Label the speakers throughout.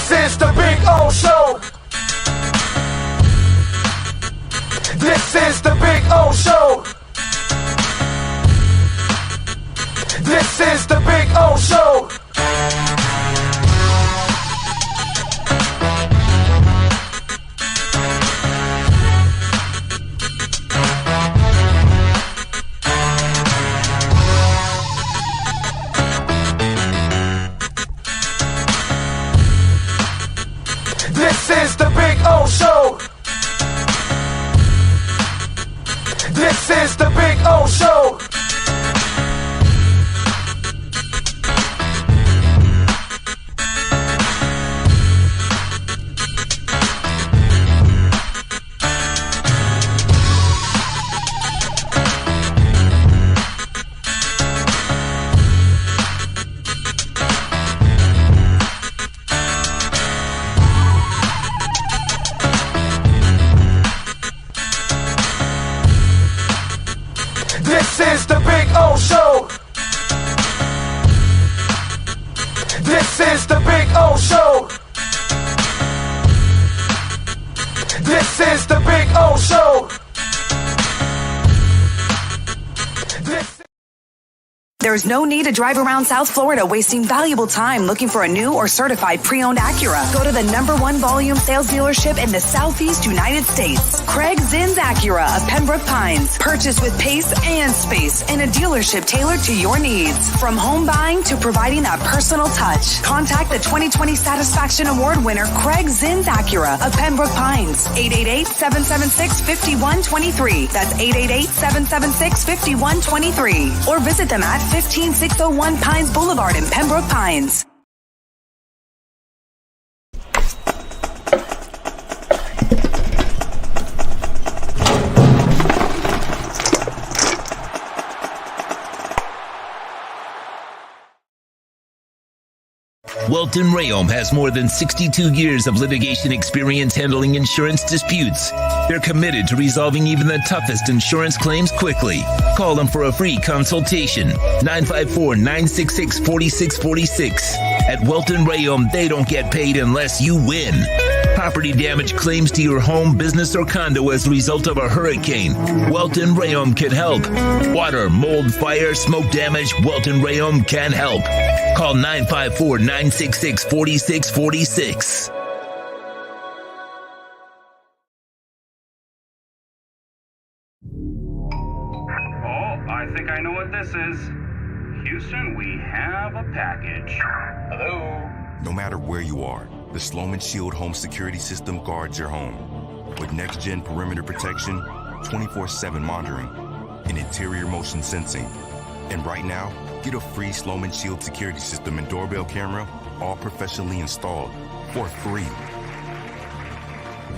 Speaker 1: This is the Big O Show. This is the Big O Show. This is the Big O Show. This is the Big O Show. This is the Big O Show. This is the Big O Show. This is the Big O Show. This is the Big O Show.
Speaker 2: There's no need to drive around South Florida wasting valuable time looking for a new or certified pre-owned Acura. Go to the #1 volume sales dealership in the Southeast United States. Craig Zins Acura of Pembroke Pines. Purchase with pace and space in a dealership tailored to your needs. From home buying to providing that personal touch. Contact the 2020 Satisfaction Award winner Craig Zins Acura of Pembroke Pines. 888-776-5123. That's 888-776-5123. Or visit them at 15601 Pines Boulevard in Pembroke Pines.
Speaker 3: Welton Rayom has more than 62 years of litigation experience handling insurance disputes. They're committed to resolving even the toughest insurance claims quickly. Call them for a free consultation. 954-966-4646. At Welton Rayom, they don't get paid unless you win. Property damage claims to your home, business, or condo as a result of a hurricane. Welton Rayom can help. Water, mold, fire, smoke damage, Welton Rayom can help. Call 954-966-4646.
Speaker 4: I think I know what this is. Houston, we have a package. Hello?
Speaker 5: No matter where you are, the Sloman Shield home security system guards your home. With next-gen perimeter protection, 24/7 monitoring, and interior motion sensing. And right now, get a free Sloman Shield security system and doorbell camera, all professionally installed, for free.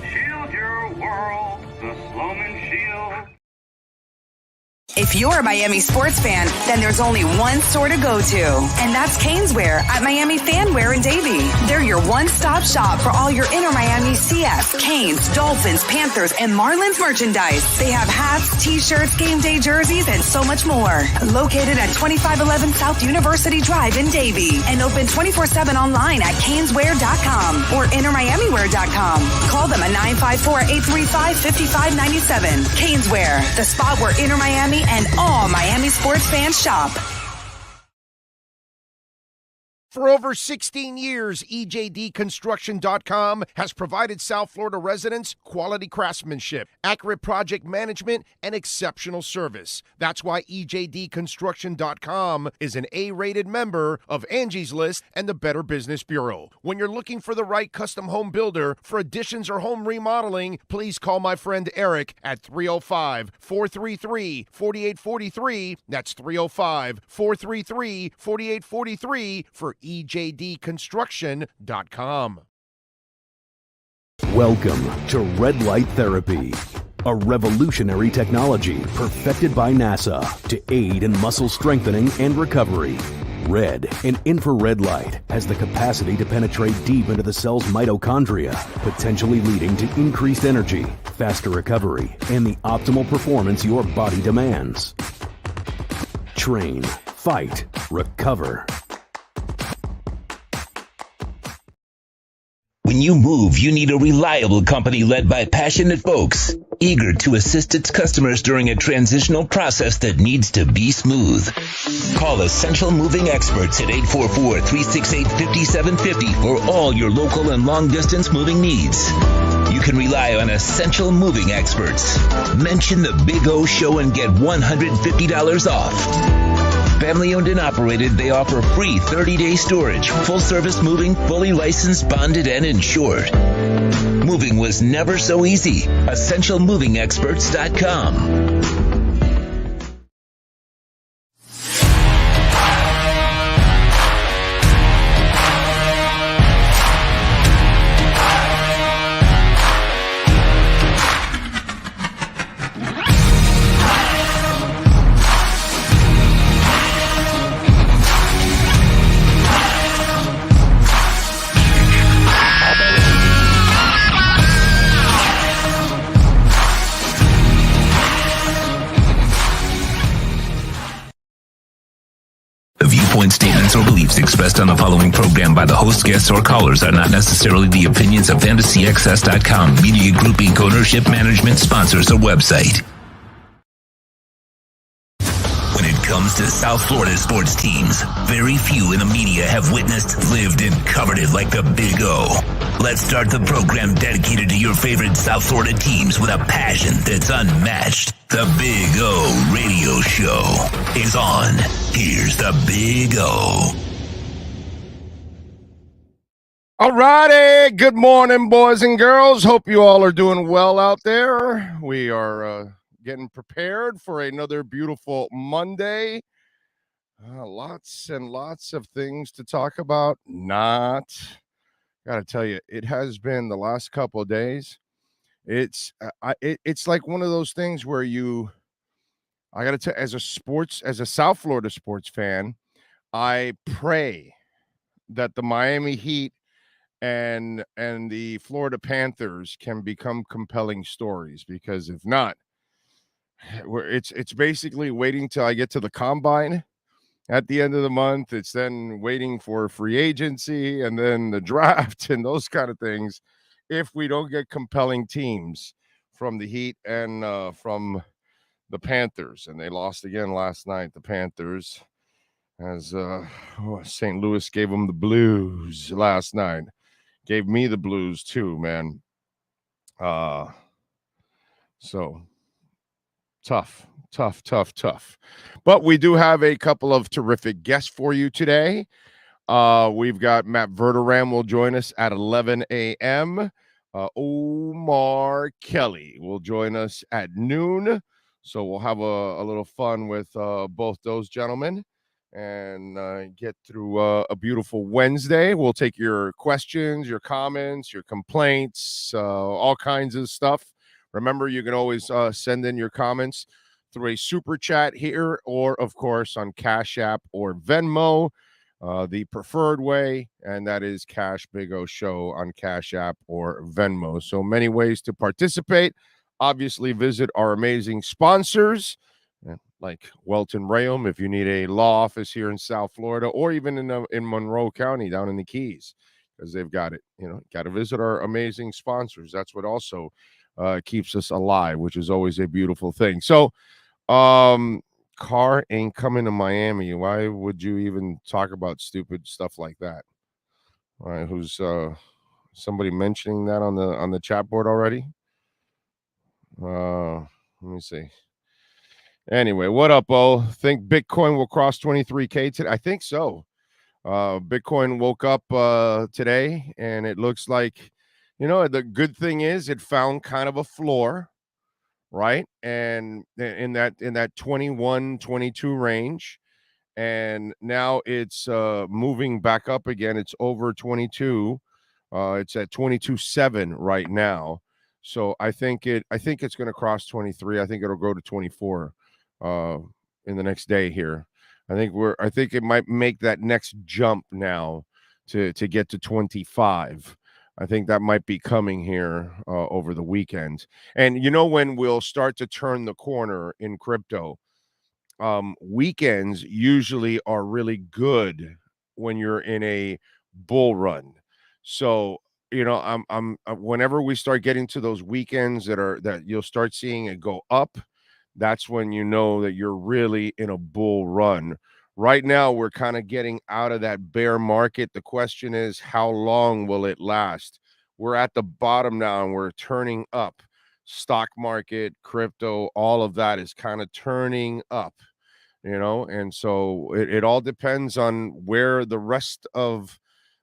Speaker 4: Shield your world, the Sloman Shield.
Speaker 2: If you're a Miami sports fan, then there's only one store to go to, and that's Caneswear at Miami Fanwear in Davie. They're your one-stop shop for all your Inter Miami CF, Canes, Dolphins, Panthers, and Marlins merchandise. They have hats, t-shirts, game day jerseys, and so much more. Located at 2511 South University Drive in Davie, and open 24/7 online at caneswear.com or intermiamiwear.com. Call them at 954-835-5597. Caneswear, the spot where Inter Miami and all Miami sports fans shop.
Speaker 6: For over 16 years, EJDconstruction.com has provided South Florida residents quality craftsmanship, accurate project management, and exceptional service. That's why EJDconstruction.com is an A-rated member of Angie's List and the Better Business Bureau. When you're looking for the right custom home builder for additions or home remodeling, please call my friend Eric at 305-433-4843. That's 305-433-4843 for EJDconstruction.com.
Speaker 7: Welcome to Red Light Therapy, a revolutionary technology perfected by NASA to aid in muscle strengthening and recovery. Red and infrared light has the capacity to penetrate deep into the cell's mitochondria, potentially leading to increased energy, faster recovery, and the optimal performance your body demands. Train, fight, recover.
Speaker 3: When you move, you need a reliable company led by passionate folks, eager to assist its customers during a transitional process that needs to be smooth. Call Essential Moving Experts at 844-368-5750 for all your local and long-distance moving needs. You can rely on Essential Moving Experts. Mention the Big O Show and get $150 off. Family owned and operated, they offer free 30-day storage, full-service moving, fully licensed, bonded, and insured. Moving was never so easy. EssentialMovingExperts.com. Statements or beliefs expressed on the following program by the host, guests, or callers are not necessarily the opinions of FantasyXS.com, Media Group Inc., ownership, management, sponsors, or website. When it comes to South Florida sports teams, very few in the media have witnessed, lived, and covered it like the Big O. Let's start the program dedicated to your favorite South Florida teams with a passion that's unmatched. The Big O Radio Show is on. Here's the Big O.
Speaker 6: All righty. Good morning, boys and girls. Hope you all are doing well out there. We are getting prepared for another beautiful Monday. Lots and lots of things to talk about. Gotta tell you, it has been the last couple of days. It's like one of those things where I gotta tell, as a South Florida sports fan, I pray that the Miami Heat and the Florida Panthers can become compelling stories, because if not, it's basically waiting till I get to the combine at the end of the month. It's then waiting for free agency and then the draft and those kind of things, if we don't get compelling teams from the Heat and from the Panthers. And they lost again last night, the Panthers, as St. Louis gave them the blues last night. Gave me the blues too, man. So tough. But we do have a couple of terrific guests for you today. We've got Matt Verderame will join us at 11 a.m. Omar Kelly will join us at noon. So we'll have a little fun with both those gentlemen and get through a beautiful Wednesday. We'll take your questions, your comments, your complaints, all kinds of stuff. Remember, you can always send in your comments through a super chat here, or of course on Cash App or Venmo, the preferred way, and that is Cash Big O Show on Cash App or Venmo. So many ways to participate. Obviously, visit our amazing sponsors like Welton Rayom if you need a law office here in South Florida, or even in Monroe County down in the Keys, because they've got it. Got to visit our amazing sponsors. That's what also keeps us alive, which is always a beautiful thing. So Carr ain't coming to Miami. Why would you even talk about stupid stuff like that? All right, who's somebody mentioning that on the chat board already? Let me see. Anyway, what up, Bo? Think Bitcoin will cross 23K today? I think so. Bitcoin woke up today, and it looks like, the good thing is it found kind of a floor, right? And in that 21, 22 range, and now it's moving back up again. It's over 22. It's at 22.7 right now. So I think it's going to cross 23. I think it'll go to 24 in the next day here. I think it might make that next jump now to get to 25. I think that might be coming here over the weekend. And when we'll start to turn the corner in crypto, weekends usually are really good when you're in a bull run. So whenever we start getting to those weekends that you'll start seeing it go up, that's when you know that you're really in a bull run. Right now, we're kind of getting out of that bear market. The question is, how long will it last? We're at the bottom now and we're turning up. Stock market, crypto, all of that is kind of turning up, and so it all depends on where the rest of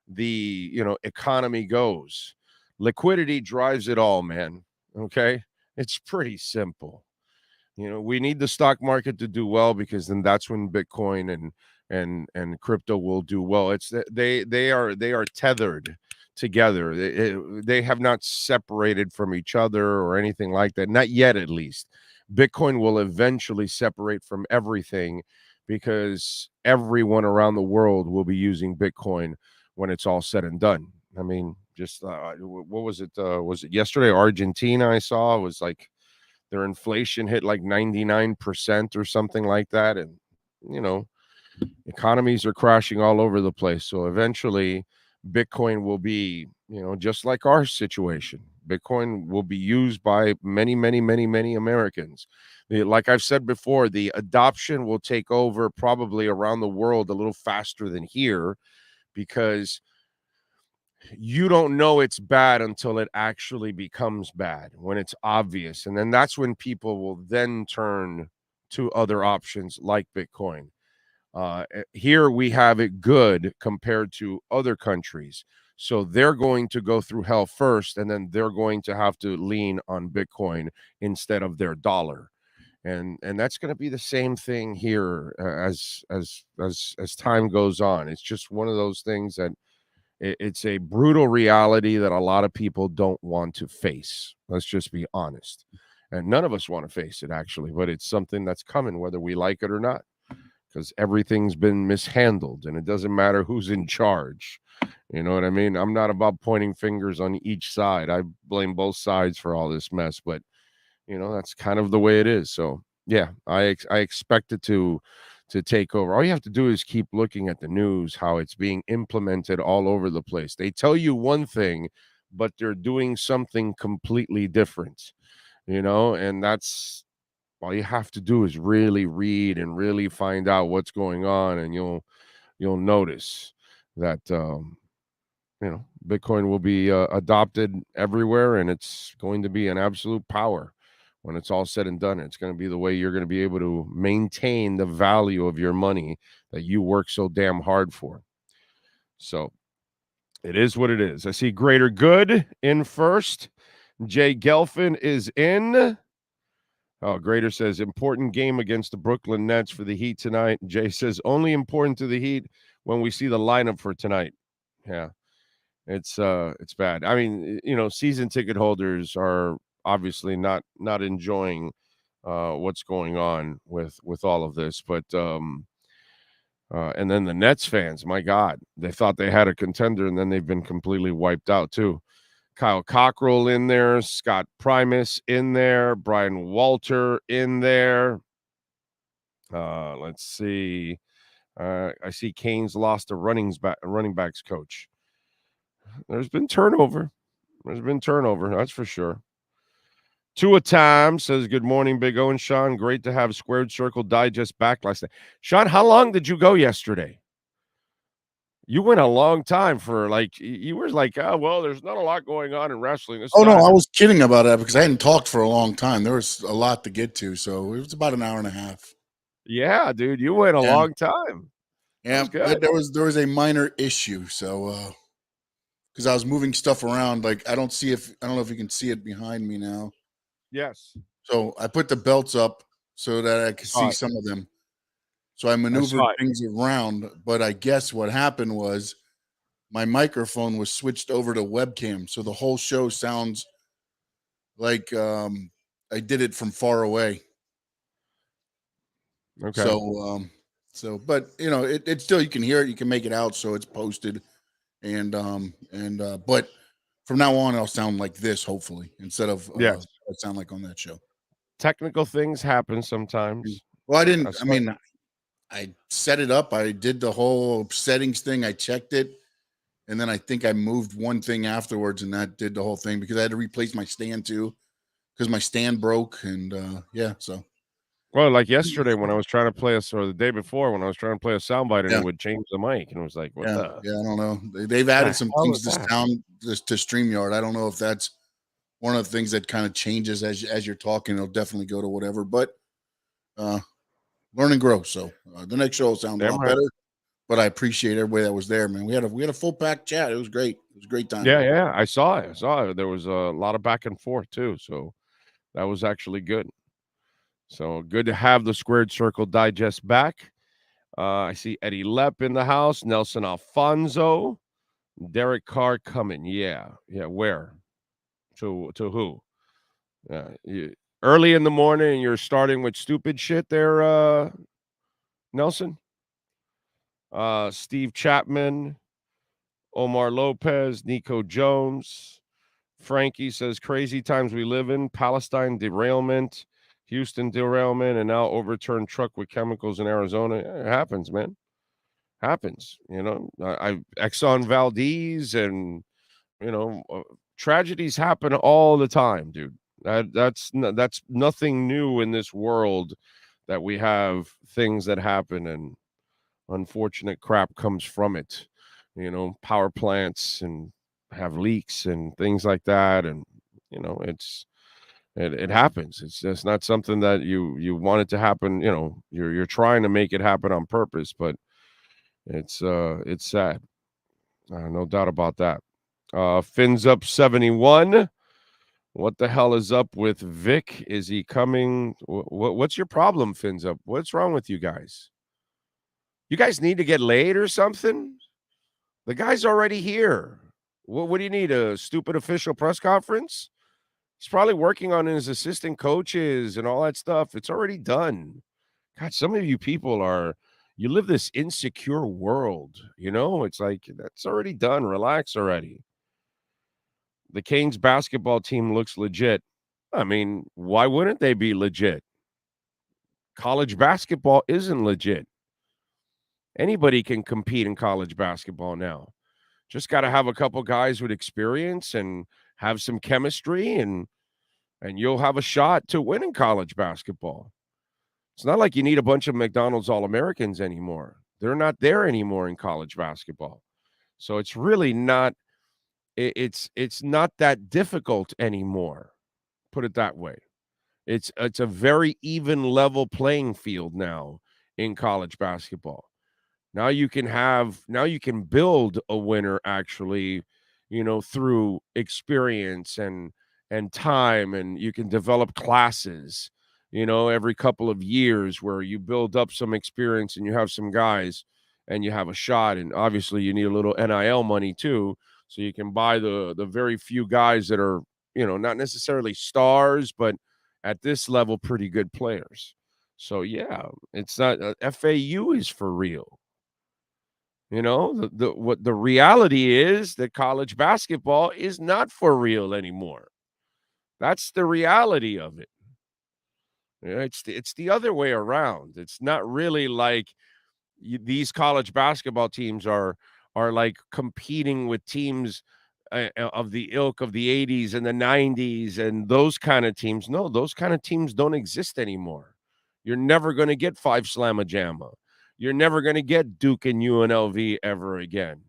Speaker 6: the economy goes. Liquidity drives it all, man. Okay, it's pretty simple. We need the stock market to do well, because then that's when Bitcoin and crypto will do well. It's they are tethered together. They have not separated from each other or anything like that, not yet, at least. Bitcoin will eventually separate from everything, because everyone around the world will be using Bitcoin when it's all said and done. I mean, just what was it? Was it yesterday? Argentina, I saw, was like their inflation hit like 99% or something like that. And, economies are crashing all over the place. So eventually Bitcoin will be, just like our situation. Bitcoin will be used by many, many, many, many Americans. Like I've said before, the adoption will take over probably around the world a little faster than here, because you don't know it's bad until it actually becomes bad, when it's obvious. And then that's when people will then turn to other options like Bitcoin. Here we have it good compared to other countries. So they're going to go through hell first, and then they're going to have to lean on Bitcoin instead of their dollar. And that's going to be the same thing here as time goes on. It's just one of those things that it's a brutal reality that a lot of people don't want to face. Let's just be honest. And none of us want to face it, actually, but it's something that's coming, whether we like it or not, because everything's been mishandled, and it doesn't matter who's in charge. You know what I mean? I'm not about pointing fingers on each side. I blame both sides for all this mess, but that's kind of the way it is. So yeah, I expect it to take over. All you have to do is keep looking at the news, how it's being implemented all over the place. They tell you one thing, but they're doing something completely different, and that's all you have to do is really read and really find out what's going on, and you'll notice that Bitcoin will be adopted everywhere, and it's going to be an absolute power when it's all said and done. It's going to be the way you're going to be able to maintain the value of your money that you work so damn hard for. So it is what it is. I see Greater Good in first. Jay Gelfin is in. Oh, Greater says, important game against the Brooklyn Nets for the Heat tonight. Jay says, only important to the Heat when we see the lineup for tonight. Yeah, it's bad. I mean, season ticket holders are obviously not enjoying what's going on with all of this, but and then the Nets fans, my God, they thought they had a contender, and then they've been completely wiped out too. Kyle Cockrell in there, Scott Primus in there, Brian Walter in there. Let's see. I see Canes lost a running backs coach. There's been turnover. That's for sure. Tua Time says, good morning, Big O and Sean. Great to have Squared Circle Digest back last night. Sean, how long did you go yesterday? You went a long time for you were like, oh, well, there's not a lot going on in wrestling.
Speaker 8: No, I was kidding about that because I hadn't talked for a long time. There was a lot to get to, so it was about an hour and a half.
Speaker 6: Yeah, dude, you went a long time.
Speaker 8: Yeah, there was a minor issue, so because I was moving stuff around, I don't know if you can see it behind me now.
Speaker 6: Yes.
Speaker 8: So I put the belts up so that I could see some of them. So I maneuvered things around, but I guess what happened was my microphone was switched over to webcam, so the whole show sounds like I did it from far away.
Speaker 6: Okay.
Speaker 8: So, but it's still, you can hear it, you can make it out, so it's posted, and but from now on, I'll sound like this, hopefully, instead of I sound like on that show.
Speaker 6: Technical things happen sometimes.
Speaker 8: Well, I set it up. I did the whole settings thing. I checked it, And then I think I moved one thing afterwards, and that did the whole thing because I had to replace my stand too because my stand broke. And so.
Speaker 9: Well, like yesterday when I was trying to play or the day before when I was trying to play a soundbite and it would change the mic, and it was like, what the?
Speaker 8: Yeah, I don't know. They've added some things to sound to StreamYard. I don't know if that's one of the things that kind of changes as you're talking. It'll definitely go to whatever, but learn and grow. So the next show will sound a lot better. But I appreciate everybody that was there, man. We had a full pack chat. It was great. It was a great time.
Speaker 9: Yeah. I saw it. There was a lot of back and forth too. So that was actually good. So good to have the Squared Circle Digest back. I see Eddie Lepp in the house. Nelson Alfonso. Derek Carr coming. Yeah. Where? To who? Early in the morning, you're starting with stupid shit there, Nelson? Steve Chapman, Omar Lopez, Nico Jones. Frankie says, crazy times we live in. Palestine derailment, Houston derailment, and now overturned truck with chemicals in Arizona. It happens, man. Happens. Exxon Valdez and, tragedies happen all the time, dude. That's nothing new in this world that we have things that happen and unfortunate crap comes from it. Power plants and have leaks and things like that, and it happens. It's just not something that you want it to happen. You're trying to make it happen on purpose, but it's sad. No doubt about that. Fins up 71. What the hell is up with Vic? Is he coming? What's your problem, Fins up? What's wrong with you guys? You guys need to get laid or something? The guy's already here. What do you need? A stupid official press conference? He's probably working on his assistant coaches and all that stuff. It's already done. God, some of you people you live this insecure world. It's like, that's already done. Relax already. The Canes basketball team looks legit. I mean, why wouldn't they be legit? College basketball isn't legit. Anybody can compete in college basketball now. Just got to have a couple guys with experience and have some chemistry, and you'll have a shot to win in college basketball. It's not like you need a bunch of McDonald's All-Americans anymore. They're not there anymore in college basketball. So it's really not it's not that difficult anymore. Put it that way. It's a very even level playing field now in college basketball. Now you can build a winner actually, through experience and time, and you can develop classes, every couple of years where you build up some experience and you have some guys and you have a shot. And obviously you need a little NIL money too, so you can buy the very few guys that are, not necessarily stars, but at this level, pretty good players. So yeah, it's not FAU is for real. The reality is that college basketball is not for real anymore. That's the reality of it. It's the other way around. It's not really like these college basketball teams are like competing with teams of the ilk of the 80s and the 90s and those kind of teams. No, those kind of teams don't exist anymore. You're never going to get 5 Slamma Jamma. You're never going to get Duke and UNLV ever again.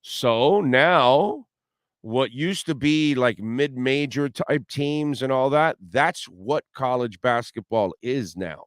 Speaker 9: So now what used to be like mid-major type teams and all that, that's what college basketball is now.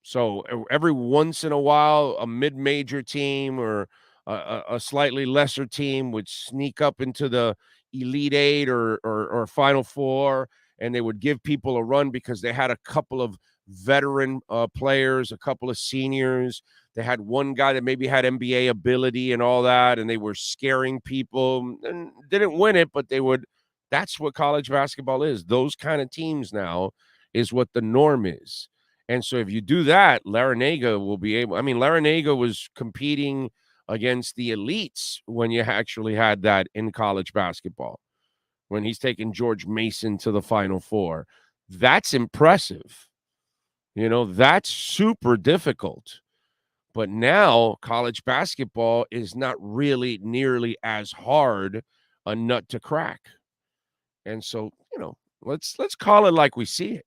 Speaker 9: So every once in a while, a mid-major team or a slightly lesser team would sneak up into the Elite Eight or Final Four, and they would give people a run because they had a couple of veteran players, a couple of seniors. They had one guy that maybe had NBA ability and all that, and they were scaring people and didn't win it, but they would. That's what college basketball is. Those kind of teams now is what the norm is. And so if you do that, Larranaga will be able. I mean, Larranaga was competing against the elites when you actually had that in college basketball, when he's taking George Mason to the Final Four. That's impressive. That's super difficult. But now college basketball is not really nearly as hard a nut to crack. And so, let's call it like we see it.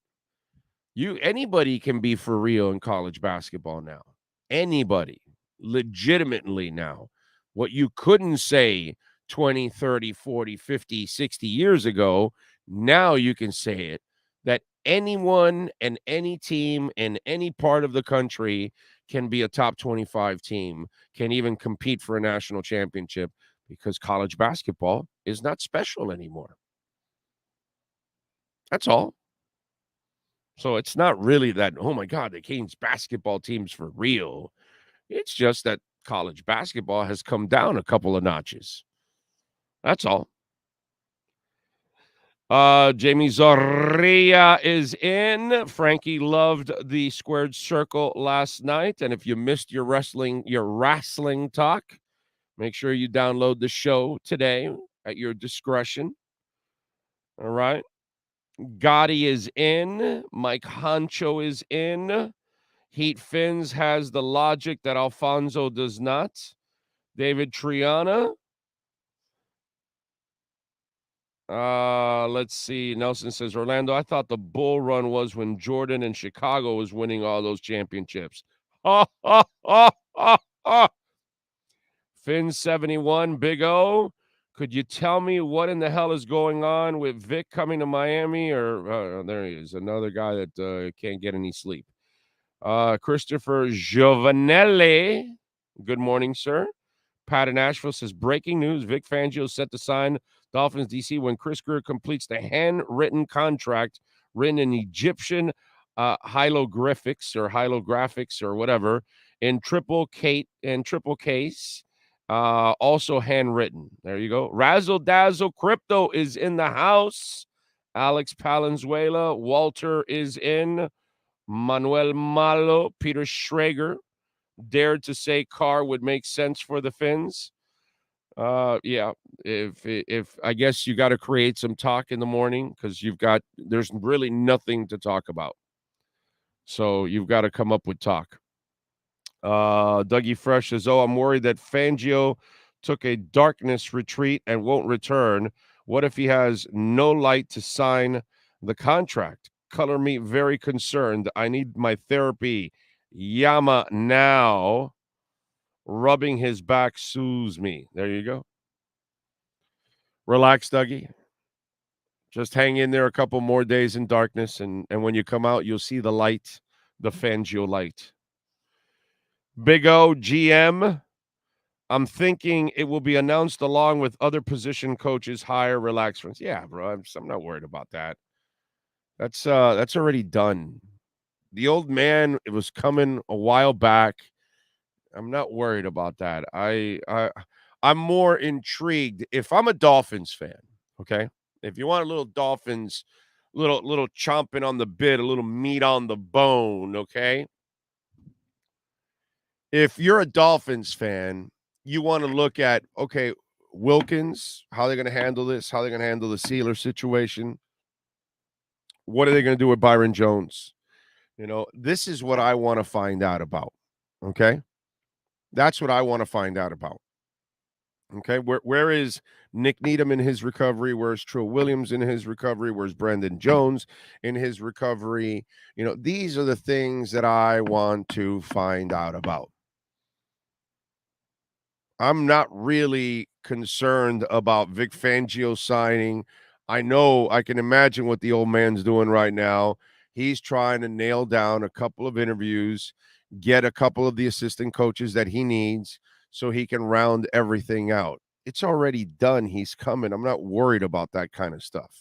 Speaker 9: Anybody can be for real in college basketball now. Anybody, legitimately now. What you couldn't say 20, 30, 40, 50, 60 years ago, now you can say it, that anyone and any team in any part of the country can be a top 25 team, can even compete for a national championship, because college basketball is not special anymore. That's all. So it's not really that, oh my God, the Canes basketball team's for real. It's just that college basketball has come down a couple of notches. That's all. Jamie Zorrilla is in. Frankie loved the squared circle last night. And if you missed your wrestling talk, make sure you download the show today at your discretion. All right. Gotti is in. Mike Honcho is in. Heat Fins has the logic that Alfonso does not. David Triana. Let's see. Nelson says, Orlando, I thought the bull run was when Jordan and Chicago was winning all those championships. Finn 71, Big O. Could you tell me what in the hell is going on with Vic coming to Miami? Or there he is, another guy that can't get any sleep. Christopher Giovanelli. Good morning, sir. Pat in Nashville says, breaking news, Vic Fangio set to sign Dolphins DC when Chris Grier completes the handwritten contract written in Egyptian hieroglyphics or whatever in triple case. Also handwritten. There you go. Razzle Dazzle Crypto is in the house. Alex Palenzuela. Walter is in. Manuel Malo. Peter Schrager dared to say Carr would make sense for the Fins. Yeah. If I guess you got to create some talk in the morning because there's really nothing to talk about. So you've got to come up with talk. Dougie Fresh says, I'm worried that Fangio took a darkness retreat and won't return. What if he has no light to sign the contract? Color me very concerned. I need my therapy. Yama now. Rubbing his back soothes me. There you go. Relax, Dougie. Just hang in there a couple more days in darkness, and when you come out, you'll see the light, the Fangio light. Big O, GM, I'm thinking it will be announced along with other position coaches hire, relax friends. Yeah, bro, I'm not worried about that. That's already done. The old man, it was coming a while back. I'm not worried about that. I'm more intrigued. If I'm a Dolphins fan, okay? If you want a little Dolphins, little chomping on the bit, a little meat on the bone, okay? If you're a Dolphins fan, you want to look at, okay, Wilkins, how they're going to handle this, how they're going to handle the Sealer situation. What are they going to do with Byron Jones? This is what I want to find out about, okay? That's what I want to find out about. Okay, where is Nick Needham in his recovery? Where's Trill Williams in his recovery? Where's Brandon Jones in his recovery? These are the things that I want to find out about. I'm not really concerned about Vic Fangio signing. I can imagine what the old man's doing right now. He's trying to nail down a couple of interviews, get a couple of the assistant coaches that he needs so he can round everything out. It's already done. He's coming. I'm not worried about that kind of stuff.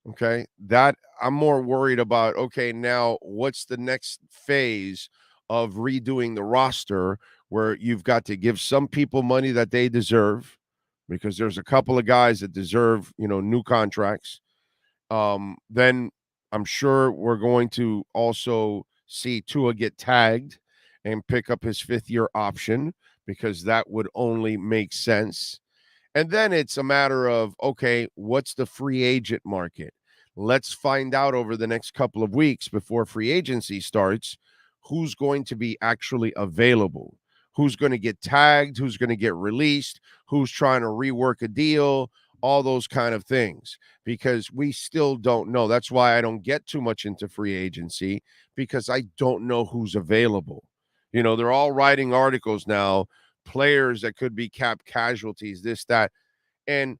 Speaker 9: Okay? That I'm more worried about, okay, now what's the next phase of redoing the roster where you've got to give some people money that they deserve because there's a couple of guys that deserve, new contracts. Then I'm sure we're going to also see Tua get tagged and pick up his fifth-year option because that would only make sense. And then it's a matter of, okay, what's the free agent market? Let's find out over the next couple of weeks before free agency starts
Speaker 6: who's going to be actually available, who's going to get tagged, who's going to get released, who's trying to rework a deal, all those kind of things, because we still don't know. That's why I don't get too much into free agency, because I don't know who's available. You know, they're all writing articles now, players that could be cap casualties, this, that. And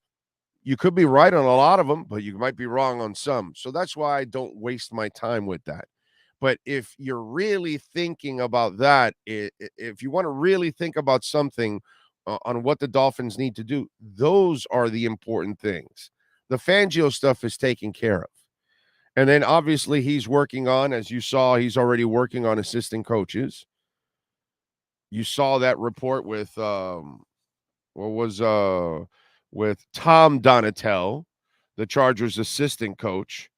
Speaker 6: you could be right on a lot of them, but you might be wrong on some. So that's why I don't waste my time with that. But if you're really thinking about that, if you want to really think about something on what the Dolphins need to do, those are the important things. The Fangio stuff is taken care of. And then obviously he's working on, as you saw, he's already working on assistant coaches. You saw that report with with Tom Donatel, the Chargers assistant coach,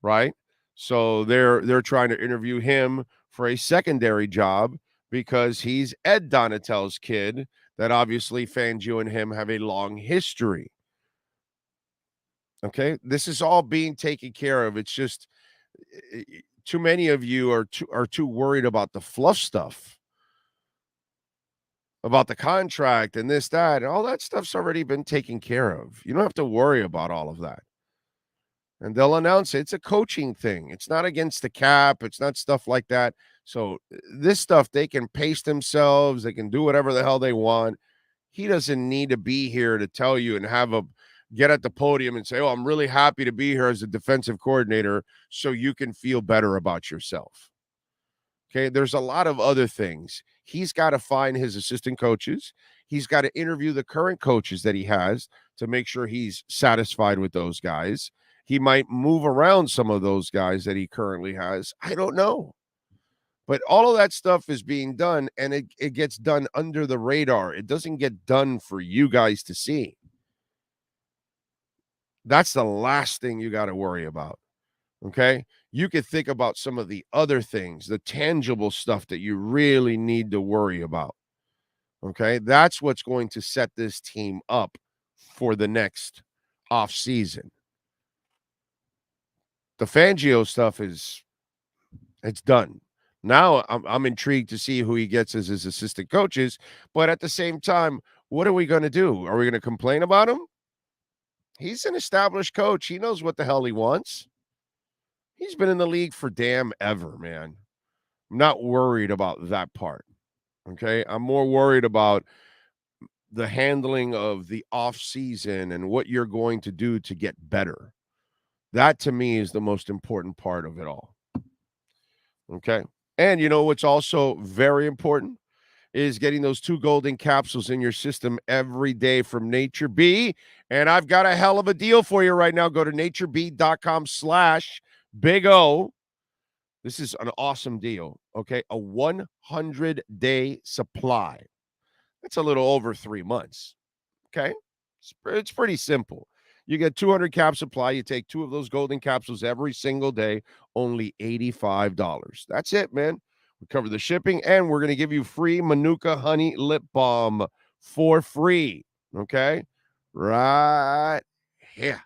Speaker 6: right? So they're trying to interview him for a secondary job because he's Ed Donatel's kid, that obviously Fangio and him have a long history. Okay, this is all being taken care of. It's just too many of you are too worried about the fluff stuff, about the contract and this, that, and all that stuff's already been taken care of. You don't have to worry about all of that. And they'll announce it. It's a coaching thing. It's not against the cap. It's not stuff like that. So this stuff, they can pace themselves. They can do whatever the hell they want. He doesn't need to be here to tell you and get at the podium and say, oh, I'm really happy to be here as a defensive coordinator so you can feel better about yourself. Okay, there's a lot of other things. He's got to find his assistant coaches. He's got to interview the current coaches that he has to make sure he's satisfied with those guys. He might move around some of those guys that he currently has. I don't know. But all of that stuff is being done, and it gets done under the radar. It doesn't get done for you guys to see. That's the last thing you got to worry about. Okay? You could think about some of the other things, the tangible stuff that you really need to worry about. Okay? That's what's going to set this team up for the next offseason. The Fangio stuff it's done. Now I'm intrigued to see who he gets as his assistant coaches, but at the same time, what are we going to do? Are we going to complain about him? He's an established coach. He knows what the hell he wants. He's been in the league for damn ever, man. I'm not worried about that part. Okay? I'm more worried about the handling of the offseason and what you're going to do to get better. That, to me, is the most important part of it all. Okay? And you know what's also very important is getting those 2 golden capsules in your system every day from Nature B. And I've got a hell of a deal for you right now. Go to naturebee.com/Big O. This is an awesome deal, okay? A 100-day supply. That's a little over 3 months, okay? It's pretty simple. You get 200 cap supply. You take 2 of those golden capsules every single day, only $85. That's it, man. We cover the shipping, and we're going to give you free Manuka Honey Lip Balm for free, okay? Right here.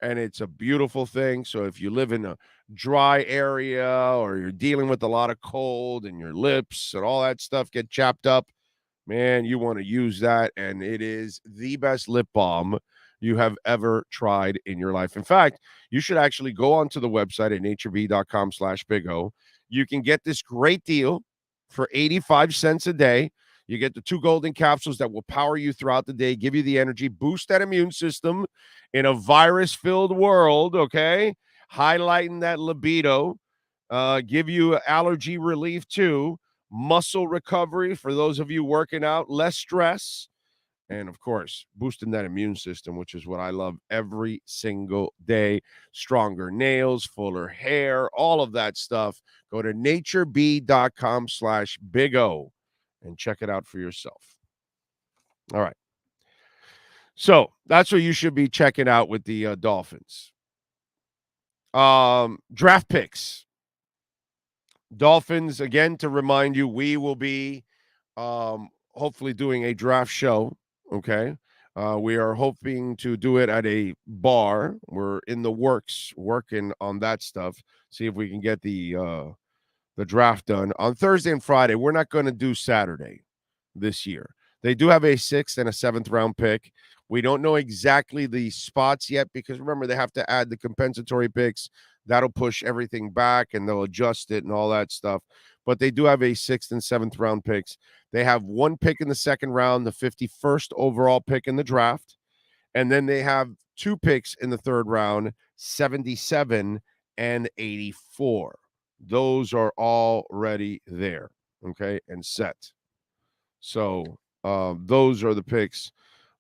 Speaker 6: And it's a beautiful thing. So if you live in a dry area or you're dealing with a lot of cold and your lips and all that stuff get chapped up, man, you want to use that. And it is the best lip balm you have ever tried in your life. In fact, you should actually go onto the website at naturebee.com/Big O. You can get this great deal for 85 cents a day. You get the 2 golden capsules that will power you throughout the day, give you the energy, boost that immune system in a virus-filled world, okay? Highlighting that libido, give you allergy relief too, muscle recovery for those of you working out, less stress, and of course, boosting that immune system, which is what I love every single day. Stronger nails, fuller hair, all of that stuff. Go to naturebee.com/Big O and check it out for yourself. All right. So that's what you should be checking out with the Dolphins. Draft picks. Dolphins, again, to remind you, we will be hopefully doing a draft show. Okay. We are hoping to do it at a bar. We're in the works working on that stuff. See if we can get the
Speaker 9: the draft done on Thursday and Friday. We're not going to do Saturday this year. They do have a 6th and a 7th round pick. We don't know exactly the spots yet because remember, they have to add the compensatory picks. That'll push everything back and they'll adjust it and all that stuff. But they do have a 6th and 7th round picks. They have 1 pick in the 2nd round, the 51st overall pick in the draft. And then they have 2 picks in the 3rd round, 77 and 84. Those are already there, okay, and set. So those are the picks.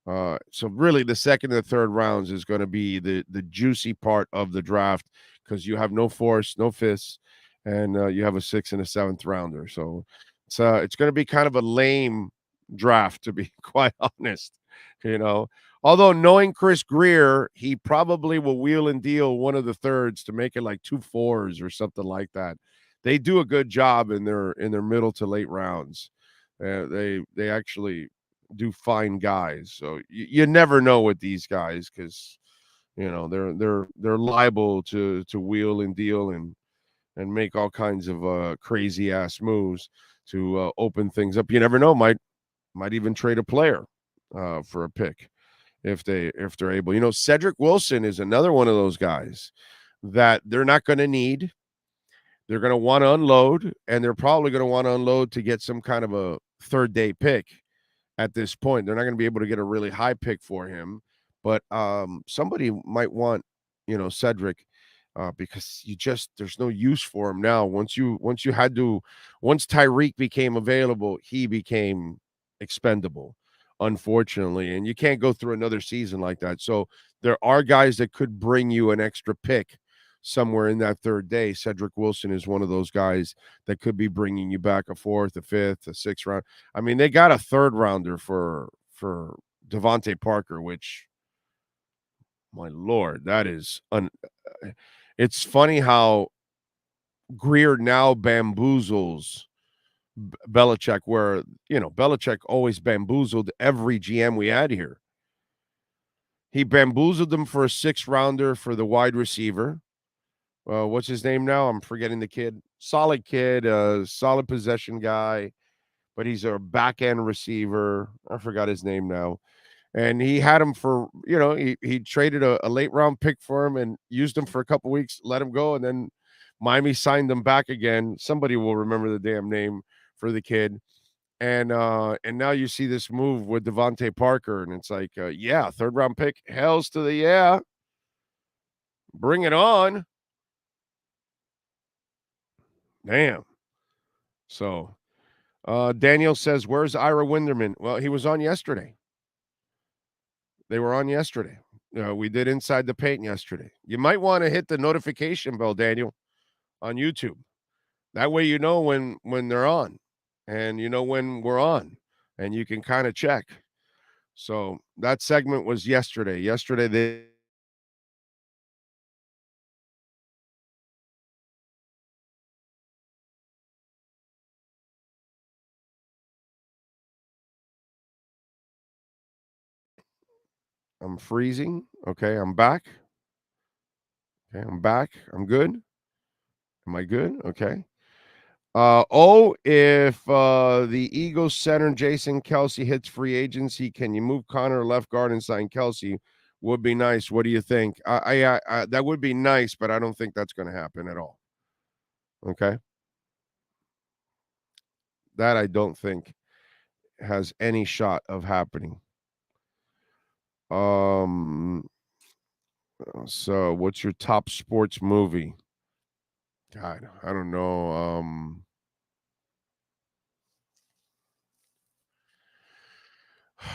Speaker 9: So really the 2nd and the 3rd rounds is going to be the juicy part of the draft because you have no 4th, no 5ths, and you have a 6th and a 7th rounder. So it's going to be kind of a lame draft, to be quite honest, Although knowing Chris Grier, he probably will wheel and deal one of the 3rds to make it like 2 4s or something like that. They do a good job in their middle to late rounds. They actually do fine guys. So you never know with these guys because they're liable to wheel and deal and make all kinds of crazy ass moves to open things up. You never know. Might even trade a player for a pick if they're able. Cedric Wilson is another one of those guys that they're not going to need. They're going to want to unload, and they're probably going to want to unload to get some kind of a 3rd day pick at this point. They're not going to be able to get a really high pick for him, but somebody might want, Cedric because there's no use for him now. Once Tyreek became available, he became expendable, unfortunately, and you can't go through another season like that. So there are guys that could bring you an extra pick somewhere in that 3rd day. Cedric Wilson is one of those guys that could be bringing you back a 4th, a 5th, a 6th round. I mean, they got a 3rd rounder for Devontae Parker, which, my Lord, that is it's funny how Grier now bamboozles Belichick, where Belichick always bamboozled every GM we had here. He bamboozled them for a 6th rounder for the wide receiver. What's his name now? I'm forgetting the kid. Solid kid, solid possession guy, but he's a back end receiver. I forgot his name now. And he had him for, he traded a late round pick for him and used him for a couple weeks, let him go, and then Miami signed him back again. Somebody will remember the damn name for the kid. And now you see this move with Devontae Parker, and it's like, 3rd round pick. Hells to the yeah. Bring it on. Damn. So Daniel says, where's Ira Winderman? Well, he was on yesterday. They were on yesterday. We did Inside the Paint yesterday. You might want to hit the notification bell, Daniel, on YouTube. That way you know when they're on and you know when we're on and you can kind of check. So that segment was yesterday. Yesterday they I'm freezing. Okay, I'm back. Okay, I'm back. I'm good. Am I good? Okay. If the Eagles center Jason Kelce hits free agency, can you move Connor left guard and sign Kelce? Would be nice. What do you think? I that would be nice, but I don't think that's going to happen at all. Okay. That I don't think has any shot of happening. So what's your top sports movie? God, I don't know.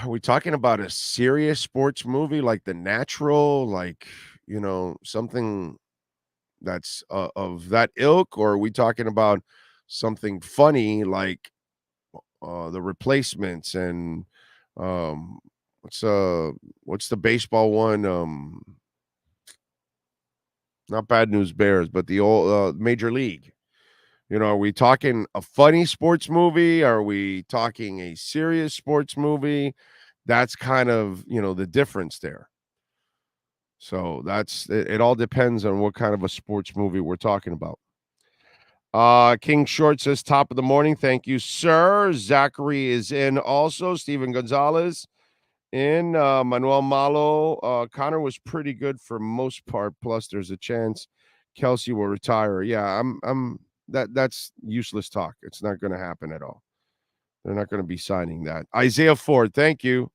Speaker 9: Are we talking about a serious sports movie like The Natural, like, something that's of that ilk, or are we talking about something funny like The Replacements and what's the baseball one? Not Bad News Bears, but the old Major League. Are we talking a funny sports movie? Are we talking a serious sports movie? That's kind of, the difference there. So it all depends on what kind of a sports movie we're talking about. King Short says top of the morning. Thank you, sir. Zachary is in also. Steven Gonzalez in. Manuel Malo. Connor was pretty good for most part. Plus, there's a chance Kelsey will retire. Yeah, that's useless talk. It's not going to happen at all. They're not going to be signing that. Isaiah Ford, thank you.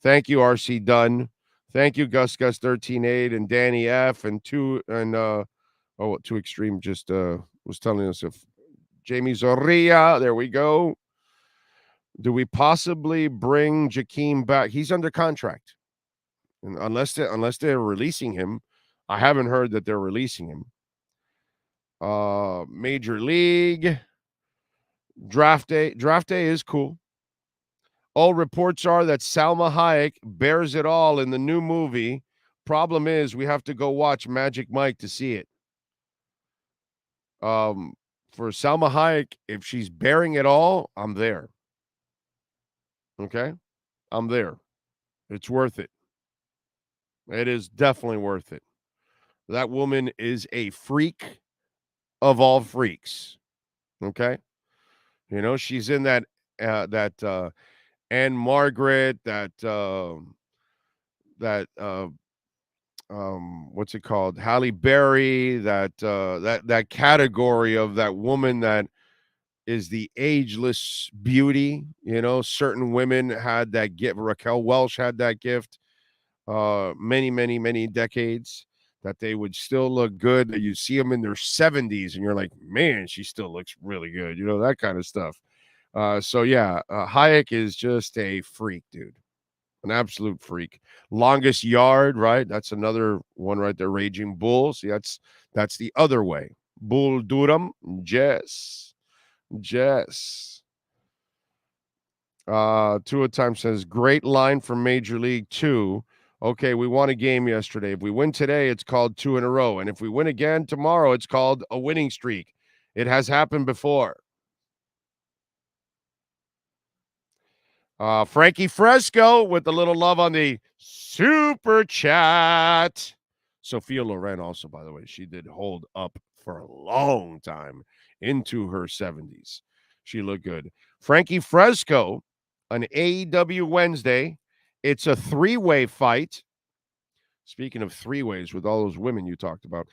Speaker 9: Thank you, RC Dunn. Thank you, Gus 138 and Danny F and Two Extreme just was telling us if Jamie Zorrilla. There we go. Do we possibly bring Jakeem back? He's under contract. And unless they're releasing him, I haven't heard that they're releasing him. Major League Draft Day is cool. All reports are that Salma Hayek bears it all in the new movie. Problem is, we have to go watch Magic Mike to see it. For Salma Hayek, if she's bearing it all, I'm there. Okay? I'm there. It's worth it. It is definitely worth it. That woman is a freak of all freaks. Okay? You know, she's in that Anne Margaret, what's it called? Halle Berry, that category of that woman that is the ageless beauty. You know, certain women had that gift. Raquel Welch had that gift many decades, that they would still look good. That you see them in their 70s and you're like, man, she still looks really good. You know, that kind of stuff. So yeah, Hayek is just a freak, dude. An absolute freak. Longest yard, right? That's another one right there. Raging Bull. See, that's the other way. Bull Durham. Jess. Two at time says, great line from Major League 2. Okay, we won a game yesterday. If we win today, it's called 2 in a row. And if we win again tomorrow, it's called a winning streak. It has happened before. Frankie Fresco with a little love on the super chat. Sophia Loren also, by the way, she did hold up for a long time into her 70s. She looked good. Frankie Fresco, an AEW Wednesday. It's a 3-way fight. Speaking of 3-ways with all those women you talked about.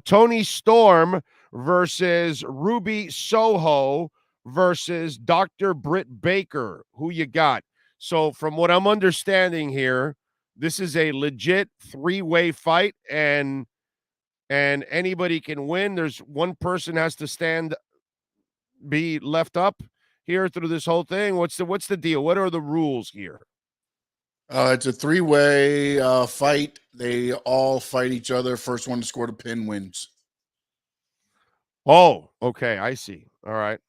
Speaker 9: Tony Storm versus Ruby Soho versus Dr. Britt Baker. Who you got? So from what I'm understanding here, this is a legit 3-way fight, and anybody can win. There's one person has to be left up here through this whole thing. What's the deal? What are the rules here?
Speaker 8: It's a 3-way fight. They all fight each other. First one to score the pin wins.
Speaker 9: Oh, okay. I see. All right.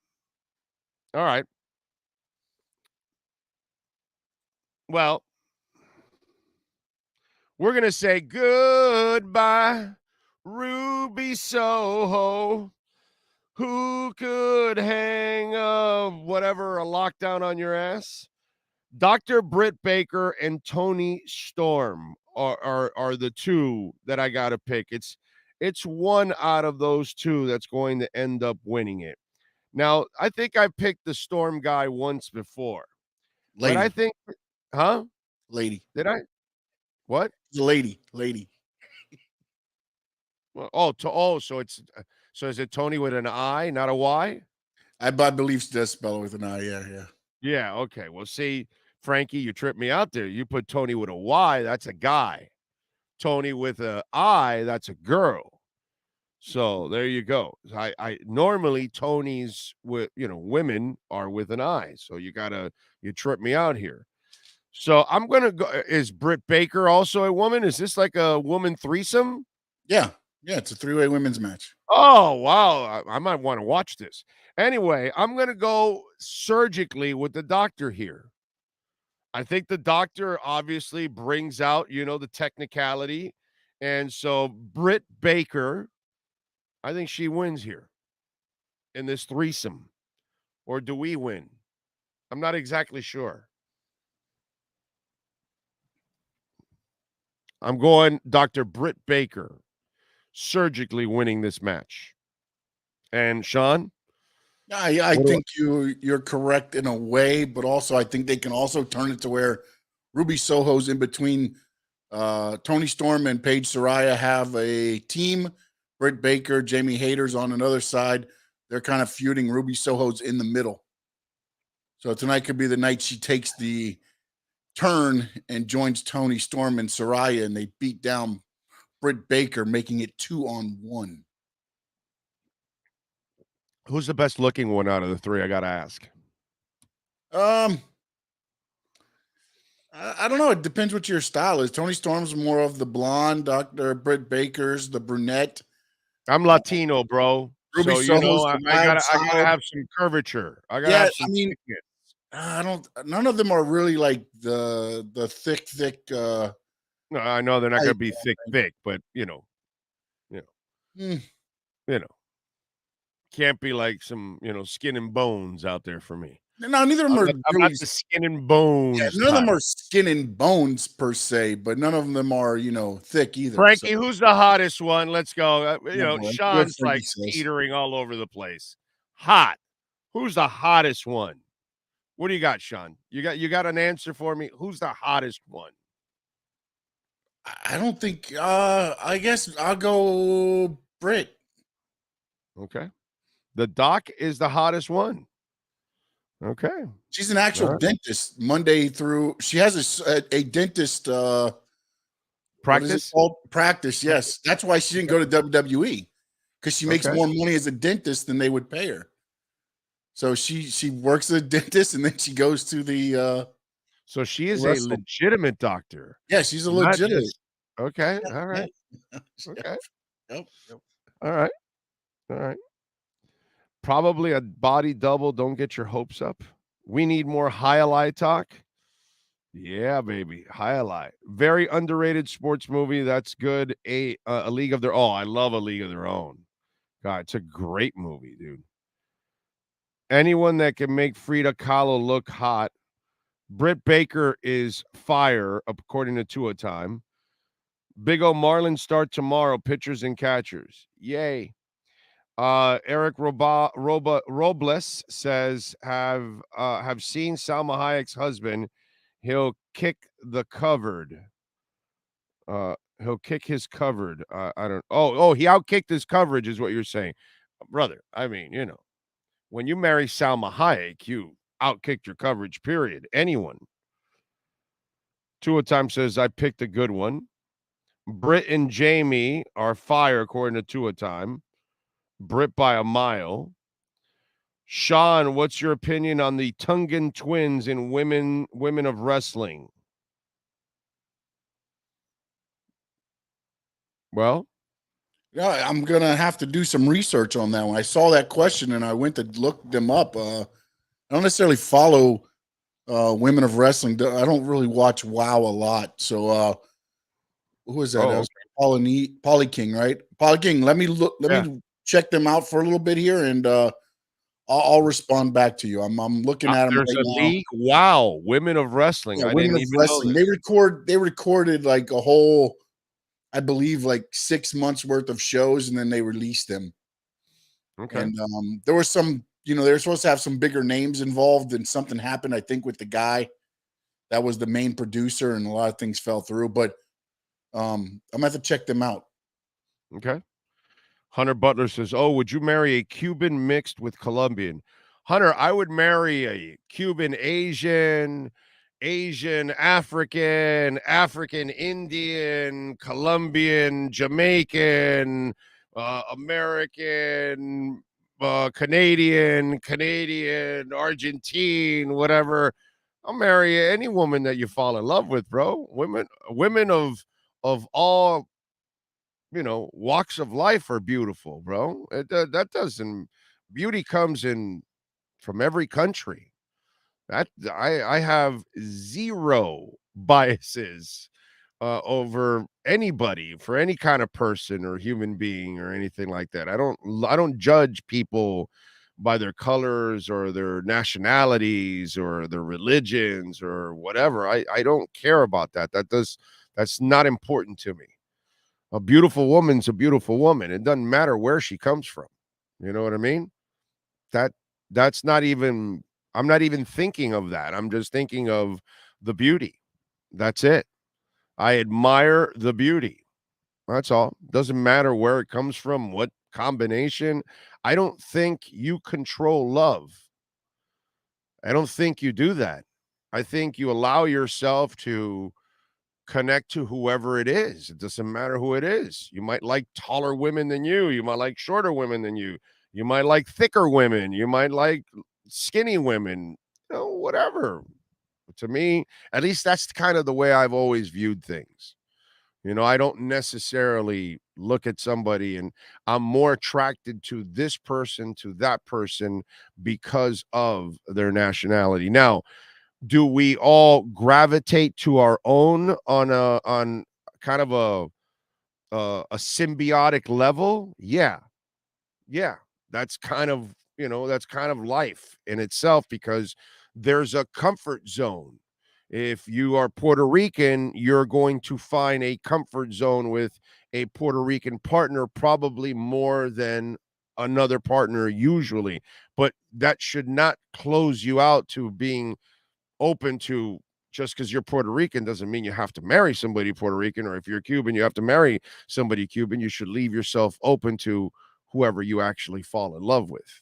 Speaker 9: Well, we're going to say goodbye, Ruby Soho. Who could hang a lockdown on your ass? Dr. Britt Baker and Tony Storm are the two that I got to pick. It's one out of those two that's going to end up winning it. Now, I think I picked the Storm guy once before.
Speaker 8: Lady.
Speaker 9: But I think, huh?
Speaker 8: Lady.
Speaker 9: Did I? What?
Speaker 8: Lady.
Speaker 9: Well, so is it Tony with an I, not a Y?
Speaker 8: I believe it's just spelled with an I. Yeah.
Speaker 9: Yeah. Okay. Well, see, Frankie, you tripped me out there. You put Tony with a Y, that's a guy. Tony with an I, that's a girl. So there you go. I normally Tony's with, women are with an I. So you trip me out here. So I'm going to go. Is Britt Baker also a woman? Is this like a woman threesome?
Speaker 8: Yeah. It's a 3-way women's match.
Speaker 9: Oh, wow. I might want to watch this. Anyway, I'm going to go surgically with the doctor here. I think the doctor obviously brings out, the technicality. And so Britt Baker, I think she wins here in this threesome. Or do we win? I'm not exactly sure. I'm going Dr. Britt Baker, surgically winning this match. And Sean?
Speaker 8: I think you're correct in a way, but also I think they can also turn it to where Ruby Soho's in between. Tony Storm and Paige Saraya have a team. Britt Baker, Jamie Hayter's on another side. They're kind of feuding. Ruby Soho's in the middle. So tonight could be the night she takes the turn and joins Tony Storm and Saraya, and they beat down Britt Baker, making it 2-on-1.
Speaker 9: Who's the best looking one out of the three? I got to ask.
Speaker 8: I don't know. It depends what your style is. Tony Storm's more of the blonde. Dr. Britt Baker's the brunette.
Speaker 9: I'm Latino, bro.
Speaker 8: Ruby
Speaker 9: so I gotta have some curvature. I gotta have some thickness.
Speaker 8: None of them are really like the thick.
Speaker 9: No, I know they're not gonna be thick, but can't be like some skin and bones out there for me.
Speaker 8: No, neither of them
Speaker 9: I'm not the skin and bones.
Speaker 8: Yeah, none of them are skin and bones per se, but none of them are thick either.
Speaker 9: Frankie, who's the hottest one? Let's go. Sean's like teetering all over the place. Hot. Who's the hottest one? What do you got, Sean? You got an answer for me? Who's the hottest one?
Speaker 8: I don't think. I guess I'll go Britt.
Speaker 9: Okay. The Doc is the hottest one. Okay.
Speaker 8: She's an actual dentist Monday through. She has a dentist
Speaker 9: practice.
Speaker 8: Practice, yes. That's why she didn't go to WWE, because she makes more money as a dentist than they would pay her. So she works as a dentist and then she goes to the.
Speaker 9: So she is a legitimate doctor.
Speaker 8: Yeah, she's a legitimate.
Speaker 9: Okay. All right. Okay.
Speaker 8: Yep.
Speaker 9: All right. Probably a body double. Don't get your hopes up. We need more highlight talk. Yeah, baby. Highlight. Very underrated sports movie. That's good. A League of Their Own. Oh, I love A League of Their Own. God, it's a great movie, dude. Anyone that can make Frida Kahlo look hot. Britt Baker is fire, according to Tua Time. Big O Marlins start tomorrow. Pitchers and catchers. Yay. Eric Robles says, have seen Salma Hayek's husband. He'll kick the covered. He'll kick his covered. I don't. He outkicked his coverage is what you're saying, brother. I mean, when you marry Salma Hayek, you outkicked your coverage. Period. Anyone. Tua Time says I picked a good one. Britt and Jamie are fire according to Tua Time. Britt by a mile. Sean, what's your opinion on the Tungan twins in women of wrestling? Well,
Speaker 8: yeah, I'm gonna have to do some research on that one. I saw that question and I went to look them up. I don't necessarily follow women of wrestling. I don't really watch WoW a lot. So who is that? That was Paulie King, right? Paulie King. Let me me check them out for a little bit here, and I'll respond back to you. I'm looking at them.
Speaker 9: There's a league. Wow, women of wrestling.
Speaker 8: Yeah, women of wrestling. They recorded like a whole, I believe, like 6 months worth of shows, and then they released them.
Speaker 9: Okay.
Speaker 8: And there was some, they were supposed to have some bigger names involved, and something happened, I think, with the guy that was the main producer, and a lot of things fell through. But I'm gonna have to check them out.
Speaker 9: Okay. Hunter Butler says, would you marry a Cuban mixed with Colombian? Hunter, I would marry a Cuban Asian, African, Indian, Colombian, Jamaican, American, Canadian, Argentine, whatever. I'll marry any woman that you fall in love with, bro. Women of all walks of life are beautiful, bro. That doesn't. Beauty comes in from every country. That I have zero biases over anybody for any kind of person or human being or anything like that. I don't judge people by their colors or their nationalities or their religions or whatever. I don't care about that. That's not important to me. A beautiful woman's a beautiful woman. It doesn't matter where she comes from. You know what I mean? That's not even, I'm not even thinking of that. I'm just thinking of the beauty. That's it. I admire the beauty. That's all. Doesn't matter where it comes from, what combination. I don't think you control love. I don't think you do that. I think you allow yourself to connect to whoever it is. It doesn't matter who it is. You might like taller women than you. You might like shorter women than you. You might like thicker women. You might like skinny women. You know, whatever. To me, at least that's kind of the way I've always viewed things. You know, I don't necessarily look at somebody and I'm more attracted to this person, to that person because of their nationality. Now, do we all gravitate to our own on kind of a symbiotic level? Yeah. Yeah. That's kind of, that's kind of life in itself because there's a comfort zone. If you are Puerto Rican, you're going to find a comfort zone with a Puerto Rican partner, probably more than another partner usually. But that should not close you out to being open to, just because you're Puerto Rican doesn't mean you have to marry somebody Puerto Rican, or if you're Cuban, you have to marry somebody Cuban. You should leave yourself open to whoever you actually fall in love with.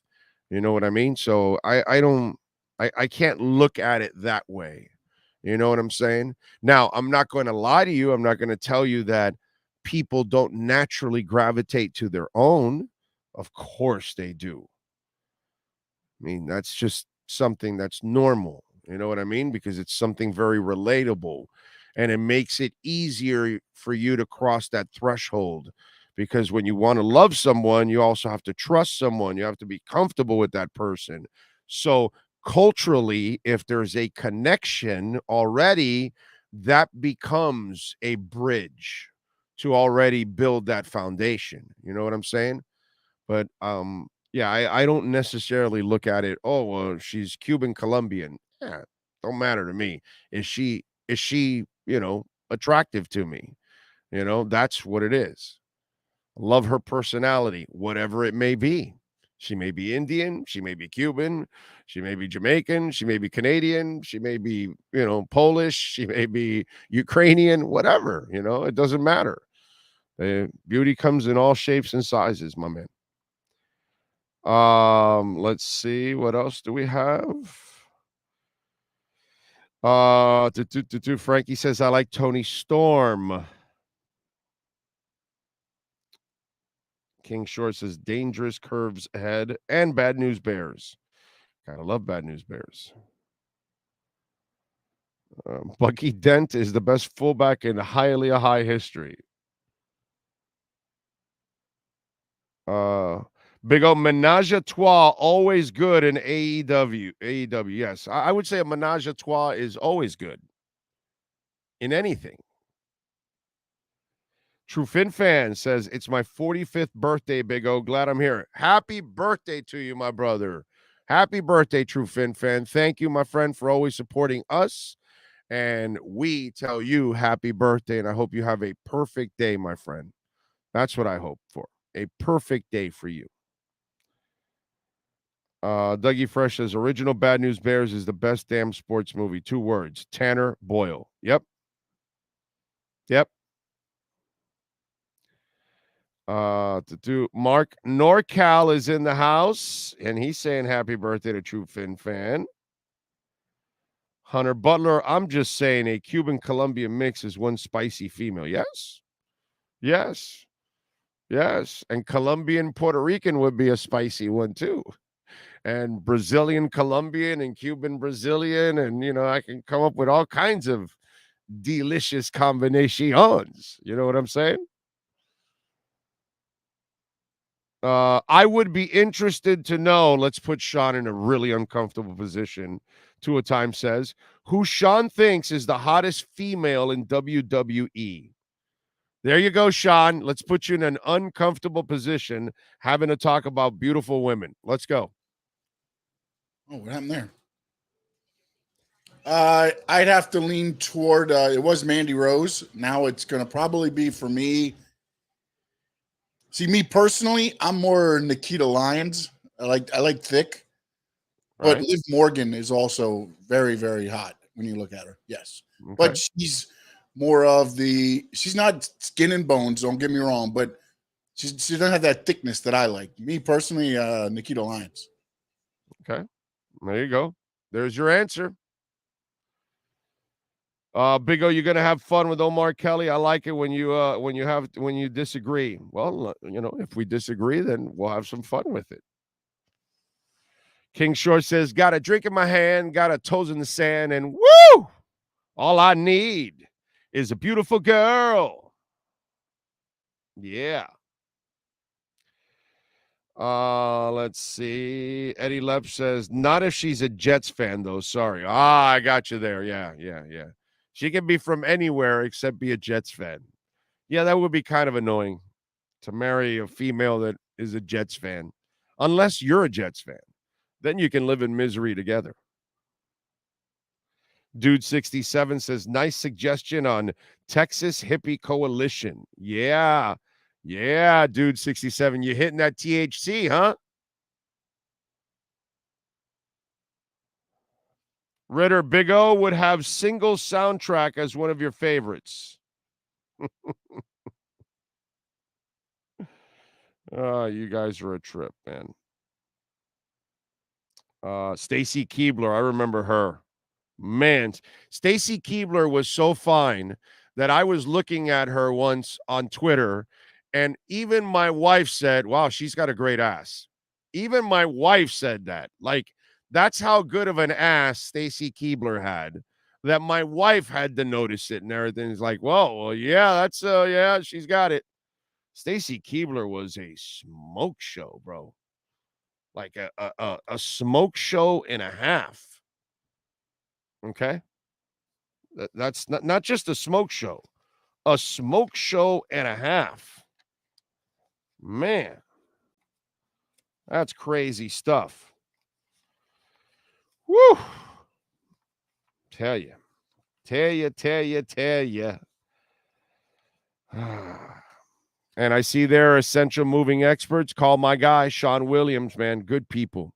Speaker 9: You know what I mean? So I can't look at it that way. You know what I'm saying? Now, I'm not going to lie to you. I'm not going to tell you that people don't naturally gravitate to their own. Of course they do. I mean, that's just something that's normal. You know what I mean? Because it's something very relatable and it makes it easier for you to cross that threshold. Because when you want to love someone, you also have to trust someone. You have to be comfortable with that person. So, culturally, if there's a connection already, that becomes a bridge to already build that foundation. You know what I'm saying? But yeah, I don't necessarily look at it, oh, well, she's Cuban Colombian. Yeah, don't matter to me. Is she, attractive to me? That's what it is. Love her personality, whatever it may be. She may be Indian, she may be Cuban, she may be Jamaican, she may be Canadian, she may be, Polish, she may be Ukrainian, whatever, it doesn't matter. Beauty comes in all shapes and sizes, my man. Let's see, what else do we have? Frankie says I like Tony Storm. King Short says dangerous curves ahead and Bad News Bears. Kind of love Bad News Bears. Bucky Dent is the best fullback in Hialeah High history. Big old menage a trois, always good in AEW. AEW, yes. I would say a menage a trois is always good in anything. True Fin Fan says, it's my 45th birthday, Big O. Glad I'm here. Happy birthday to you, my brother. Happy birthday, True Fin Fan. Thank you, my friend, for always supporting us. And we tell you happy birthday, and I hope you have a perfect day, my friend. That's what I hope for. A perfect day for you. Dougie Fresh says, original Bad News Bears is the best damn sports movie. 2 words. Tanner Boyle. Yep. Mark NorCal is in the house, and he's saying happy birthday to True Fin Fan. Hunter Butler, I'm just saying a Cuban Colombian mix is one spicy female. Yes. And Colombian Puerto Rican would be a spicy one too. And Brazilian Colombian and Cuban Brazilian, and I can come up with all kinds of delicious combinations. You know what I'm saying? I would be interested to know, let's put Sean in a really uncomfortable position. Tua Time says, who Sean thinks is the hottest female in WWE. There you go, Sean. Let's put you in an uncomfortable position having to talk about beautiful women. Let's go.
Speaker 8: Oh, what happened there? I'd have to lean toward, it was Mandy Rose. Now it's going to probably be, for me, See, me personally, I'm more Nikita Lyons. I like thick, but
Speaker 9: Right.
Speaker 8: Liv Morgan is also very, very hot when you look at her. Yes,
Speaker 9: Okay.
Speaker 8: but she's more of she's not skin and bones. Don't get me wrong, but she doesn't have that thickness that I like. Me personally, Nikita Lyons.
Speaker 9: Okay, there you go. There's your answer. Big O, you're gonna have fun with Omar Kelly. I like it when you disagree. Well, if we disagree, then we'll have some fun with it. King Short says, got a drink in my hand, got a toes in the sand, and woo! All I need is a beautiful girl. Yeah. Let's see. Eddie Lepp says, not if she's a Jets fan, though. Sorry. I got you there. Yeah. She can be from anywhere except be a Jets fan. Yeah, that would be kind of annoying to marry a female that is a Jets fan. Unless you're a Jets fan. Then you can live in misery together. Dude 67 says, nice suggestion on Texas Hippie Coalition. Yeah, Dude 67. You hitting that THC, huh? Ritter, Big O would have single soundtrack as one of your favorites. You guys are a trip, man. Stacy Keebler, I remember her. Man, Stacy Keebler was so fine that I was looking at her once on Twitter, and even my wife said, wow, she's got a great ass. Even my wife said that. Like, that's how good of an ass Stacy Keebler had, that my wife had to notice it, and everything's like, well, yeah, she's got it. Stacy Keebler was a smoke show, bro. Like a smoke show and a half. Okay? That's not just a smoke show and a half. Man, that's crazy stuff. Woo! Tell you. And I see they're Essential Moving Experts. Call my guy, Sean Williams, man. Good people.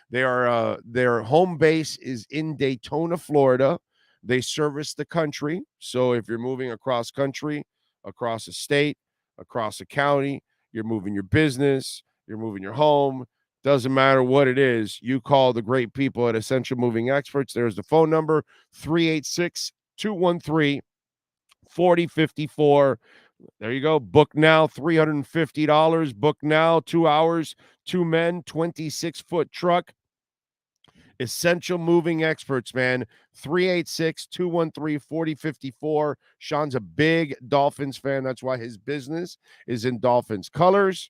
Speaker 9: They are their home base is in Daytona, Florida. They service the country. So if you're moving across country, across a state, across a county, you're moving your business, you're moving your home, doesn't matter what it is, you call the great people at Essential Moving Experts. There's the phone number, 386-213-4054. There you go. Book now, $350. Book now, 2 hours, 2 men, 26-foot truck. Essential Moving Experts, man. 386-213-4054. Sean's a big Dolphins fan. That's why his business is in Dolphins colors.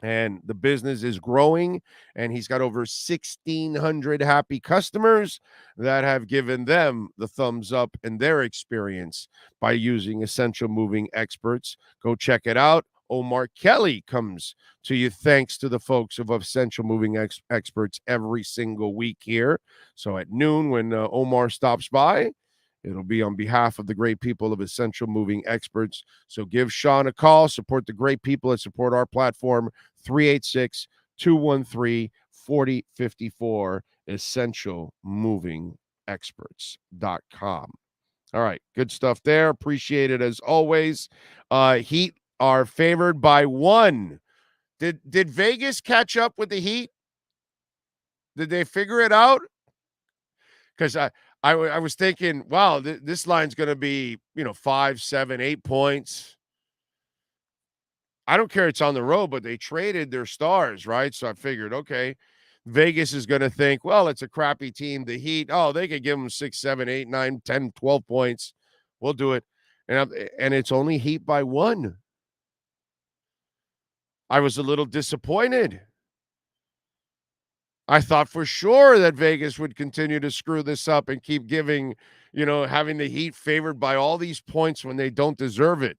Speaker 9: And the business is growing, and he's got over 1,600 happy customers that have given them the thumbs up in their experience by using Essential Moving Experts. Go check it out. Omar Kelly comes to you thanks to the folks of Essential Moving Experts every single week here. So at noon when Omar stops by, it'll be on behalf of the great people of Essential Moving Experts. So give Sean a call. Support the great people that support our platform. 386-213-4054. EssentialMovingExperts.com. All right, good stuff there. Appreciate it as always. Heat are favored by 1. Did Vegas catch up with the Heat? Did they figure it out? Because I was thinking, wow, this line's going to be, 5, 7, 8 points. I don't care it's on the road, but they traded their stars, right? So I figured, okay, Vegas is going to think, well, it's a crappy team. The Heat, they could give them 6, 7, 8, 9, 10, 12 points. We'll do it. And it's only Heat by 1. I was a little disappointed. I thought for sure that Vegas would continue to screw this up and keep giving, having the Heat favored by all these points when they don't deserve it.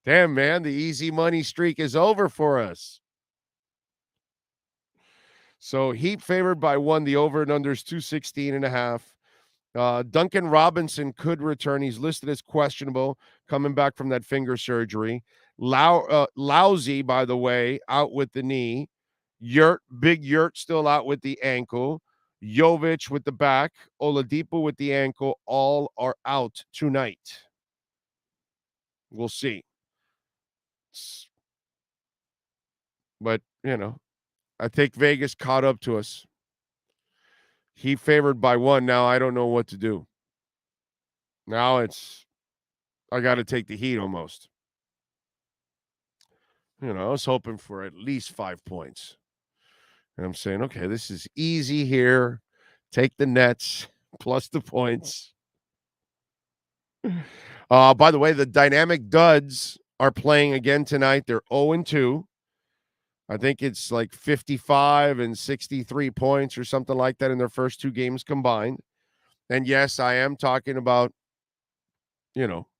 Speaker 9: Damn, man, the easy money streak is over for us. So Heat favored by 1. The over and under is 216.5. Duncan Robinson could return. He's listed as questionable, coming back from that finger surgery. Lousy, by the way, out with the knee. Big Yurt still out with the ankle. Jovic with the back. Oladipo with the ankle. All are out tonight. We'll see. But, I think Vegas caught up to us. He favored by 1. Now I don't know what to do. Now I got to take the Heat almost. I was hoping for at least 5 points. And I'm saying, okay, this is easy here. Take the Nets plus the points. By the way, the Dynamic Duds are playing again tonight. They're 0-2. I think it's like 55 and 63 points or something like that in their first 2 games combined. And yes, I am talking about, Doncic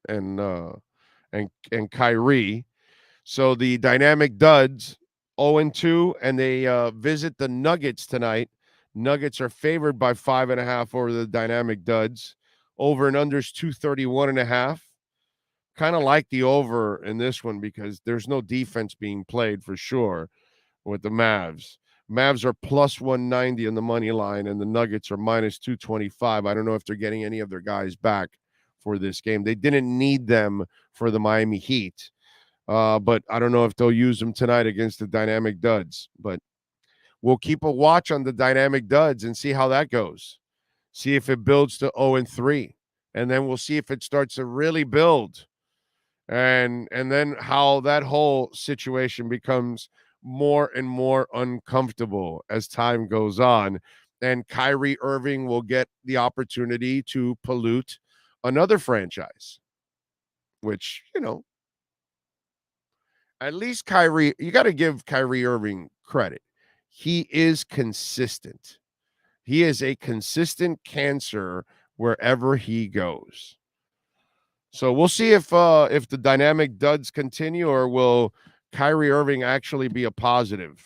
Speaker 9: and Kyrie. So the Dynamic Duds 0-2, and they visit the Nuggets tonight. Nuggets are favored by 5.5 over the Dynamic Duds. Over and unders 231.5. Kind of like the over in this one because there's no defense being played for sure with the Mavs. Mavs are plus 190 on the money line, and the Nuggets are minus 225. I don't know if they're getting any of their guys back for this game. They didn't need them for the Miami Heat, but I don't know if they'll use them tonight against the Dynamic Duds. But we'll keep a watch on the Dynamic Duds and see how that goes. See if it builds to 0-3, and then we'll see if it starts to really build. And then how that whole situation becomes more and more uncomfortable as time goes on. And Kyrie Irving will get the opportunity to pollute another franchise, which, at least Kyrie, you got to give Kyrie Irving credit. He is consistent. He is a consistent cancer wherever he goes. So we'll see if the Dynamic Duds continue, or will Kyrie Irving actually be a positive?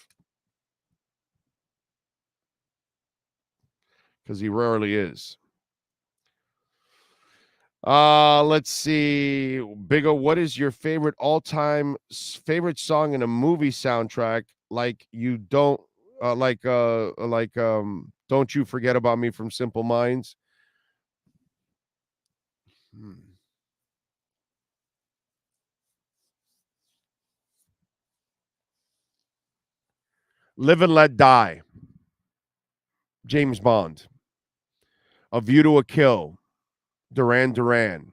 Speaker 9: Because he rarely is. Let's see. Big O, what is your favorite all-time favorite song in a movie soundtrack? Like you don't Don't You Forget About Me from Simple Minds. Live and Let Die. James Bond. A View to a Kill. Duran Duran.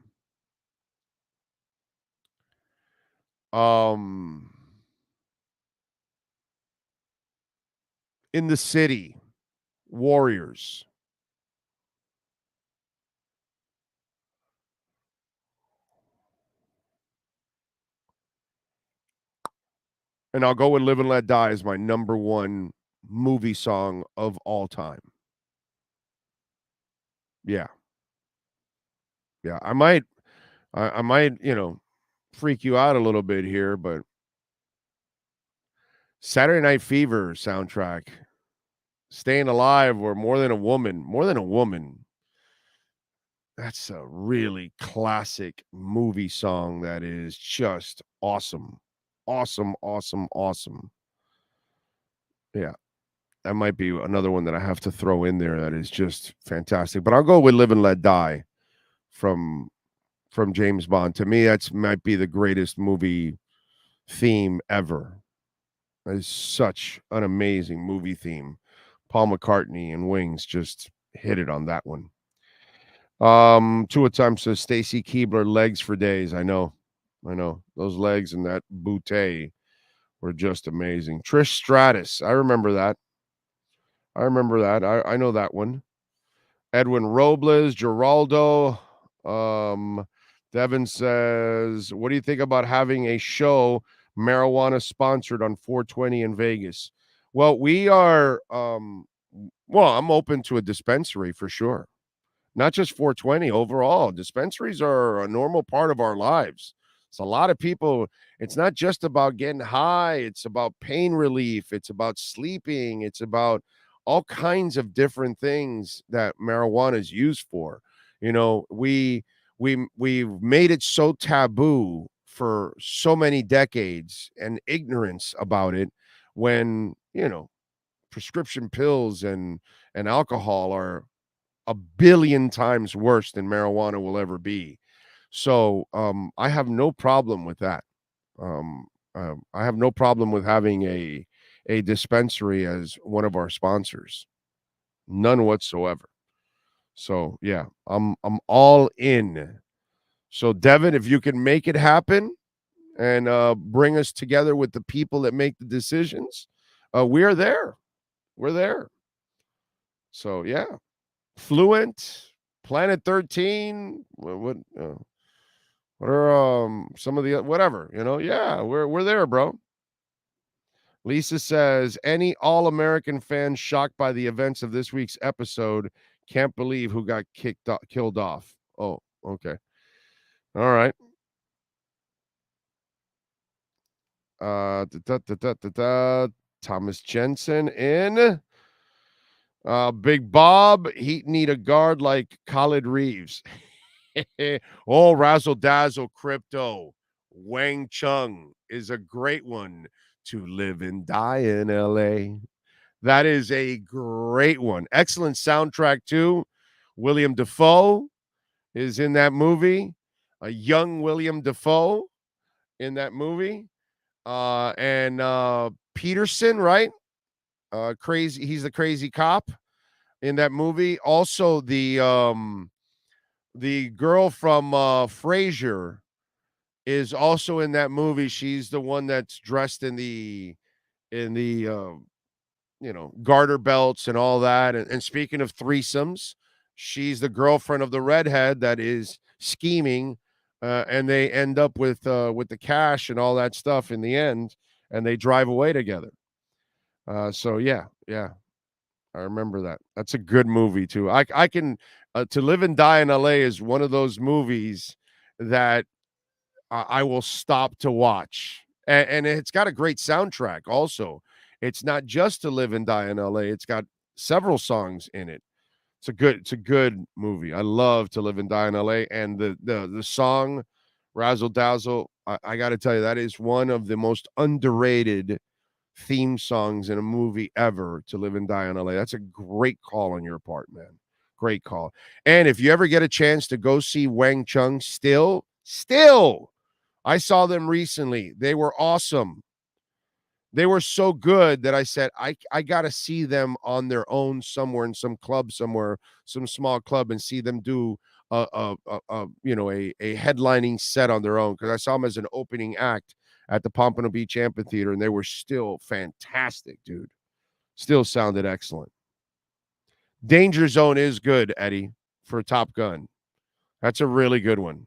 Speaker 9: In the City. Warriors. And I'll go with Live and Let Die as my number 1 movie song of all time. Yeah. Yeah, I might, freak you out a little bit here, but Saturday Night Fever soundtrack, Staying Alive, or More Than a Woman. That's a really classic movie song that is just awesome. Awesome. Yeah. That might be another one that I have to throw in there that is just fantastic. But I'll go with Live and Let Die from James Bond. To me, that might be the greatest movie theme ever. It's such an amazing movie theme. Paul McCartney and Wings just hit it on that one. Two times says Stacy Keebler, legs for days. I know. Those legs and that bootay were just amazing. Trish Stratus. I remember that. I know that one. Edwin Robles, Geraldo. Devin says, what do you think about having a show marijuana sponsored on 420 in Vegas? Well, we are, I'm open to a dispensary for sure. Not just 420 overall. Dispensaries are a normal part of our lives. It's a lot of people. It's not just about getting high. It's about pain relief. It's about sleeping. It's about all kinds of different things that marijuana is used for. You know, we've made it so taboo for so many decades and ignorance about it, when, you know, prescription pills and alcohol are a billion times worse than marijuana will ever be. So I have no problem with that. I have no problem with having a dispensary as one of our sponsors. None whatsoever. So yeah, I'm all in. So Devin, if you can make it happen and bring us together with the people that make the decisions, we are there. We're there. So yeah, Fluent, Planet 13. What are some of the whatever, you know? Yeah, we're there, bro. Lisa says, any All-American fan shocked by the events of this week's episode can't believe who got killed off. Oh, okay. All right. Thomas Jensen in. Big Bob, he'd need a guard like Khalid Reeves. Oh, Razzle Dazzle Crypto. Wang Chung is a great one to live and die in LA. That is a great one. Excellent soundtrack, too. William Dafoe is in that movie. A young William Dafoe in that movie. And Peterson, right? Crazy. He's the crazy cop in that movie. Also, the girl from Frasier is also in that movie. She's the one that's dressed in the garter belts and all that. And speaking of threesomes, she's the girlfriend of the redhead that is scheming, and they end up with the cash and all that stuff in the end, and they drive away together. So yeah, I remember that. That's a good movie too. I can To Live and Die in LA is one of those movies that I will stop to watch, and it's got a great soundtrack also. It's not just To Live and Die in LA. It's got several songs in it. It's a good movie. I love To Live and Die in LA, and the song Razzle Dazzle. I got to tell you, that is one of the most underrated theme songs in a movie ever, To Live and Die in LA. That's a great call on your part, man. Great call. And if you ever get a chance to go see Wang Chung, still, I saw them recently. They were awesome. They were so good that I said, I got to see them on their own somewhere in some club somewhere, some small club, and see them do a headlining set on their own, because I saw them as an opening act at the Pompano Beach Amphitheater, and they were still fantastic, dude. Still sounded excellent. Danger Zone is good, Eddie, for Top Gun. That's a really good one.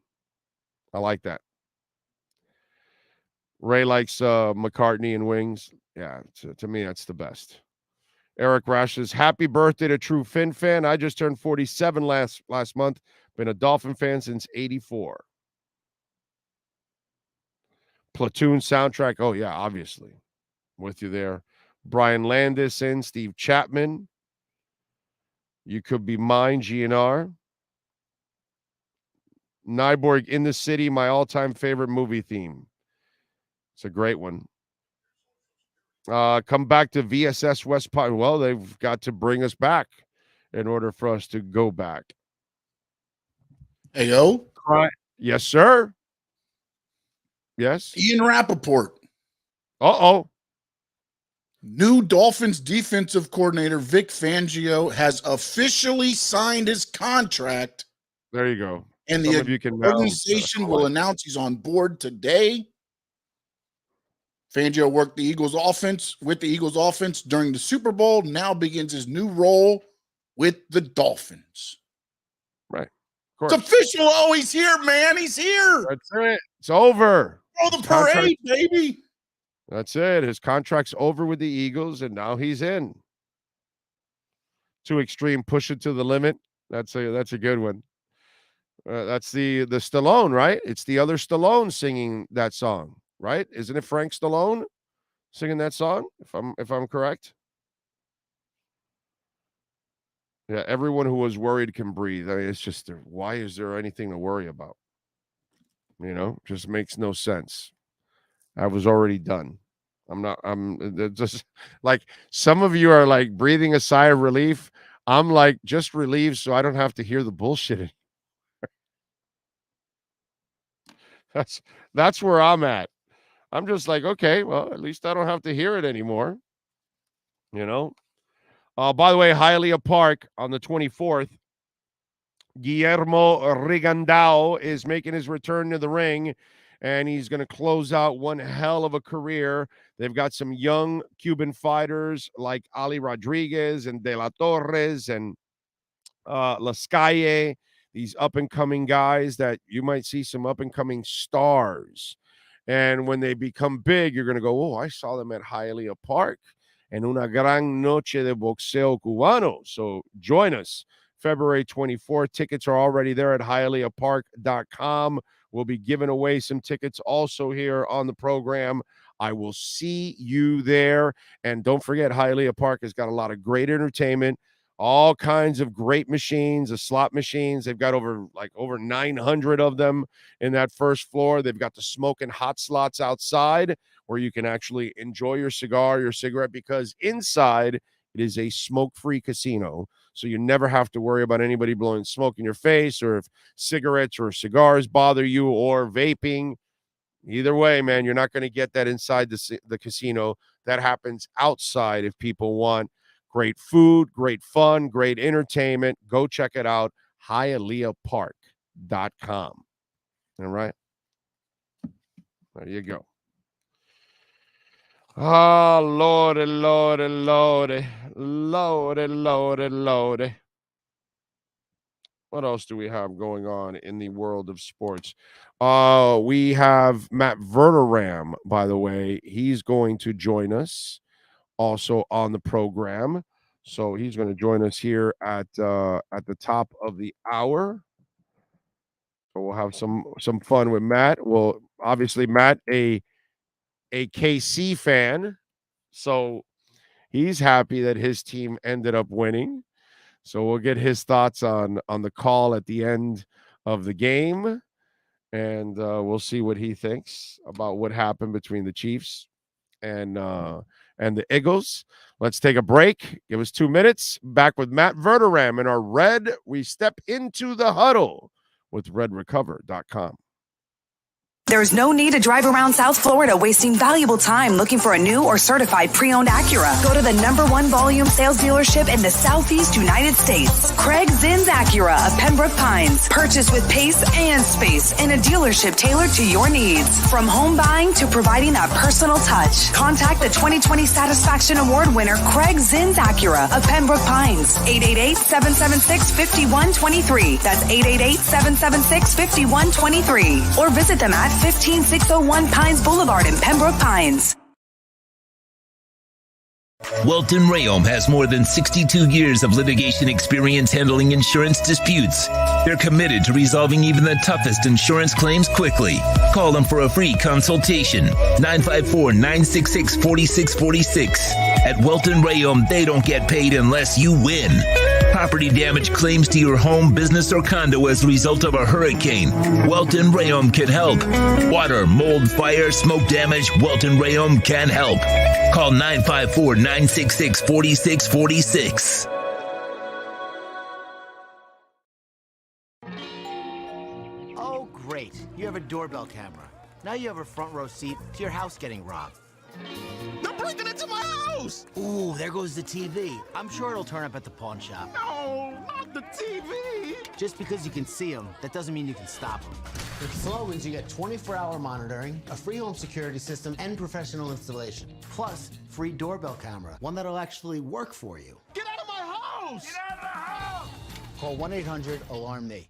Speaker 9: I like that. Ray likes McCartney and Wings. Yeah, to me, that's the best. Eric Rash says, happy birthday to True Fin fan. I just turned 47 last month. Been a Dolphin fan since 84. Platoon soundtrack. Oh, yeah, obviously. With you there. Brian Landis in. Steve Chapman. You Could Be Mine, GNR. Nyborg, In the City, my all-time favorite movie theme. It's a great one. Come back to VSS West Palm. Well, they've got to bring us back in order for us to go back.
Speaker 8: Hey, yo.
Speaker 9: Yes, sir. Yes.
Speaker 8: Ian Rappaport.
Speaker 9: Uh-oh.
Speaker 8: New Dolphins defensive coordinator Vic Fangio has officially signed his contract.
Speaker 9: There you go.
Speaker 8: And the organization will announce he's on board today. Fangio worked the Eagles offense during the Super Bowl, now begins his new role with the Dolphins.
Speaker 9: Right.
Speaker 8: It's official. Oh, he's here, man. He's here.
Speaker 9: That's it. It's over.
Speaker 8: Oh, the parade, baby.
Speaker 9: That's it. His contract's over with the Eagles, and now he's in. Too extreme, push it to the limit. That's a good one. That's the Stallone, right? It's the other Stallone singing that song, right? Isn't it Frank Stallone singing that song? If I'm correct. Yeah, everyone who was worried can breathe. I mean, it's just, why is there anything to worry about? Just makes no sense. I was already done. I'm just like, some of you are like breathing a sigh of relief. I'm like, just relieved so I don't have to hear the bullshit. That's where I'm at. I'm just like, okay, well, at least I don't have to hear it anymore. By the way, Hialeah Park on the 24th, Guillermo Rigandao is making his return to the ring, and he's going to close out one hell of a career. They've got some young Cuban fighters like Ali Rodriguez and De La Torres and Las Calle, these up-and-coming guys that you might see some up-and-coming stars. And when they become big, you're going to go, oh, I saw them at Hialeah Park and una gran noche de boxeo cubano. So join us February 24th. Tickets are already there at hialeahpark.com. We'll be giving away some tickets also here on the program. I will see you there. And don't forget, Hialeah Park has got a lot of great entertainment, all kinds of great machines, the slot machines. They've got over 900 of them in that first floor. They've got the smoking hot slots outside where you can actually enjoy your cigar, your cigarette, because inside it is a smoke-free casino. So you never have to worry about anybody blowing smoke in your face, or if cigarettes or cigars bother you, or vaping. Either way, man, you're not going to get that inside the casino. That happens outside if people want great food, great fun, great entertainment. Go check it out, hialeahpark.com. All right? There you go. Oh, Lordy, Lordy, Lordy. Lordy, Lordy, Lordy. What else do we have going on in the world of sports? We have Matt Verderam, by the way. He's going to join us also on the program. So he's going to join us here at the top of the hour. So we'll have some fun with Matt. Well, obviously, Matt, a KC fan, so he's happy that his team ended up winning. So we'll get his thoughts on the call at the end of the game, and we'll see what he thinks about what happened between the Chiefs and the Eagles. Let's take a break. Give us 2 minutes. Back with Matt Verderam in our Red. We step into the huddle with redrecover.com.
Speaker 2: There's no need to drive around South Florida wasting valuable time looking for a new or certified pre-owned Acura. Go to the #1 volume sales dealership in the Southeast United States. Craig Zinn's Acura of Pembroke Pines. Purchase with pace and space in a dealership tailored to your needs. From home buying to providing that personal touch. Contact the 2020 Satisfaction Award winner Craig Zinn's Acura of Pembroke Pines. 888-776-5123. That's 888-776-5123. Or visit them at 15601 Pines Boulevard in Pembroke Pines.
Speaker 3: Welton Rayom has more than 62 years of litigation experience handling insurance disputes. They're committed to resolving even the toughest insurance claims quickly. Call them for a free consultation. 954-966-4646. At Welton Rayom, they don't get paid unless you win. Property damage claims to your home, business, or condo as a result of a hurricane. Welton Rayom can help. Water, mold, fire, smoke damage, Welton Rayom can help. Call 954-966-4646.
Speaker 10: Oh, great. You have a doorbell camera. Now you have a front row seat to your house getting robbed.
Speaker 11: They're breaking into my house!
Speaker 10: Ooh, there goes the TV. I'm sure it'll turn up at the pawn shop.
Speaker 11: No, not the TV!
Speaker 10: Just because you can see them, that doesn't mean you can stop them. With Slogans, you get 24-hour monitoring, a free home security system, and professional installation. Plus, free doorbell camera, one that'll actually work for you.
Speaker 11: Get out of my house! Get out of the house!
Speaker 10: Call 1-800-ALARM-ME.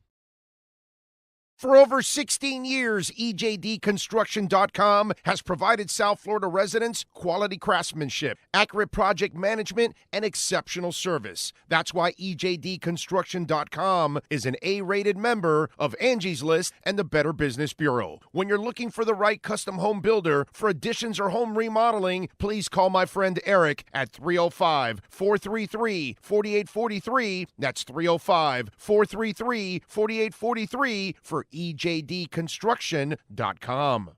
Speaker 6: For over 16 years, EJDconstruction.com has provided South Florida residents quality craftsmanship, accurate project management, and exceptional service. That's why EJDconstruction.com is an A-rated member of Angie's List and the Better Business Bureau. When you're looking for the right custom home builder for additions or home remodeling, please call my friend Eric at 305-433-4843. That's 305-433-4843 for EJDconstruction.com.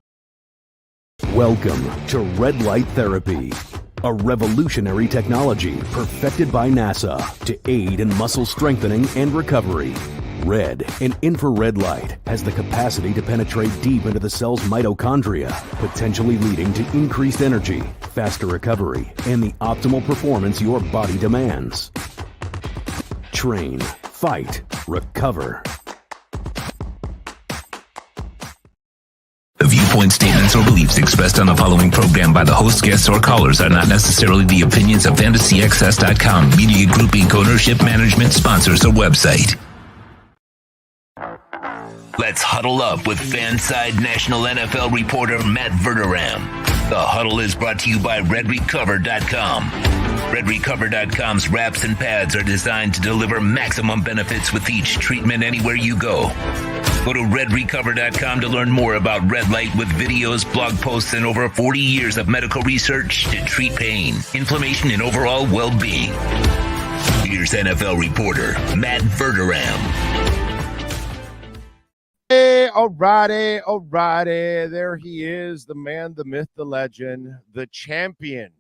Speaker 7: Welcome to Red Light Therapy, a revolutionary technology perfected by NASA to aid in muscle strengthening and recovery. Red and infrared light has the capacity to penetrate deep into the cell's mitochondria, potentially leading to increased energy, faster recovery, and the optimal performance your body demands. Train, fight, recover.
Speaker 3: The viewpoint, statements, or beliefs expressed on the following program by the host, guests, or callers are not necessarily the opinions of FantasyAccess.com, Media Group Inc. ownership, management, sponsors, or website. Let's huddle up with Fanside National NFL reporter Matt Verderam. The Huddle is brought to you by RedRecover.com. RedRecover.com's wraps and pads are designed to deliver maximum benefits with each treatment anywhere you go. Go to RedRecover.com to learn more about red light with videos, blog posts, and over 40 years of medical research to treat pain, inflammation, and overall well-being. Here's NFL reporter Matt Verderam.
Speaker 9: Hey, alrighty. There he is, the man, the myth, the legend, the champion,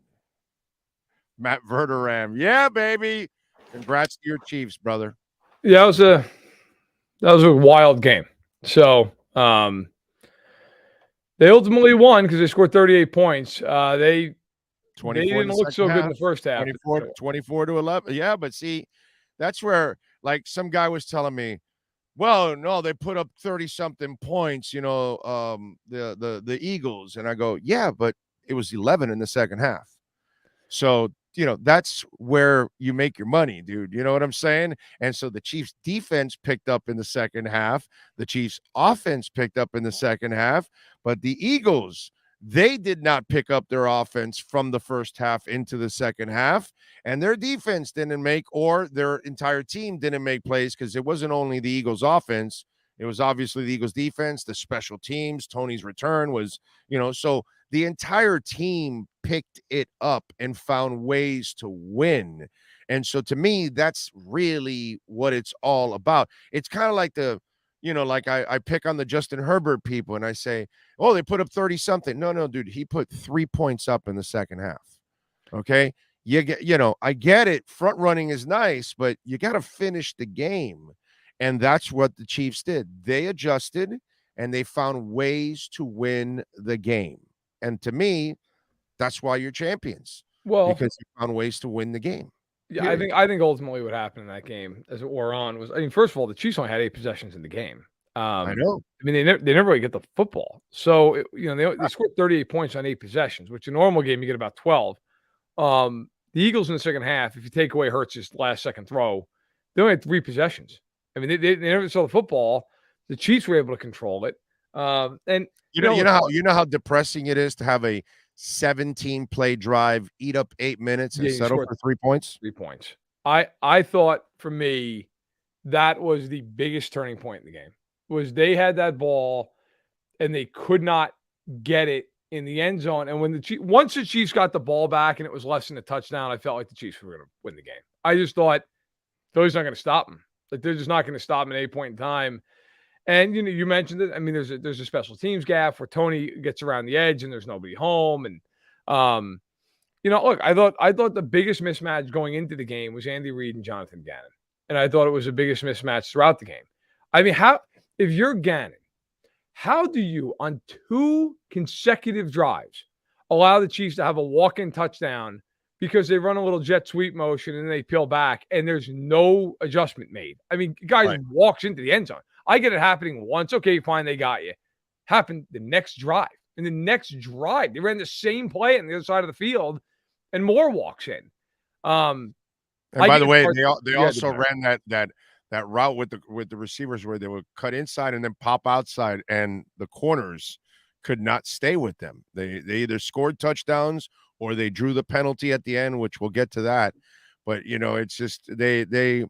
Speaker 9: Matt Verderam. Yeah, baby. Congrats to your Chiefs, brother.
Speaker 12: Yeah, that was a wild game. So they ultimately won because they scored 38 points. They didn't look so good in the first half.
Speaker 9: 24 to 11. Yeah, but see, that's where, like, some guy was telling me, well, no, they put up 30-something points, the Eagles. And I go, yeah, but it was 11 in the second half. So, that's where you make your money, dude. You know what I'm saying? And so the Chiefs defense picked up in the second half. The Chiefs offense picked up in the second half. But the Eagles, they did not pick up their offense from the first half into the second half. And their defense didn't make, or their entire team didn't make plays, because it wasn't only the Eagles offense. It was obviously the Eagles defense, the special teams. Tony's return was, so the entire team picked it up and found ways to win. And so to me, that's really what it's all about. It's kind of like I pick on the Justin Herbert people and I say, oh, they put up 30 something. No, dude, he put 3 points up in the second half. Okay. I get it. Front running is nice, but you got to finish the game. And that's what the Chiefs did. They adjusted and they found ways to win the game. And to me, that's why you're champions. Well, because you found ways to win the game.
Speaker 12: Yeah, I think ultimately what happened in that game as it wore on was, first of all, the Chiefs only had 8 possessions in the game.
Speaker 9: I know.
Speaker 12: They never really get the football. So, they scored 38 points on 8 possessions, which in a normal game you get about 12. The Eagles in the second half, if you take away Hurts's last second throw, they only had 3 possessions. They never saw the football. The Chiefs were able to control it. And
Speaker 9: you know how depressing it is to have a 17-play drive, eat up 8 minutes, and settle for 3 points.
Speaker 12: 3 points. I thought, for me, that was the biggest turning point in the game. Was they had that ball and they could not get it in the end zone. And once the Chiefs got the ball back and it was less than a touchdown, I felt like the Chiefs were going to win the game. I just thought Philly's not going to stop them. Like, they're just not going to stop them at any point in time. And you mentioned it. There's a special teams gap where Tony gets around the edge and there's nobody home. And look, I thought the biggest mismatch going into the game was Andy Reid and Jonathan Gannon, and I thought it was the biggest mismatch throughout the game. If you're Gannon, how do you on 2 consecutive drives allow the Chiefs to have a walk-in touchdown because they run a little jet sweep motion and they peel back and there's no adjustment made? Guys walks into the end zone. I get it happening once. Okay, fine, they got you. Happened the next drive. In the next drive, they ran the same play on the other side of the field, and Moore walks in.
Speaker 9: And by the way, they also ran that
Speaker 6: that route with the receivers where they would cut inside and then pop outside, and the corners could not stay with them. They either scored touchdowns or they drew the penalty at the end, which we'll get to that. But it's just they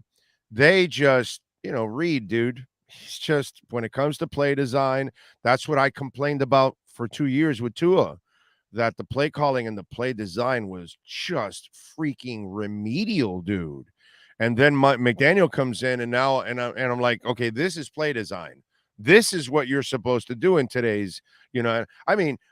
Speaker 6: just Reed, dude. He's just, when it comes to play design, that's what I complained about for 2 years with Tua, that the play calling and the play design was just freaking remedial, dude. And then McDaniel comes in, and I'm like, okay, this is play design. This is what you're supposed to do in today's,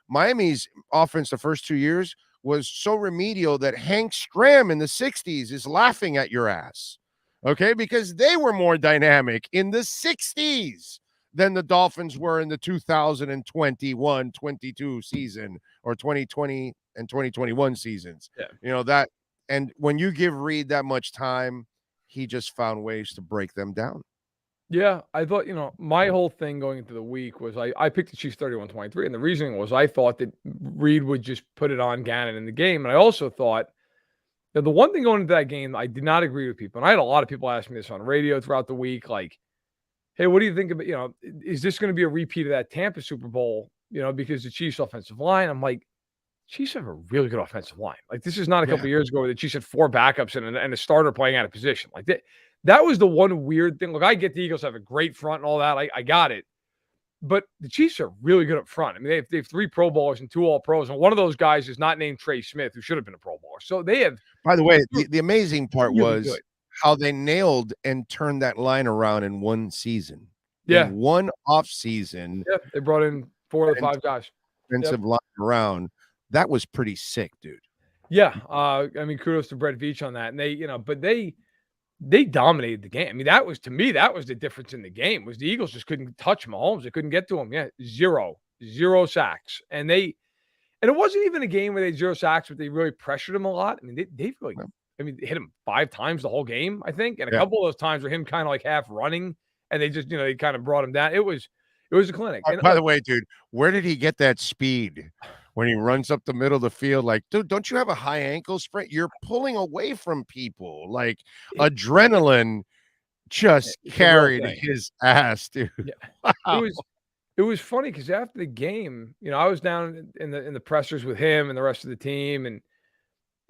Speaker 6: Miami's offense the first 2 years was so remedial that Hank Stram in the 60s is laughing at your ass. Okay, because they were more dynamic in the 60s than the Dolphins were in the 2021-22 season or 2020 and 2021 seasons.
Speaker 12: Yeah.
Speaker 6: That, and when you give Reed that much time, he just found ways to break them down.
Speaker 12: Yeah, I thought, my whole thing going into the week was I picked the Chiefs 31-23, and the reasoning was I thought that Reed would just put it on Gannon in the game, and I also thought that the one thing going into that game, I did not agree with people, and I had a lot of people ask me this on radio throughout the week, like, hey, what do you think about, is this going to be a repeat of that Tampa Super Bowl, because the Chiefs offensive line? I'm like, Chiefs have a really good offensive line. Like, this is not a couple of years ago where the Chiefs had 4 backups and a starter playing out of position. Like, that was the one weird thing. Look, I get the Eagles have a great front and all that. I got it. But the Chiefs are really good up front. I mean, they have 3 Pro Bowlers and 2 All-Pros, and one of those guys is not named Trey Smith, who should have been a Pro Bowler. So they have.
Speaker 6: By the way, the amazing part
Speaker 12: really
Speaker 6: was
Speaker 12: good.
Speaker 6: How they nailed and turned that line around in one season.
Speaker 12: Yeah.
Speaker 6: In one off season.
Speaker 12: Yeah, they brought in 4 or 5 guys.
Speaker 6: Defensive line around. That was pretty sick, dude.
Speaker 12: Yeah. Kudos to Brett Veach on that. And they dominated the game. I mean, that was the difference in the game, was the Eagles just couldn't touch Mahomes. They couldn't get to him. Yeah, zero sacks. And it wasn't even a game where they had 0 sacks, but they really pressured him a lot. I mean, they really, hit him 5 times the whole game, I think. And a couple of those times were him kind of like half running, and they just, they kind of brought him down. It was a clinic. And,
Speaker 6: by the way, dude, where did he get that speed? When he runs up the middle of the field, like, dude, don't you have a high ankle sprain? You're pulling away from people. Like, adrenaline just carried his ass, dude.
Speaker 12: Yeah. Wow. It was funny because after the game, I was down in the pressers with him and the rest of the team, and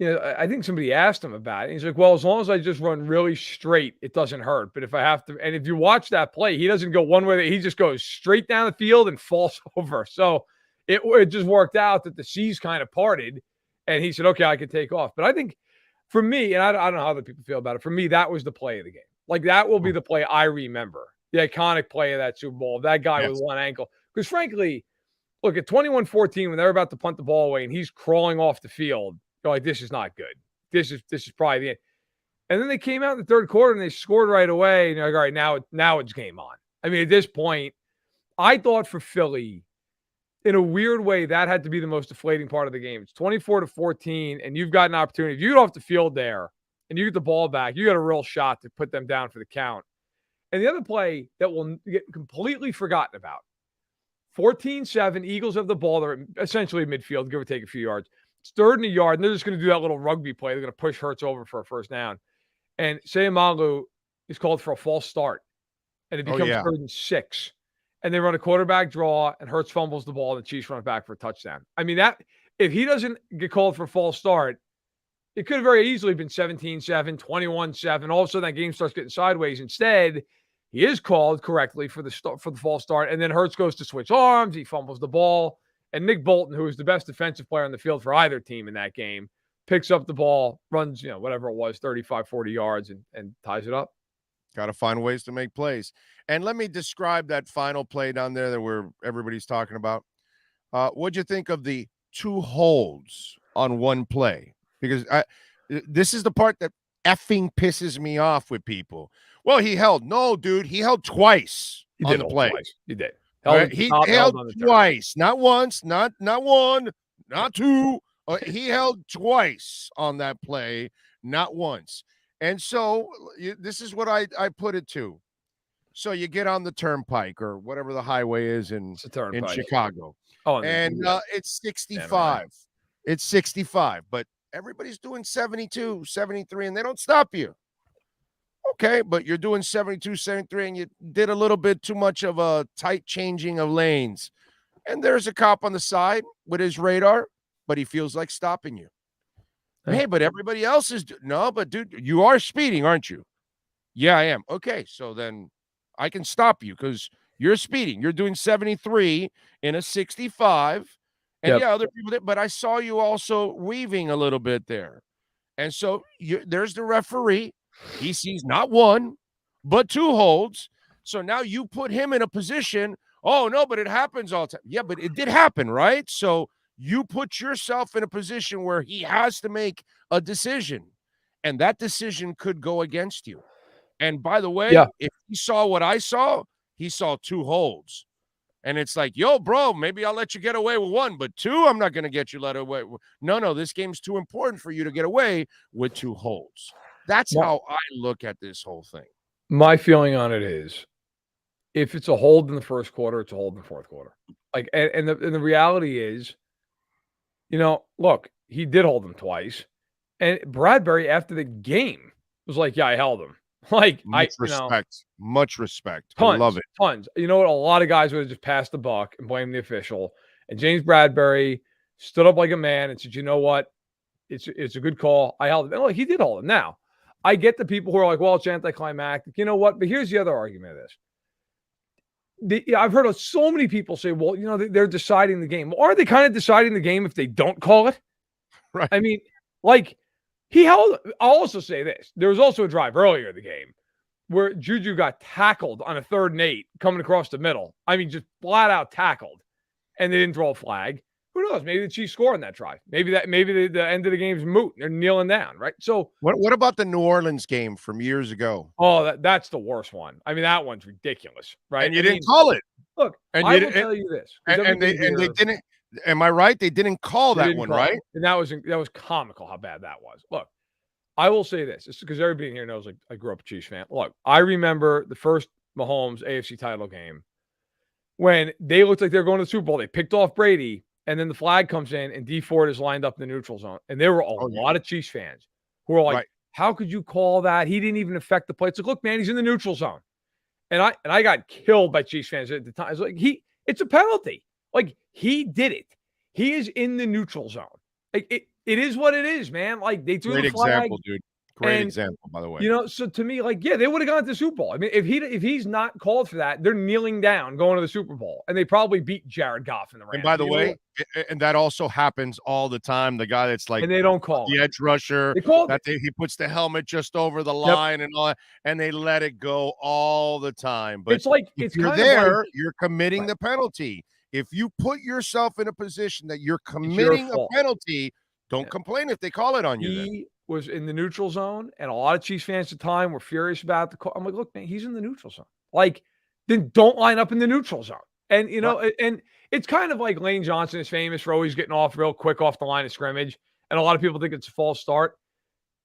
Speaker 12: I think somebody asked him about it. And he's like, well, as long as I just run really straight, it doesn't hurt. But if I have to, and if you watch that play, he doesn't go one way; he just goes straight down the field and falls over. So. It just worked out that the seas kind of parted, and he said, okay, I can take off. But I think for me, and I don't know how other people feel about it, for me, that was the play of the game. Like, that will be the play I remember, the iconic play of that Super Bowl, that guy with one ankle. Because frankly, look, at 21-14, when they're about to punt the ball away and he's crawling off the field, you're like, this is not good. This is probably the end. And then they came out in the third quarter and they scored right away, and you're like, all right, now it's game on. I mean, at this point, I thought for Philly, in a weird way, that had to be the most deflating part of the game. It's 24-14, and you've got an opportunity. If you get off the field there and you get the ball back, you got a real shot to put them down for the count. And the other play that will get completely forgotten about, 14-7, Eagles have the ball. They're essentially midfield, give or take a few yards. It's 3rd and a yard, and they're just going to do that little rugby play. They're going to push Hurts over for a first down. And Sayamalu is called for a false start, and it becomes 3rd and 6. And they run a quarterback draw, and Hurts fumbles the ball, and the Chiefs run it back for a touchdown. I mean, that if he doesn't get called for a false start, it could have very easily been 17-7, 21-7. All of a sudden, that game starts getting sideways. Instead, he is called correctly for the false start, and then Hurts goes to switch arms. He fumbles the ball, and Nick Bolton, who is the best defensive player on the field for either team in that game, picks up the ball, runs, whatever it was, 35, 40 yards, and ties it up.
Speaker 6: Got to find ways to make plays. And let me describe that final play down there that everybody's talking about. What'd you think of the 2 holds on one play? Because this is the part that effing pisses me off with people. Well, he held. No, dude, he held twice on the play.
Speaker 12: Twice. He did.
Speaker 6: He held twice, not once, not one, not 2. He held twice on that play, not once. And so this is what I put it to. So you get on the turnpike or whatever the highway is in Chicago.
Speaker 12: Oh,
Speaker 6: and it's 65. It's 65, but everybody's doing 72, 73, and they don't stop you. Okay, but you're doing 72, 73, and you did a little bit too much of a tight changing of lanes. And there's a cop on the side with his radar, but he feels like stopping you. Hey, but everybody else is no, but dude, you are speeding, aren't you? Yeah, I am. Okay, so then I can stop you because you're speeding. You're doing 73 in a 65. And yeah, other people did, but I saw you also weaving a little bit there. And so there's the referee. He sees not one, but two holds. So now you put him in a position. Oh, no, but it happens all the time. Yeah, but it did happen, right? So you put yourself in a position where he has to make a decision, and that decision could go against you. And by the way, if he saw what I saw, he saw two holds. And it's like, yo, bro, maybe I'll let you get away with one, but two, I'm not going to get you let away. No, this game's too important for you to get away with two holds. That's how I look at this whole thing.
Speaker 12: My feeling on it is, if it's a hold in the first quarter, it's a hold in the fourth quarter. Like, and the reality is, look, he did hold him twice. And Bradbury, after the game, was like, yeah, I held him. Like, much
Speaker 6: respect.
Speaker 12: Tons,
Speaker 6: I love it.
Speaker 12: Tons. You know what? A lot of guys would have just passed the buck and blamed the official. And James Bradbury stood up like a man and said, you know what? It's a good call. I held him. And look, he did hold him. Now, I get the people who are like, well, it's anticlimactic. You know what? But here's the other argument of this. I've heard of so many people say, well, they're deciding the game. Well, aren't they kind of deciding the game if they don't call it?
Speaker 6: Right.
Speaker 12: I mean, like, he held. I'll also say this. There was also a drive earlier in the game where Juju got tackled on a 3rd and 8 coming across the middle. I mean, just flat out tackled, and they didn't throw a flag. Who knows? Maybe the Chiefs score on that drive. Maybe the end of the game's moot. They're kneeling down, right? So
Speaker 6: what about the New Orleans game from years ago?
Speaker 12: Oh, that's the worst one. I mean, that one's ridiculous, right?
Speaker 6: And you didn't call it.
Speaker 12: Look, I will tell you this.
Speaker 6: And they didn't. Am I right? They didn't call that one, right?
Speaker 12: And that was comical how bad that was. Look, I will say this, because everybody here knows I grew up a Chiefs fan. Look, I remember the first Mahomes AFC title game when they looked like they were going to the Super Bowl. They picked off Brady, and then the flag comes in, and Dee Ford is lined up in the neutral zone. And there were a lot of Chiefs fans who were like, how could you call that? He didn't even affect the play. It's like, look, man, he's in the neutral zone. And I got killed by Chiefs fans at the time. It's like, it's a penalty. Like, he did it. He is in the neutral zone. Like, it is what it is, man. Like, they threw the flag.
Speaker 6: Great example, dude. Great example, by the way.
Speaker 12: So to me, like, yeah, they would have gone to the Super Bowl. I mean, if he's not called for that, they're kneeling down going to the Super Bowl, and they probably beat Jared Goff in the Rams.
Speaker 6: And by the way, and that also happens all the time. The guy that's like,
Speaker 12: and they don't call
Speaker 6: the edge rusher, he puts the helmet just over the line and all that, and they let it go all the time. But
Speaker 12: it's like,
Speaker 6: if you're there, you're committing the penalty. If you put yourself in a position that you're committing a penalty, don't complain if they call it on you.
Speaker 12: He was in the neutral zone, and a lot of Chiefs fans at the time were furious about the call. I'm like, look, man, he's in the neutral zone. Like, then don't line up in the neutral zone. And, and it's kind of like Lane Johnson is famous for always getting off real quick off the line of scrimmage. And a lot of people think it's a false start.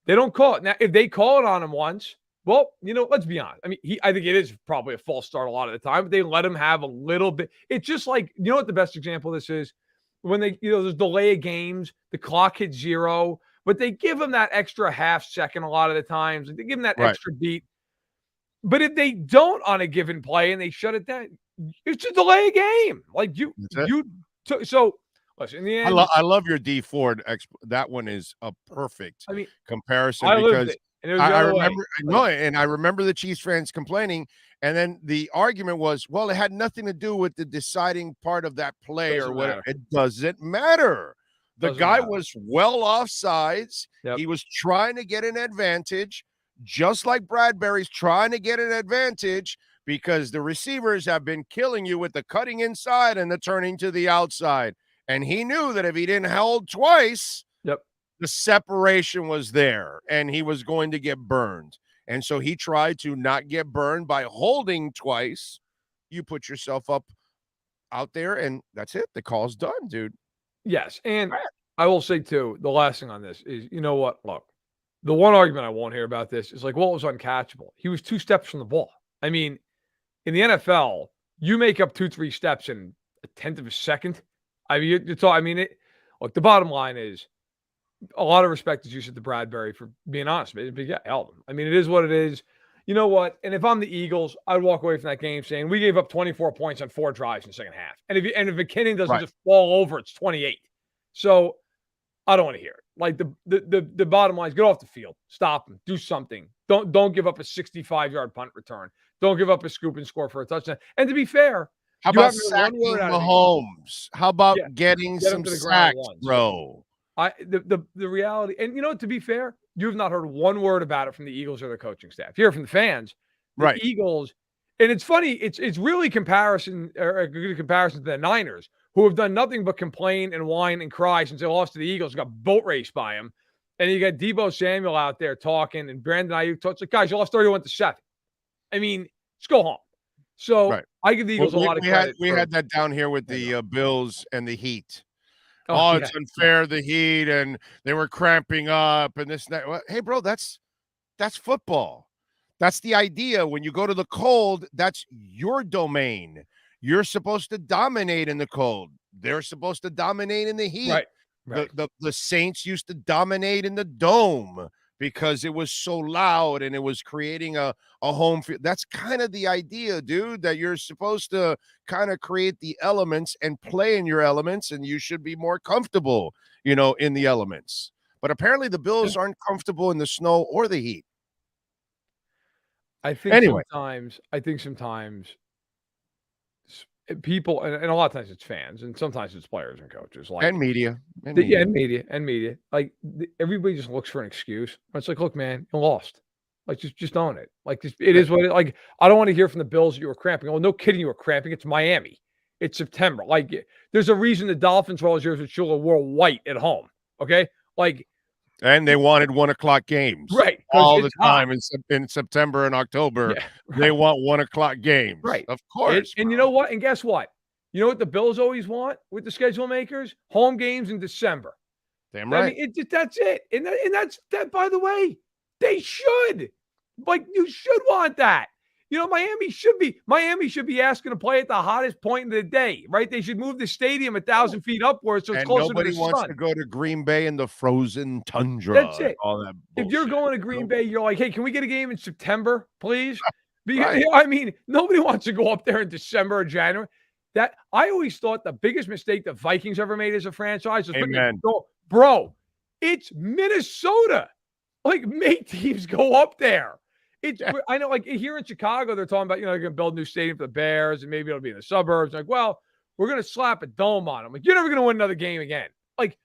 Speaker 12: They don't call it. Now, if they call it on him once, well, let's be honest. I mean, I think it is probably a false start a lot of the time, but they let him have a little bit. It's just like, what the best example of this is? When they, there's delay of games, the clock hits 0, but they give him that extra half second a lot of the times. They give him that extra beat. But if they don't on a given play and they shut it down, it's a delay of game. Like so listen, in the end,
Speaker 6: I love your Dee Ford. That one is a perfect comparison because I remember the Chiefs fans complaining, and then the argument was, well, it had nothing to do with the deciding part of that play or whatever. It doesn't matter. The guy was well off sides. Yep. He was trying to get an advantage, just like Bradbury's trying to get an advantage because the receivers have been killing you with the cutting inside and the turning to the outside. And he knew that if he didn't hold twice, the separation was there and he was going to get burned. And so he tried to not get burned by holding twice. You put yourself up out there and that's it. The call's done, dude.
Speaker 12: Yes. And I will say too, the last thing on this is, you know what? Look, the one argument I won't hear about this is like, well, it was uncatchable. He was 2 steps from the ball. I mean, in the NFL, you make up 2-3 steps in a tenth of a second. I mean, look, the bottom line is a lot of respect, as you said, to Bradbury for being honest. But yeah, held him. I mean, it is what it is. You know what? And if I'm the Eagles, I'd walk away from that game saying we gave up 24 points on 4 drives in the second half. And if McKinnon doesn't just fall over, it's 28. So I don't want to hear it. Like the bottom line is get off the field, stop him, do something. Don't give up a 65-yard punt return. Don't give up a scoop and score for a touchdown. And to be fair,
Speaker 6: how about sacking Mahomes? How about getting some sacks, bro?
Speaker 12: The reality, and to be fair, you have not heard one word about it from the Eagles or the coaching staff. You hear from the fans, the Eagles, and it's funny. It's really a good comparison to the Niners, who have done nothing but complain and whine and cry since they lost to the Eagles, got boat raced by them. And you got Deebo Samuel out there talking, and Brandon Ayuk talks like, guys, you lost 31-7. I mean, let's go home. So I give the Eagles a lot of credit.
Speaker 6: We had that down here with the Bills and the Heat. It's unfair, the Heat, and they were cramping up and this and that. Well, hey, bro, that's football. That's the idea. When you go to the cold, that's your domain. You're supposed to dominate in the cold. They're supposed to dominate in the heat.
Speaker 12: Right.
Speaker 6: The Saints used to dominate in the dome because it was so loud and it was creating a home field. That's kind of the idea, dude, that you're supposed to kind of create the elements and play in your elements, and you should be more comfortable, in the elements. But apparently the Bills aren't comfortable in the snow or the heat.
Speaker 12: I think sometimes people, and a lot of times it's fans, and sometimes it's players and coaches,
Speaker 6: and media,
Speaker 12: media. Like everybody just looks for an excuse. It's like, look, man, you lost. Like just own it. Like it is what it. Like I don't want to hear from the Bills that you were cramping. Oh, no kidding, you were cramping. It's Miami. It's September. Like there's a reason the Dolphins for all those years with Shula wore white at home. Okay,
Speaker 6: and they wanted 1:00 games,
Speaker 12: right?
Speaker 6: All the time in September and October, they want 1:00 games,
Speaker 12: right?
Speaker 6: Of course.
Speaker 12: And you know what? And guess what? You know what the Bills always want with the schedule makers? Home games in December.
Speaker 6: Damn right.
Speaker 12: I mean, that's it. And that's that. By the way, they should. Like you should want that. Miami should be asking to play at the hottest point of the day, right? They should move the stadium 1,000 feet upwards so it's closer to the sun.
Speaker 6: Nobody wants to go to Green Bay in the frozen tundra.
Speaker 12: That's it.
Speaker 6: All that bullshit.
Speaker 12: If you're going to Green Bay, you're like, hey, can we get a game in September, please? Because, I mean, nobody wants to go up there in December or January. That I always thought the biggest mistake the Vikings ever made as a franchise was bro, it's Minnesota. Like, make teams go up there. I know, like here in Chicago, they're talking about, they're going to build a new stadium for the Bears and maybe it'll be in the suburbs. Like, well, we're going to slap a dome on them. Like, you're never going to win another game again. Like,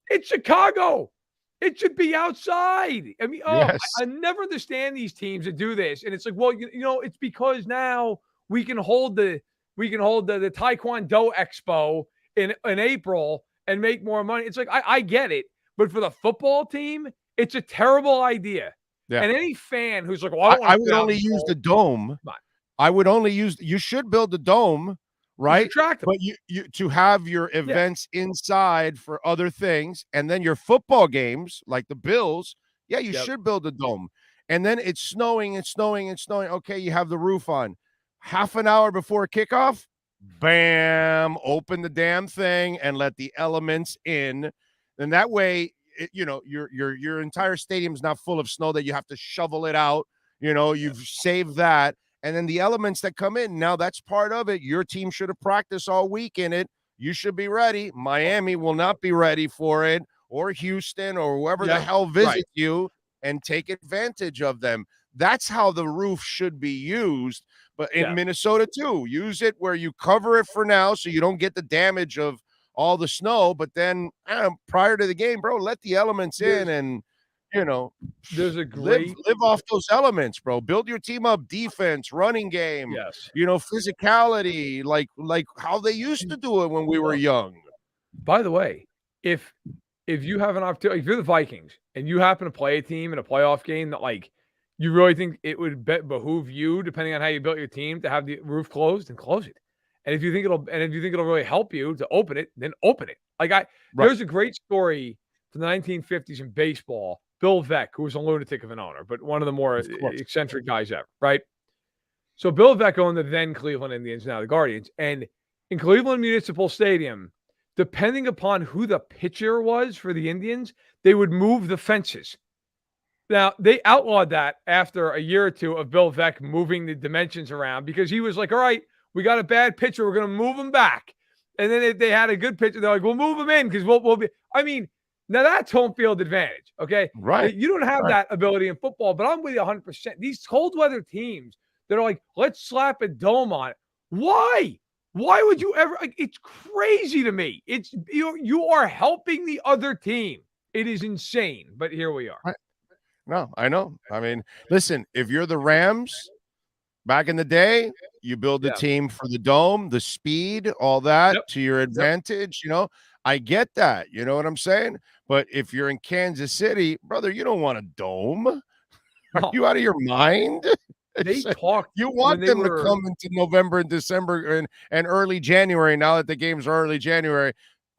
Speaker 12: it's Chicago. It should be outside. I mean, I never understand these teams that do this. And it's like, well, it's because now we can hold the Taekwondo Expo in April and make more money. It's like, I get it. But for the football team, it's a terrible idea. Yeah. And any fan who's like, well,
Speaker 6: I would only use the dome. You should build the dome, right? But you to have your events inside for other things, and then your football games like the Bills, you should build a dome. And then it's snowing and snowing and snowing. Okay, you have the roof on. Half an hour before kickoff, bam, open the damn thing and let the elements in. And that way, your entire stadium's not full of snow that you have to shovel it out. You've saved that. And then the elements that come in, now that's part of it. Your team should have practiced all week in it. You should be ready. Miami will not be ready for it, or Houston, or whoever the hell visits you, and take advantage of them. That's how the roof should be used. But in Minnesota too, use it where you cover it for now so you don't get the damage of all the snow, but then prior to the game, bro, let the elements in and,
Speaker 12: there's a great
Speaker 6: live off those elements, bro. Build your team up, defense, running game, physicality, like how they used to do it when we were young.
Speaker 12: By the way, if you have an opportunity, if you're the Vikings and you happen to play a team in a playoff game that you really think it would behoove you, depending on how you built your team, to have the roof closed, then close it. And if you think it'll really help you to open it, then open it. There's a great story from the 1950s in baseball. Bill Veeck, who was a lunatic of an owner, but one of the more eccentric guys ever, right? So Bill Veeck owned the then Cleveland Indians, now the Guardians. And in Cleveland Municipal Stadium, depending upon who the pitcher was for the Indians, they would move the fences. Now, they outlawed that after a year or two of Bill Veeck moving the dimensions around because he was like, all right, we got a bad pitcher. We're going to move him back. And then if they had a good pitcher, they're like, we'll move him in because we'll be. I mean, now that's home field advantage, okay?
Speaker 9: Right.
Speaker 12: You don't have that ability in football, but I'm with you 100%. These cold weather teams that are like, let's slap a dome on it. Why? Why would you ever? Like, it's crazy to me. It's you are helping the other team. It is insane, but here we are.
Speaker 9: Right. No, I know. I mean, listen, if you're the Rams back in the day, you build a team for the dome, the speed, all that to your advantage. You know, I get that. You know what I'm saying? But if you're in Kansas City, brother, you don't want a dome. Are you out of your mind?
Speaker 12: They talked.
Speaker 9: You want them to come into November and December and early January. Now that the games are early January,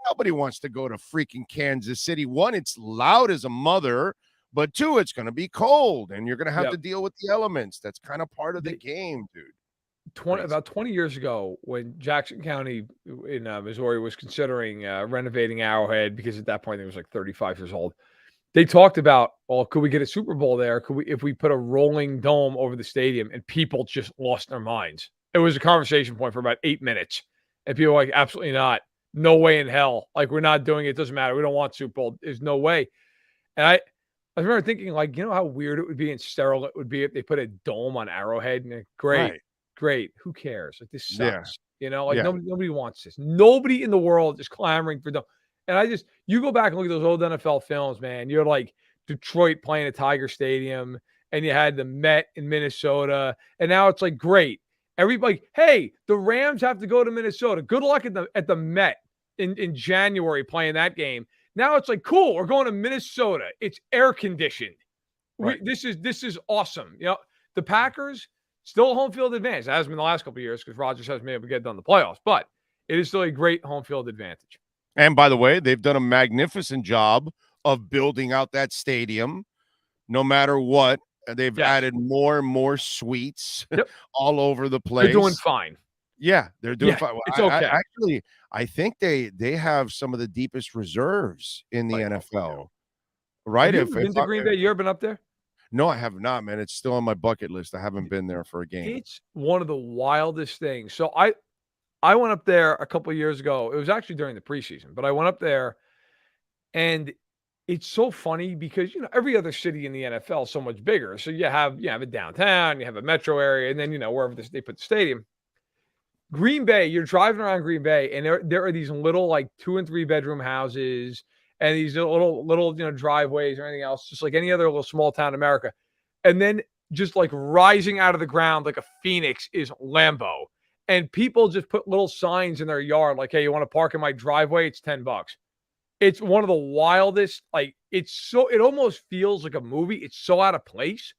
Speaker 9: nobody wants to go to freaking Kansas City. One, it's loud as a mother. But two, it's going to be cold, and you're going to have to deal with the elements. That's kind of part of the game, dude.
Speaker 12: About 20 years ago, when Jackson County in Missouri was considering renovating Arrowhead, because at that point it was like 35 years old, they talked about, well, could we get a Super Bowl there? Could we, if we put a rolling dome over the stadium? And people just lost their minds. It was a conversation point for about 8 minutes, and people were like, absolutely not, no way in hell. Like, we're not doing it. It doesn't matter. We don't want Super Bowl. There's no way. And I remember thinking, like, you know how weird it would be and sterile it would be if they put a dome on Arrowhead? And great. Who cares? Like, this sucks. You know, like nobody wants this. Nobody in the world is clamoring for dome. And you go back and look at those old NFL films, man. You're like Detroit playing at Tiger Stadium, and you had the Met in Minnesota, and now it's like, great. Everybody, hey, the Rams have to go to Minnesota. Good luck at the Met in January playing that game. Now it's like, cool, we're going to Minnesota. It's air conditioned. Right. This is awesome. You know, the Packers still a home field advantage. It hasn't been the last couple of years because Rodgers hasn't been able to get done the playoffs, but it is still a great home field advantage.
Speaker 9: And by the way, they've done a magnificent job of building out that stadium. No matter what, they've added more and more suites all over the place.
Speaker 12: They're doing fine.
Speaker 9: Yeah, they're doing fine.
Speaker 12: It's okay.
Speaker 9: I think they have some of the deepest reserves in the NFL. Right?
Speaker 12: Have you been to Green Bay? You ever been up there?
Speaker 9: No, I have not, man. It's still on my bucket list. I haven't been there for a game.
Speaker 12: It's one of the wildest things. So I went up there a couple of years ago. It was actually during the preseason, but I went up there, and it's so funny because, you know, every other city in the NFL is so much bigger. So you have a downtown, you have a metro area, and then, you know, wherever they put the stadium. Green Bay, you're driving around Green Bay, and there are these little, like, 2 and 3 bedroom houses and these little, you know, driveways or anything else, just like any other little small town in America. And then just like rising out of the ground like a phoenix is Lambeau. And people just put little signs in their yard like, hey, you want to park in my driveway? It's $10. It's one of the wildest, like, it almost feels like a movie. It's so out of place.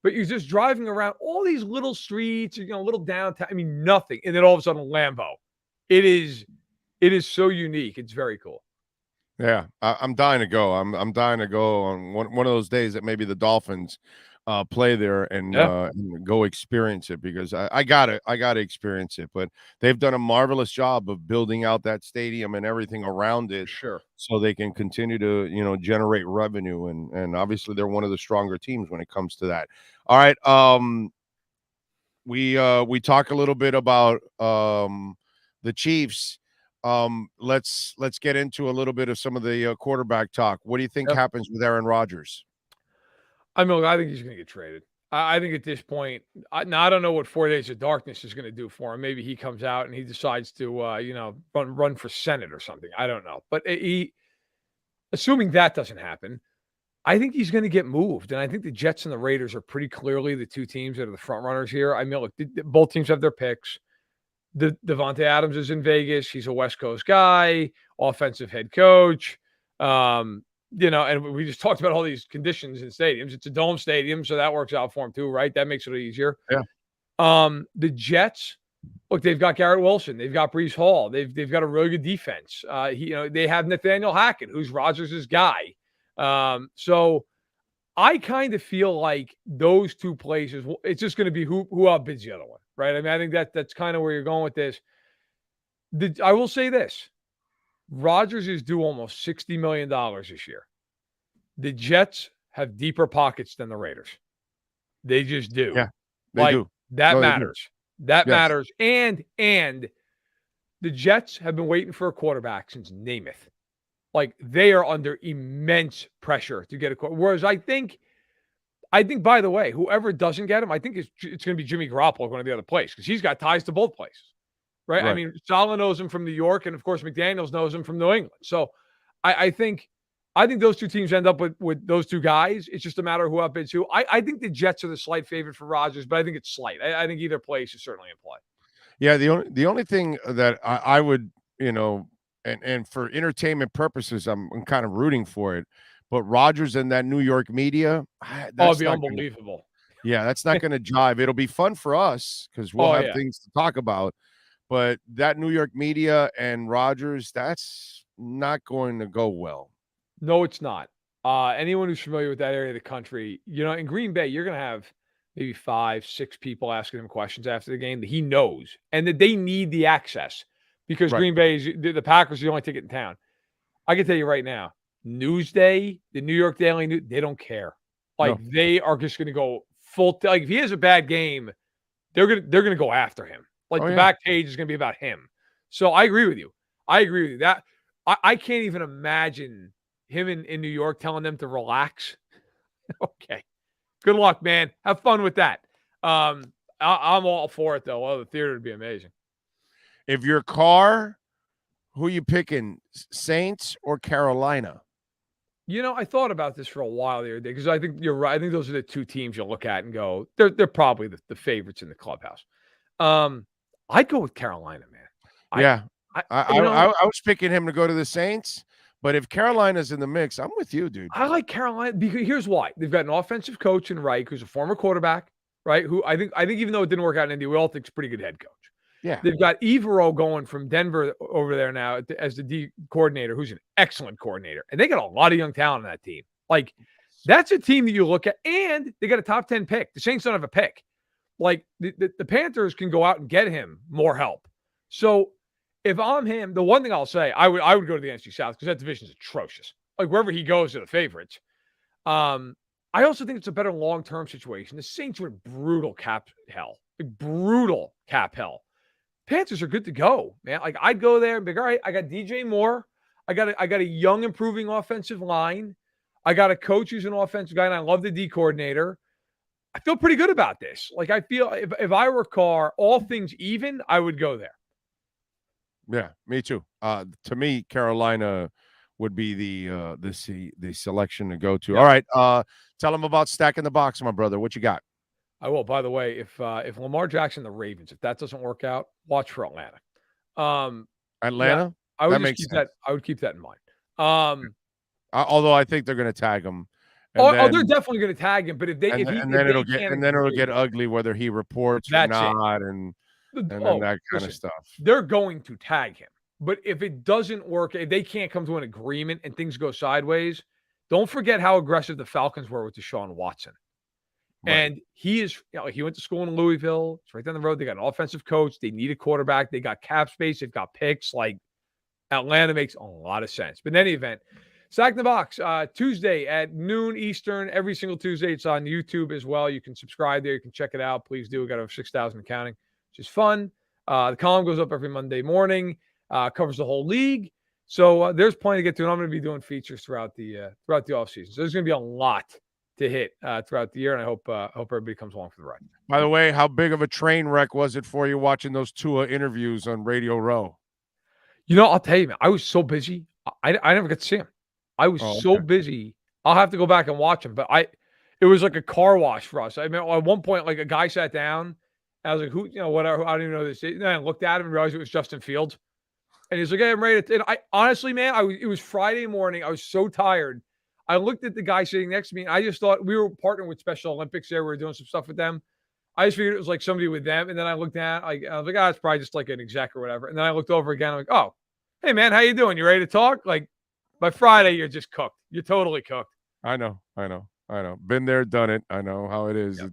Speaker 12: But you're just driving around all these little streets, you know, little downtown. I mean, nothing. And then all of a sudden, Lambeau. It is so unique. It's very cool.
Speaker 9: Yeah, I'm dying to go. I'm dying to go on one of those days that maybe the Dolphins play there and go experience it, because I gotta experience it. But they've done a marvelous job of building out that stadium and everything around it, so they can continue to, you know, generate revenue, and obviously they're one of the stronger teams when it comes to that. All right, we talk a little bit about the Chiefs. Let's get into a little bit of some of the quarterback talk. What do you think happens with Aaron Rodgers?
Speaker 12: I mean, I think he's going to get traded. I think at this point, I don't know what 4 Days of Darkness is going to do for him. Maybe he comes out and he decides to, you know, run for Senate or something. I don't know. But assuming that doesn't happen, I think he's going to get moved. And I think the Jets and the Raiders are pretty clearly the two teams that are the front runners here. I mean, look, both teams have their picks. Devontae Adams is in Vegas. He's a West Coast guy, offensive head coach. You know, and we just talked about all these conditions in stadiums. It's a dome stadium, so that works out for him too, right? That makes it easier.
Speaker 9: Yeah.
Speaker 12: The Jets, look, they've got Garrett Wilson, they've got Breece Hall, they've got a really good defense. They have Nathaniel Hackett, who's Rodgers' guy. So I kind of feel like those two places, it's just going to be who outbids the other one, right? I mean, I think that's kind of where you're going with this. I will say this. Rodgers is due almost $60 million this year. The Jets have deeper pockets than the Raiders. They just do.
Speaker 9: Yeah, they do.
Speaker 12: That matters. That
Speaker 9: Yes.
Speaker 12: matters. And the Jets have been waiting for a quarterback since Namath. Like, they are under immense pressure to get a quarterback. Whereas I think, by the way, whoever doesn't get him, I think it's going to be Jimmy Garoppolo going to the other place because he's got ties to both places, right? I mean, Saleh knows him from New York, and of course McDaniels knows him from New England. So I think those two teams end up with those two guys. It's just a matter of who outbids who. I think the Jets are the slight favorite for Rodgers, but I think it's slight. I think either place is certainly in play.
Speaker 9: Yeah, the only thing that I would, and for entertainment purposes, I'm kind of rooting for it. But Rodgers and that New York media,
Speaker 12: It'd be unbelievable.
Speaker 9: That's not going to jive. It'll be fun for us because we'll have things to talk about. But that New York media and Rodgers, that's not going to go well.
Speaker 12: No, it's not. Anyone who's familiar with that area of the country, in Green Bay, you're going to have maybe 5-6 people asking him questions after the game that he knows and that they need the access because Green Bay is the Packers are the only ticket in town. I can tell you right now, Newsday, the New York Daily News, they don't care. They are just going to go full. If he has a bad game, they're gonna go after him. Back page is going to be about him. So I agree with you. That I can't even imagine him in New York telling them to relax. Okay, good luck, man. Have fun with that. I'm all for it though. Oh, the theater would be amazing.
Speaker 9: If your car, who you picking, Saints or Carolina?
Speaker 12: I thought about this for a while the other day because I think you're right. I think those are the two teams you'll look at and go, they're probably the favorites in the clubhouse. I'd go with Carolina, man.
Speaker 9: I was picking him to go to the Saints, but if Carolina's in the mix, I'm with you, dude.
Speaker 12: I like Carolina because here's why. They've got an offensive coach in Reich, who's a former quarterback, right? Who I think even though it didn't work out in Indy, we all think is a pretty good head coach.
Speaker 9: Yeah.
Speaker 12: They've got Evero going from Denver over there now as the D coordinator, who's an excellent coordinator. And they got a lot of young talent on that team. That's a team that you look at, and they got a top 10 pick. The Saints don't have a pick. The Panthers can go out and get him more help. So if I'm him, the one thing I'll say, I would go to the NFC South because that division is atrocious. Wherever he goes, they're the favorites. I also think it's a better long-term situation. The Saints were brutal cap hell. Brutal cap hell. Panthers are good to go, man. I'd go there and be all right. I got DJ Moore. I got a young, improving offensive line. I got a coach who's an offensive guy, and I love the D coordinator. I feel pretty good about this. I feel if I were Carr, all things even, I would go there.
Speaker 9: Yeah, me too. To me, Carolina would be the selection to go to. Yeah. All right, tell them about Stacking the Box, my brother. What you got?
Speaker 12: I will. By the way, if Lamar Jackson, the Ravens, if that doesn't work out, watch for Atlanta.
Speaker 9: Atlanta?
Speaker 12: Yeah, I would keep that in mind.
Speaker 9: Although I think they're going to tag him.
Speaker 12: They're definitely going to tag him. But if
Speaker 9: it'll get ugly whether he reports or not, and then that kind of stuff.
Speaker 12: They're going to tag him. But if it doesn't work, if they can't come to an agreement and things go sideways, don't forget how aggressive the Falcons were with Deshaun Watson. Right. And he went to school in Louisville. It's right down the road. They got an offensive coach. They need a quarterback. They got cap space. They've got picks. Atlanta makes a lot of sense. But in any event, Stack the Box, Tuesday at noon Eastern, every single Tuesday. It's on YouTube as well. You can subscribe there. You can check it out. Please do. We got over 6,000 counting, which is fun. The column goes up every Monday morning, covers the whole league. So there's plenty to get to. And I'm going to be doing features throughout the offseason. So there's going to be a lot to hit throughout the year, and I hope everybody comes along for the ride.
Speaker 9: By the way, how big of a train wreck was it for you watching those Tua interviews on Radio Row?
Speaker 12: I'll tell you, man, I was so busy. I never got to see him. I was so busy. I'll have to go back and watch him. But it was like a car wash for us. I mean, at one point, a guy sat down, and I was like, who, whatever, I don't even know this. And then I looked at him and realized it was Justin Fields. And he's like, hey, I'm ready to. And I honestly, man, it was Friday morning. I was so tired. I looked at the guy sitting next to me, and I just thought we were partnering with Special Olympics there. We were doing some stuff with them. I just figured it was like somebody with them. And then I looked at I was like, it's probably just like an exec or whatever. And then I looked over again. I'm like, oh, hey, man, how you doing? You ready to talk? By Friday, you're just cooked. You're totally cooked.
Speaker 9: I know. Been there, done it. I know how it is. Yep.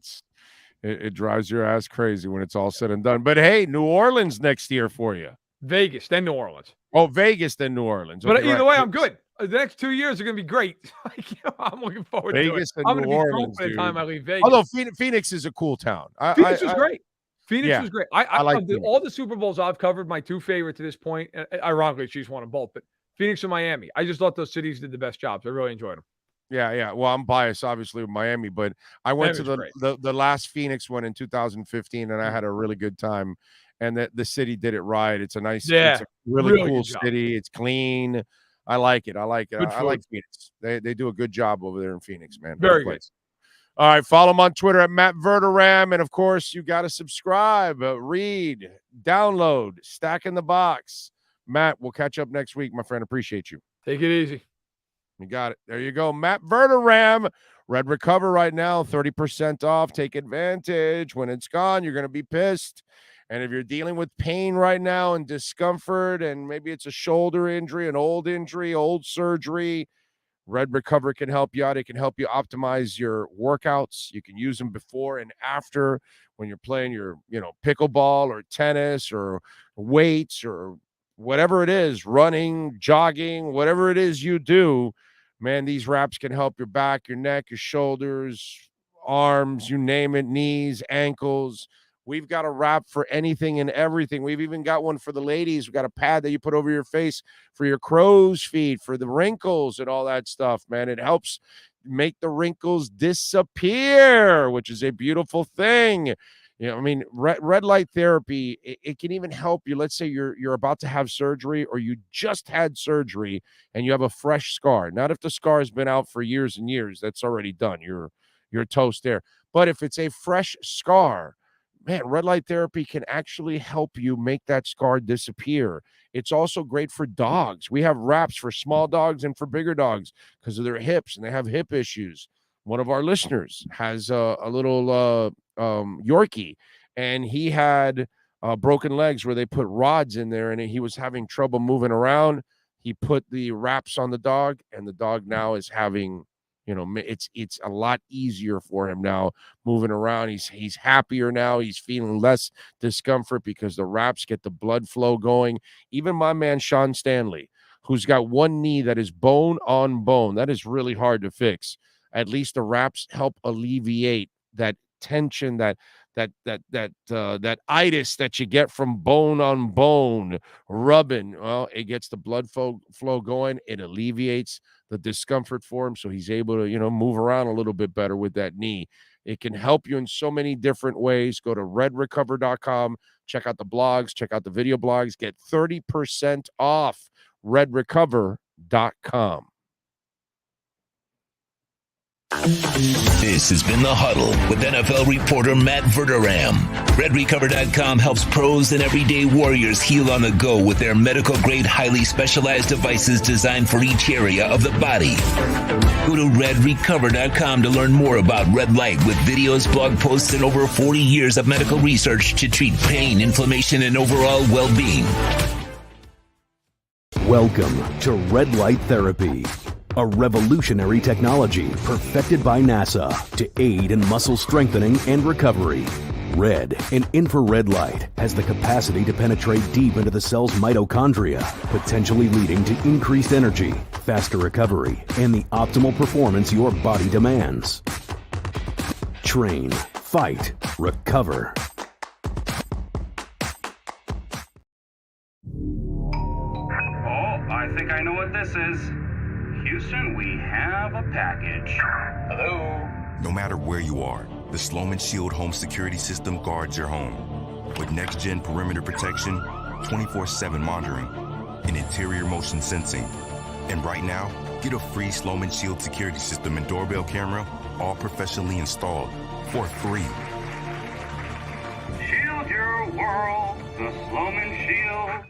Speaker 9: It drives your ass crazy when it's all said and done. But, hey, New Orleans next year for you.
Speaker 12: Vegas, then New Orleans.
Speaker 9: Oh, Vegas, then New Orleans.
Speaker 12: Okay, but either way, I'm good. The next 2 years are going to be great. I'm looking forward
Speaker 9: Vegas
Speaker 12: to it.
Speaker 9: and
Speaker 12: I'm going to
Speaker 9: New
Speaker 12: be
Speaker 9: Orleans,
Speaker 12: drunk by the time
Speaker 9: dude.
Speaker 12: I leave Vegas.
Speaker 6: Although Phoenix is a cool town.
Speaker 12: Phoenix was great. Phoenix
Speaker 6: Yeah,
Speaker 12: was great.
Speaker 6: I like
Speaker 12: all the Super Bowls I've covered, my two favorite to this point, ironically, she's won them both, but Phoenix and Miami. I just thought those cities did the best jobs. I really enjoyed them.
Speaker 6: Yeah. Well, I'm biased, obviously, with Miami, but I went to the last Phoenix one in 2015, and I had a really good time. And the city did it right. It's a nice, it's a really cool city. It's clean. I like it. I like Phoenix. They do a good job over there in Phoenix, man.
Speaker 12: Very good.
Speaker 6: All right, follow him on Twitter at Matt Verderam. And, of course, you got to subscribe, read, download, Stack in the Box. Matt, we'll catch up next week, my friend. Appreciate you.
Speaker 12: Take it easy.
Speaker 6: You got it. There you go. Matt Verderam. Red Recover right now, 30% off. Take advantage. When it's gone, you're going to be pissed. And if you're dealing with pain right now and discomfort, and maybe it's a shoulder injury, an old injury, old surgery, Red Recover can help you out. It can help you optimize your workouts. You can use them before and after when you're playing your, pickleball or tennis or weights or whatever it is, running, jogging, whatever it is you do. Man, these wraps can help your back, your neck, your shoulders, arms, you name it, knees, ankles. We've got a wrap for anything and everything. We've even got one for the ladies. We've got a pad that you put over your face for your crow's feet, for the wrinkles and all that stuff, man. It helps make the wrinkles disappear, which is a beautiful thing. Red light therapy, it can even help you. Let's say you're about to have surgery, or you just had surgery and you have a fresh scar. Not if the scar has been out for years and years. That's already done. You're toast there. But if it's a fresh scar, man, red light therapy can actually help you make that scar disappear. It's also great for dogs. We have wraps for small dogs and for bigger dogs because of their hips, and they have hip issues. One of our listeners has a little Yorkie, and he had broken legs where they put rods in there, and he was having trouble moving around. He put the wraps on the dog, and the dog now is having, it's a lot easier for him now moving around. He's happier now. He's feeling less discomfort because the wraps get the blood flow going. Even my man Sean Stanley, who's got one knee that is bone on bone, that is really hard to fix. At least the wraps help alleviate that tension, that itis that you get from bone on bone rubbing. Well, it gets the blood flow going. It alleviates the discomfort for him, so he's able to, move around a little bit better with that knee. It can help you in so many different ways. Go to redrecover.com, check out the blogs, check out the video blogs, get 30% off redrecover.com.
Speaker 3: This has been The Huddle with NFL reporter Matt Verderam. RedRecover.com helps pros and everyday warriors heal on the go with their medical-grade, highly specialized devices designed for each area of the body. Go to RedRecover.com to learn more about red light with videos, blog posts, and over 40 years of medical research to treat pain, inflammation, and overall well-being.
Speaker 7: Welcome to Red Light Therapy, a revolutionary technology perfected by NASA to aid in muscle strengthening and recovery. Red and infrared light has the capacity to penetrate deep into the cell's mitochondria, potentially leading to increased energy, faster recovery, and the optimal performance your body demands. Train, fight, recover.
Speaker 4: I think I know what this is. Houston, we have a package. Hello?
Speaker 5: No matter where you are, the Sloman Shield home security system guards your home. With next-gen perimeter protection, 24/7 monitoring, and interior motion sensing. And right now, get a free Sloman Shield security system and doorbell camera, all professionally installed, for free.
Speaker 4: Shield your world, the Sloman Shield.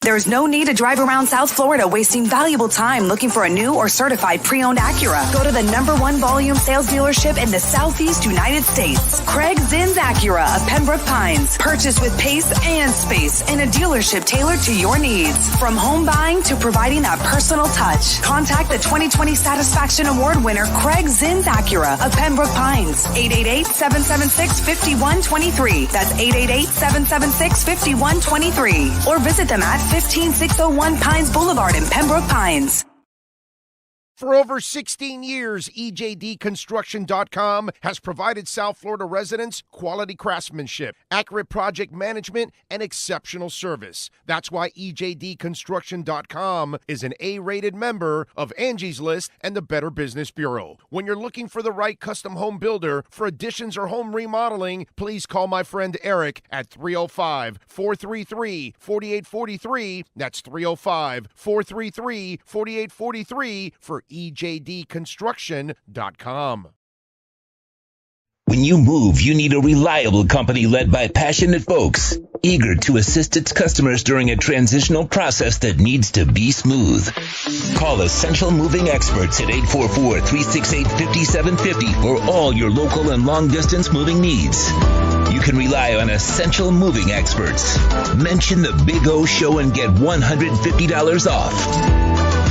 Speaker 2: There's no need to drive around South Florida wasting valuable time looking for a new or certified pre-owned Acura. Go to the #1 volume sales dealership in the Southeast United States. Craig Zinn's Acura of Pembroke Pines. Purchased with pace and space in a dealership tailored to your needs. From home buying to providing that personal touch. Contact the 2020 Satisfaction Award winner Craig Zinn's Acura of Pembroke Pines. 888-776-5123. That's 888-776-5123. Or visit them at 15601 Pines Boulevard in Pembroke Pines.
Speaker 6: For over 16 years, EJDconstruction.com has provided South Florida residents quality craftsmanship, accurate project management, and exceptional service. That's why EJDconstruction.com is an A-rated member of Angie's List and the Better Business Bureau. When you're looking for the right custom home builder for additions or home remodeling, please call my friend Eric at 305-433-4843. That's 305-433-4843 for EJDconstruction.com.
Speaker 3: When you move, you need a reliable company led by passionate folks, eager to assist its customers during a transitional process that needs to be smooth. Call Essential Moving Experts at 844-368-5750 for all your local and long-distance moving needs. You can rely on Essential Moving Experts. Mention the Big O Show and get $150 off.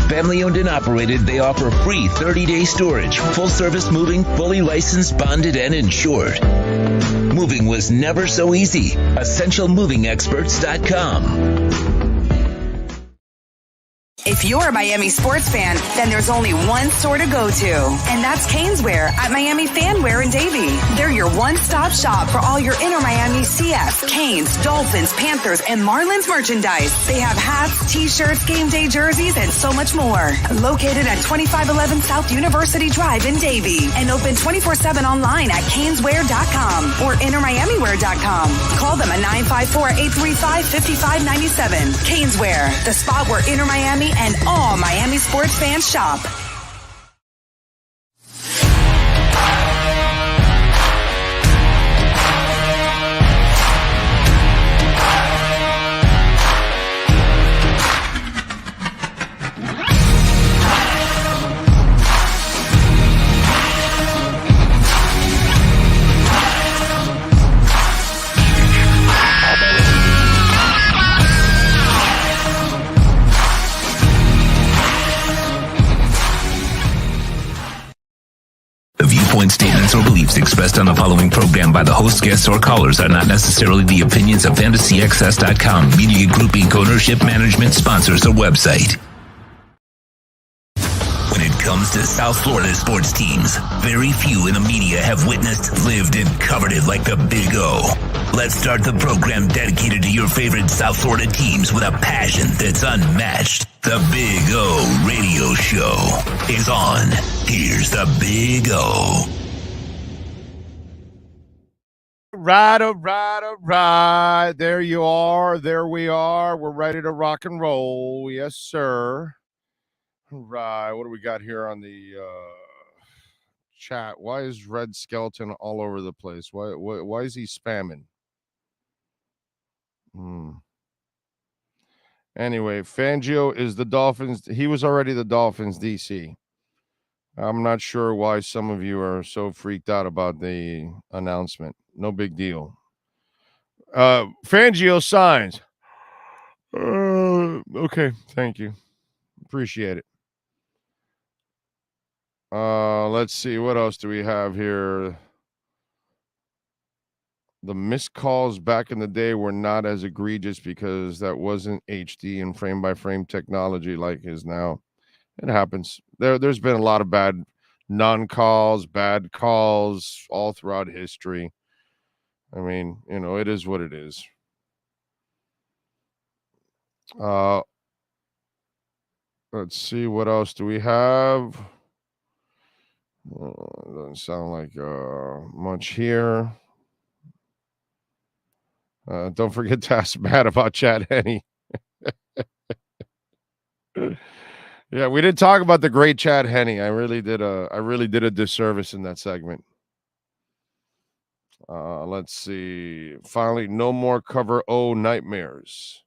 Speaker 3: Family owned and operated, they offer free 30-day storage, full service moving, fully licensed, bonded, and insured. Moving was never so easy. EssentialMovingExperts.com.
Speaker 2: If you're a Miami sports fan, then there's only one store to go to, and that's Caneswear at Miami Fanwear in Davie. They're your one-stop shop for all your Inter Miami CF, Canes, Dolphins, Panthers, and Marlins merchandise. They have hats, t-shirts, game day jerseys, and so much more. Located at 2511 South University Drive in Davie, and open 24/7 online at Caneswear.com or InterMiamiWear.com. Call them at 954-835-5597. Caneswear, the spot where Inter Miami and all Miami sports fans shop.
Speaker 3: Statements or beliefs expressed on the following program by the host, guests, or callers are not necessarily the opinions of FantasyXS.com, Media Group Inc., ownership, management, sponsors, or website. When it comes to South Florida sports teams, very few in the media have witnessed, lived, and covered it like the Big O. Let's start the program dedicated to your favorite South Florida teams with a passion that's unmatched. The Big O Radio Show is on. Here's the Big O.
Speaker 6: All right. There you are. There we are. We're ready to rock and roll. Yes, sir. All right. What do we got here on the chat? Why is Red Skeleton all over the place? Why is he spamming? Anyway, Fangio is the Dolphins. He was already the Dolphins DC. I'm not sure why some of you are so freaked out about the announcement. No big deal. Fangio signs. Okay, thank you. Appreciate it. Let's see. What else do we have here? The missed calls back in the day were not as egregious because that wasn't HD and frame-by-frame technology like is now. It happens. There's been a lot of bad non-calls, bad calls all throughout history. I mean, it is what it is. Let's see. What else do we have? Doesn't sound like much here. Don't forget to ask Matt about Chad Henne. Yeah, we didn't talk about the great Chad Henne. I really did a disservice in that segment. Let's see. Finally, no more cover O nightmares.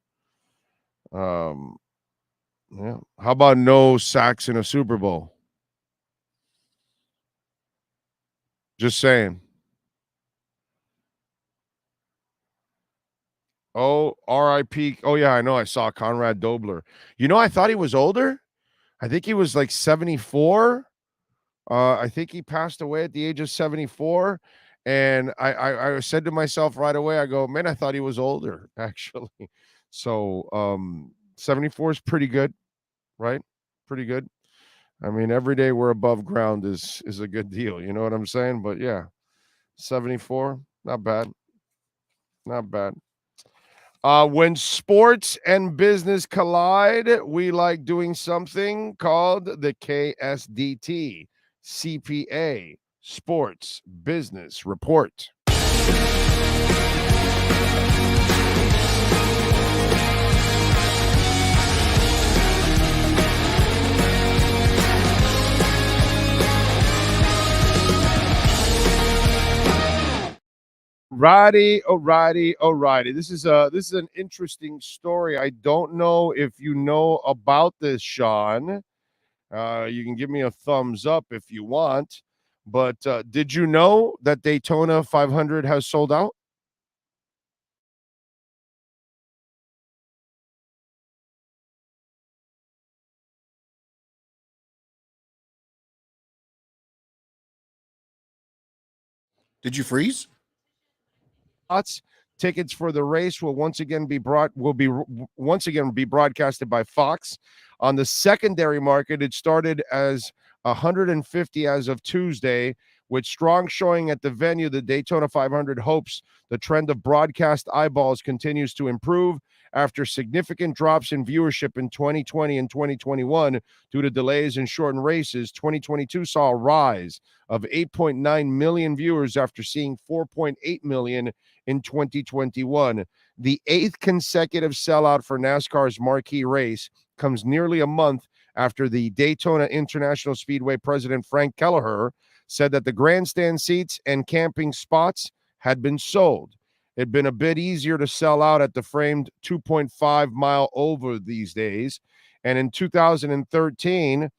Speaker 9: Yeah. How about no sacks in a Super Bowl? Just saying. Oh, R.I.P. Oh, yeah, I know. I saw Conrad Dobler. I thought he was older. I think he was like 74. I think he passed away at the age of 74. And I said to myself right away, I go, man, I thought he was older, actually. So 74 is pretty good, right? Pretty good. I mean, every day we're above ground is a good deal. You know what I'm saying? But yeah, 74, not bad. Not bad. When sports and business collide, we like doing something called the KSDT CPA Sports Business Report. Alrighty. This is an interesting story. I don't know if you know about this, Sean. You can give me a thumbs up if you want. But did you know that Daytona 500 has sold out?
Speaker 8: Did you freeze?
Speaker 9: Tickets for the race will once again be broadcasted by Fox. On the secondary market, it started as 150 as of Tuesday. With strong showing at the venue, the Daytona 500 hopes the trend of broadcast eyeballs continues to improve after significant drops in viewership in 2020 and 2021 due to delays in shortened races. 2022 saw a rise of 8.9 million viewers after seeing 4.8 million in 2021. The 8th consecutive sellout for NASCAR's marquee race comes nearly a month after the Daytona International Speedway president Frank Kelleher said that the grandstand seats and camping spots had been sold. It'd been a bit easier to sell out at the framed 2.5-mile oval these days. And in 2013,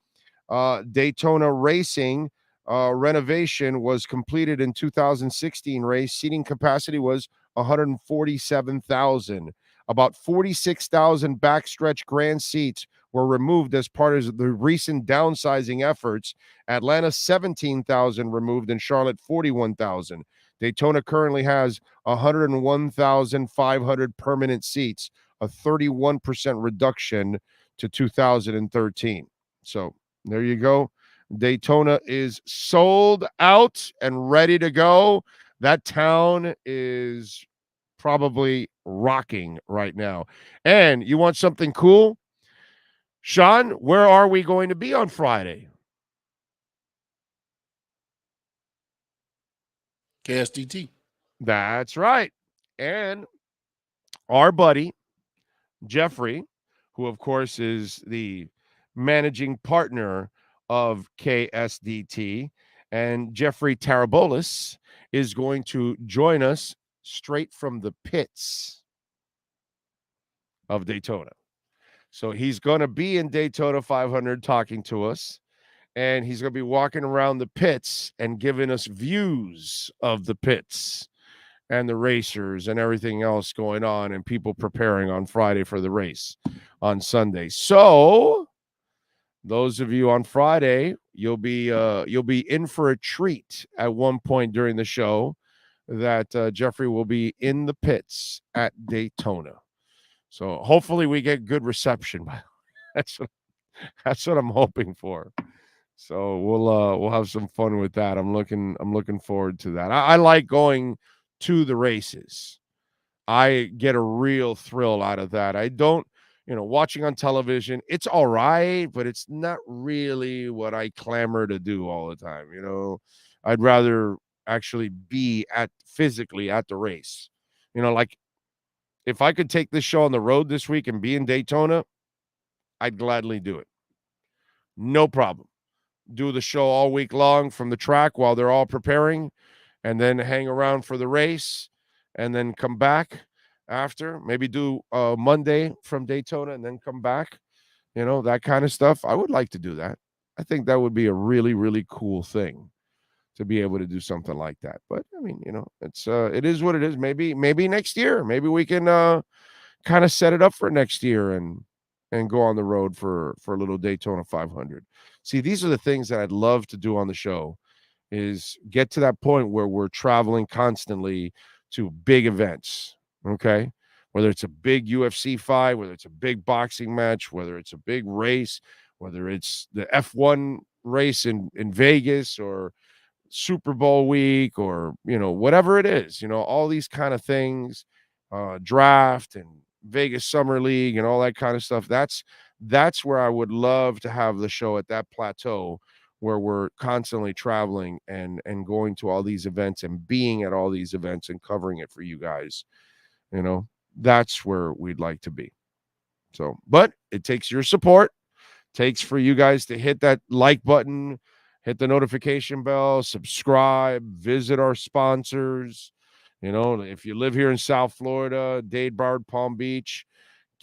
Speaker 9: Daytona Racing renovation was completed in 2016 race. Seating capacity was 147,000. About 46,000 backstretch grand seats were removed as part of the recent downsizing efforts. Atlanta, 17,000 removed, and Charlotte, 41,000. Daytona currently has 101,500 permanent seats, a 31% reduction to 2013. So there you go. Daytona is sold out and ready to go. That town is probably rocking right now. And you want something cool? Sean, where are we going to be on Friday?
Speaker 8: KSDT.
Speaker 9: That's right. And our buddy, Jeffrey, who, of course, is the managing partner of KSDT, and Jeffrey Tarabolis is going to join us straight from the pits of Daytona. So he's going to be in Daytona 500 talking to us, and he's going to be walking around the pits and giving us views of the pits and the racers and everything else going on and people preparing on Friday for the race on Sunday. So those of you on Friday, you'll be in for a treat at one point during the show that Jeffrey will be in the pits at Daytona. So hopefully we get good reception. That's what I'm hoping for. So we'll have some fun with that. I'm looking forward to that. I like going to the races. I get a real thrill out of that. I don't, watching on television, it's all right, but it's not really what I clamor to do all the time. I'd rather actually be physically at the race. Like if I could take this show on the road this week and be in Daytona, I'd gladly do it. No problem. Do the show all week long from the track while they're all preparing, and then hang around for the race, and then come back. after. Maybe do Monday from Daytona and then come back. That kind of stuff. I would like to do that. I think that would be a really, really cool thing to be able to do something like that. But I mean, it is what it is. Maybe next year. Maybe we can kind of set it up for next year and go on the road for a little Daytona 500. See, these are the things that I'd love to do on the show, is get to that point where we're traveling constantly to big events. Okay. Whether it's a big UFC fight, whether it's a big boxing match, whether it's a big race, whether it's the F1 race in Vegas or Super Bowl week, or, whatever it is, all these kind of things, draft and Vegas Summer League and all that kind of stuff. That's where I would love to have the show, at that plateau where we're constantly traveling and going to all these events and being at all these events and covering it for you guys. That's where we'd like to be. So, but it takes your support, takes for you guys to hit that like button, hit the notification bell, subscribe, visit our sponsors. If you live here in South Florida, Dade, Broward, Palm Beach,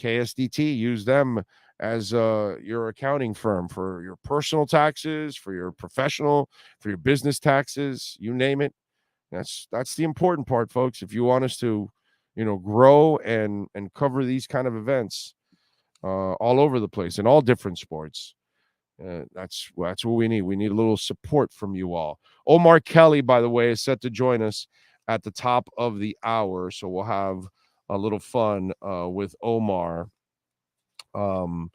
Speaker 9: KSDT, use them as your accounting firm for your personal taxes, for your professional, for your business taxes, you name it. That's the important part, folks. If you want us to, grow and cover these kind of events all over the place in all different sports, that's what we need. We need a little support from you all. Omar Kelly, by the way, is set to join us at the top of the hour, so we'll have a little fun with Omar. Want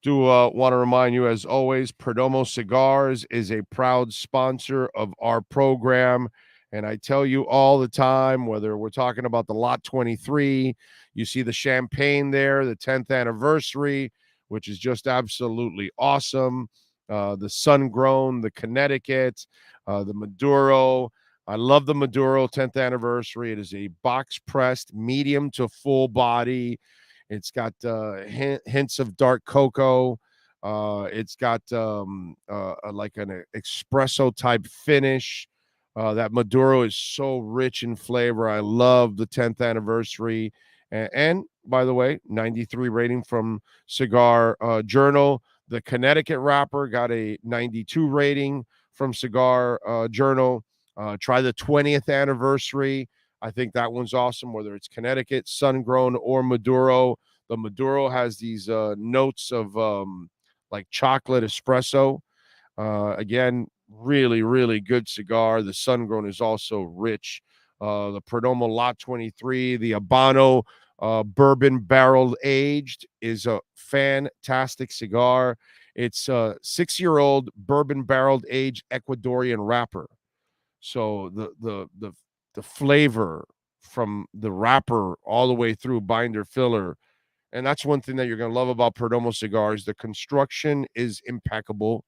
Speaker 9: to remind you, as always, Perdomo Cigars is a proud sponsor of our program. And I tell you all the time, whether we're talking about the Lot 23, you see the champagne there, the 10th anniversary, which is just absolutely awesome. The Sun-Grown, the Connecticut, the Maduro. I love the Maduro 10th anniversary. It is a box-pressed, medium to full body. It's got hints of dark cocoa. It's got like an espresso-type finish. That Maduro is so rich in flavor. I love the 10th anniversary. And by the way, 93 rating from Cigar Journal. The Connecticut wrapper got a 92 rating from Cigar Journal. Try the 20th anniversary. I think that one's awesome, whether it's Connecticut, Sun-Grown, or Maduro. The Maduro has these notes of like chocolate espresso. Again, really, really good cigar. The Sun-Grown is also rich. The Perdomo Lot 23, the Habano bourbon barrel aged, is a fantastic cigar. It's a 6-year-old bourbon barreled aged Ecuadorian wrapper. So the flavor from the wrapper all the way through binder filler. And that's one thing that you're going to love about Perdomo cigars. The construction is impeccable.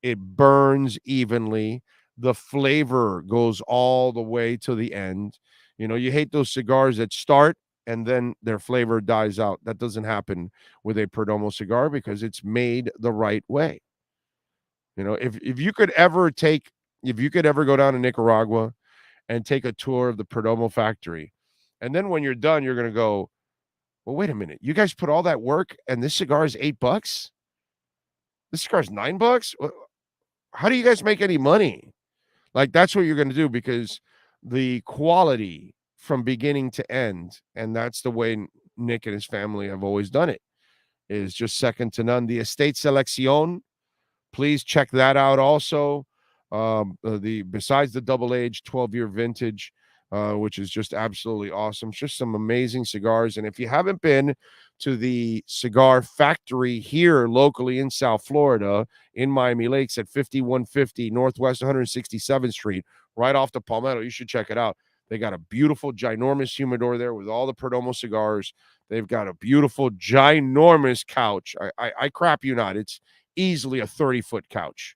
Speaker 9: It burns evenly. The flavor goes all the way to the end. You hate those cigars that start and then their flavor dies out. That doesn't happen with a Perdomo cigar because it's made the right way. If you could ever go down to Nicaragua and take a tour of the Perdomo factory, and then when you're done, you're going to go, well, wait a minute. You guys put all that work and this cigar is $8? This cigar is $9? How do you guys make any money? Like, that's what you're going to do, because the quality from beginning to end, and that's the way Nick and his family have always done it, is just second to none. The Estate Selección, please check that out also. Besides the double-aged 12-year vintage, which is just absolutely awesome. It's just some amazing cigars. And if you haven't been to the cigar factory here locally in South Florida, in Miami Lakes at 5150 Northwest 167th Street, right off the Palmetto, you should check it out. They got a beautiful, ginormous humidor there with all the Perdomo cigars. They've got a beautiful, ginormous couch. I crap you not. It's easily a 30-foot couch.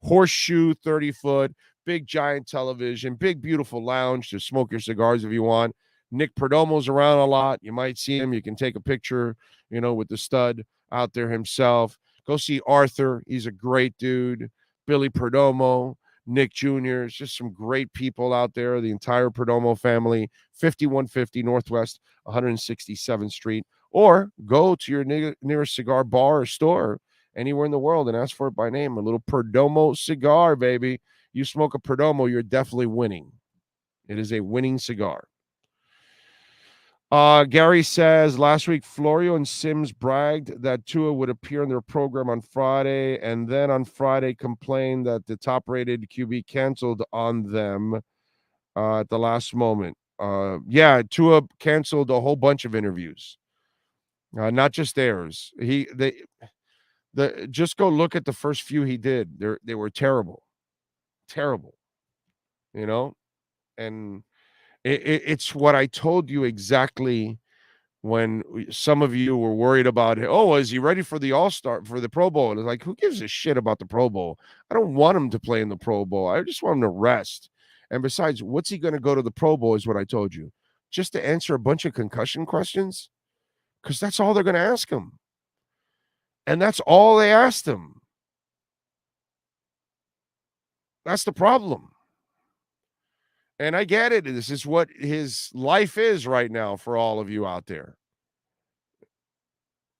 Speaker 9: Horseshoe 30-foot, big giant television, big beautiful lounge to smoke your cigars if you want. Nick Perdomo's around a lot. You might see him. You can take a picture, with the stud out there himself. Go see Arthur. He's a great dude. Billy Perdomo, Nick Jr. It's just some great people out there. The entire Perdomo family, 5150 Northwest 167th Street. Or go to your nearest cigar bar or store anywhere in the world and ask for it by name. A little Perdomo cigar, baby. You smoke a Perdomo, you're definitely winning. It is a winning cigar. Gary says, last week, Florio and Sims bragged that Tua would appear in their program on Friday, and then on Friday complained that the top-rated QB canceled on them at the last moment. Yeah, Tua canceled a whole bunch of interviews, not just theirs. Just go look at the first few he did. They were terrible, you know, and it's what I told you exactly when some of you were worried about, oh, is he ready for the All-Star, for the Pro Bowl? And it's like, who gives a shit about the Pro Bowl? I don't want him to play in the Pro Bowl. I just want him to rest. And besides, what's he going to go to the Pro Bowl is what I told you. Just to answer a bunch of concussion questions? Because that's all they're going to ask him. And that's all they asked him. That's the problem. And I get it. This is what his life is right now for all of you out there.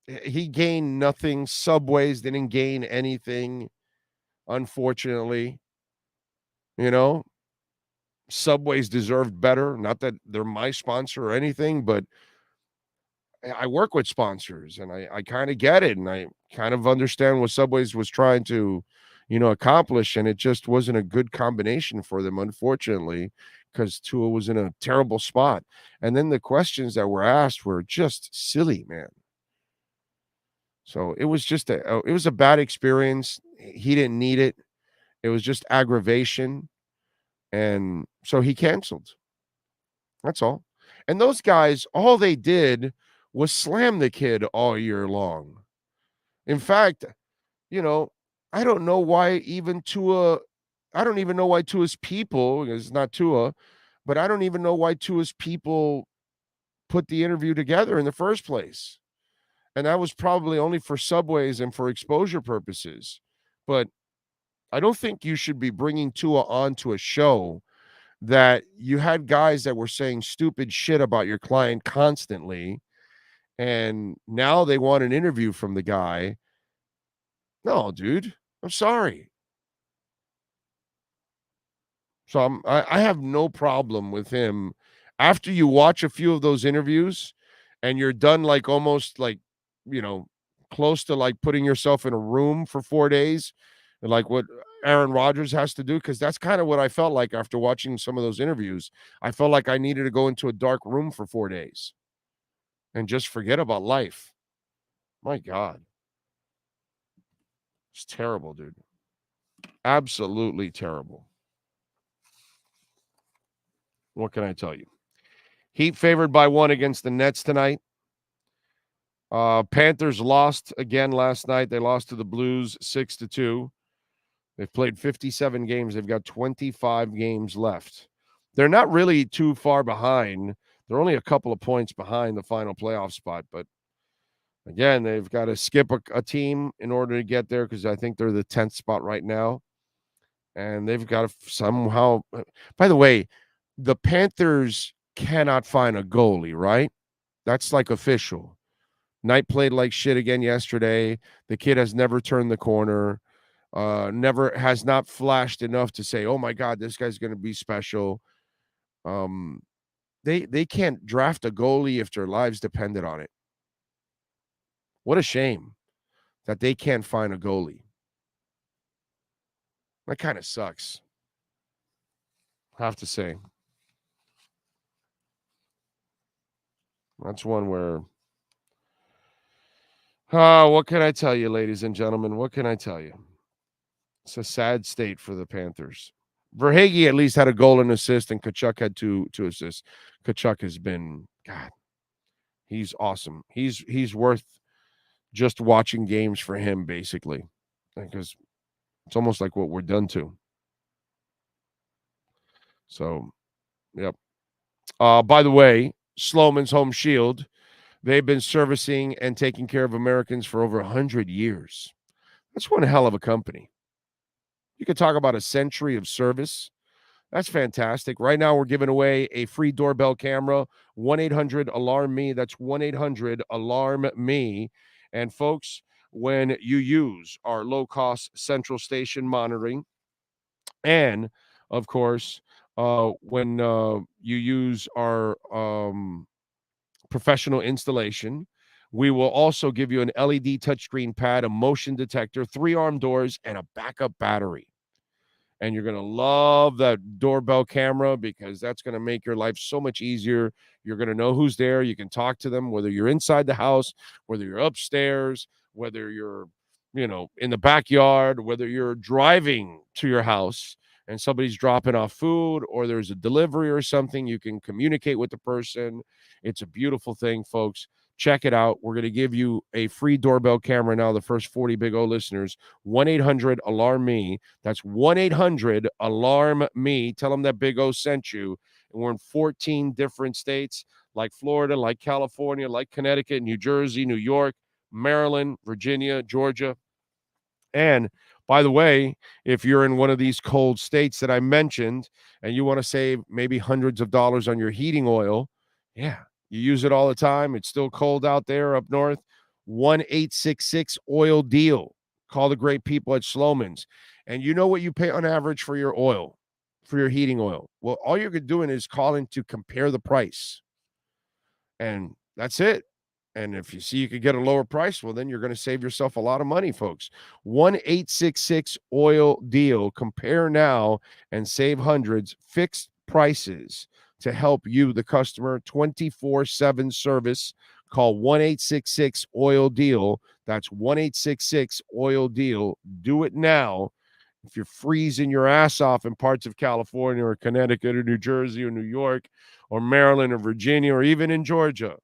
Speaker 9: He gained nothing. Subways didn't gain anything, unfortunately. You know, Subways deserved better. Not that they're my sponsor or anything, but I work with sponsors, and I kind of get it, and I kind of understand what Subways was trying to, accomplish, and it just wasn't a good combination for them, unfortunately, because Tua was in a terrible spot. And then the questions that were asked were just silly, man. So it was just it was a bad experience. He didn't need it. It was just aggravation. And so he canceled. That's all. And those guys, all they did was slam the kid all year long. In fact, I don't know why even Tua, I don't even know why Tua's people, it's not Tua, but I don't even know why Tua's people put the interview together in the first place. And that was probably only for Subways and for exposure purposes. But I don't think you should be bringing Tua onto a show that you had guys that were saying stupid shit about your client constantly. And now they want an interview from the guy. No, dude, I'm sorry. So I have no problem with him. After you watch a few of those interviews and you're done, like almost like, close to like putting yourself in a room for 4 days, like what Aaron Rodgers has to do, because that's kind of what I felt like after watching some of those interviews. I felt like I needed to go into a dark room for 4 days and just forget about life. My God. It's terrible, dude. Absolutely terrible. What can I tell you? Heat favored by 1 against the Nets tonight. Panthers lost again last night. They lost to the Blues 6-2. They've played 57 games. They've got 25 games left. They're not really too far behind. They're only a couple of points behind the final playoff spot. But again, they've got to skip a team in order to get there, because I think they're the 10th spot right now. And they've got to somehow. By the way, the Panthers cannot find a goalie, right? That's like official. Knight played like shit again yesterday. The kid has never turned the corner. Has not flashed enough to say, oh my God, this guy's going to be special. They can't draft a goalie if their lives depended on it. What a shame that they can't find a goalie. That kind of sucks, I have to say. That's one where, what can I tell you, ladies and gentlemen? What can I tell you? It's a sad state for the Panthers. Verhaeghe at least had a goal and assist, and Tkachuk had two assists. Tkachuk has been, God, he's awesome. He's worth just watching games for him, basically, because it's almost like what we're done to. So, yep. By the way, Sloman's Home Shield, they've been servicing and taking care of Americans for over 100 years. That's one hell of a company. You could talk about a century of service. That's fantastic. Right now, we're giving away a free doorbell camera, 1-800-ALARM-ME. That's 1-800-ALARM-ME. And folks, when you use our low-cost central station monitoring, and, of course, when you use our professional installation, we will also give you an LED touchscreen pad, a motion detector, 3-arm doors, and a backup battery. And you're going to love that doorbell camera because that's going to make your life so much easier. You're going to know who's there. You can talk to them, whether you're inside the house, whether you're upstairs, whether you're, in the backyard, whether you're driving to your house and somebody's dropping off food or there's a delivery or something. You can communicate with the person. It's a beautiful thing, folks. Check it out. We're going to give you a free doorbell camera now, the first 40 Big O listeners. 1-800-ALARM-ME. That's 1-800-ALARM-ME. Tell them that Big O sent you. And we're in 14 different states like Florida, like California, like Connecticut, New Jersey, New York, Maryland, Virginia, Georgia. And by the way, if you're in one of these cold states that I mentioned and you want to save maybe hundreds of dollars on your heating oil, yeah, you use it all the time. It's still cold out there up north. 1-866-OIL-DEAL. Call the great people at Slomin's. And you know what you pay on average for your oil, for your heating oil? Well, all you're doing is calling to compare the price. And that's it. And if you see you could get a lower price, well, then you're going to save yourself a lot of money, folks. 1-866-OIL-DEAL. Compare now and save hundreds. Fixed prices to help you, the customer, 24/7 service. Call 1-866-OIL-DEAL. That's 1-866-OIL-DEAL. Do it now. If you're freezing your ass off in parts of California or Connecticut or New Jersey or New York or Maryland or Virginia or even in Georgia,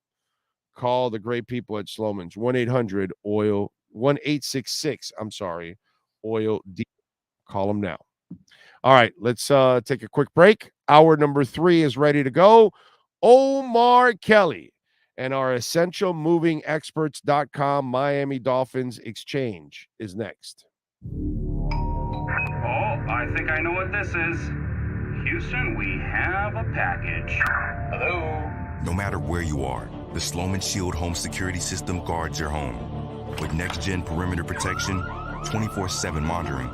Speaker 9: call the great people at Slomin's. 1-866-OIL-DEAL. Call them now. All right, let's take a quick break. Hour number 3 is ready to go. Omar Kelly and our EssentialMovingExperts.com Miami Dolphins exchange is next.
Speaker 4: Oh, I think I know what this is. Houston, we have a package. Hello?
Speaker 5: No matter where you are, the Sloman Shield home security system guards your home. With next-gen perimeter protection, 24/7 monitoring,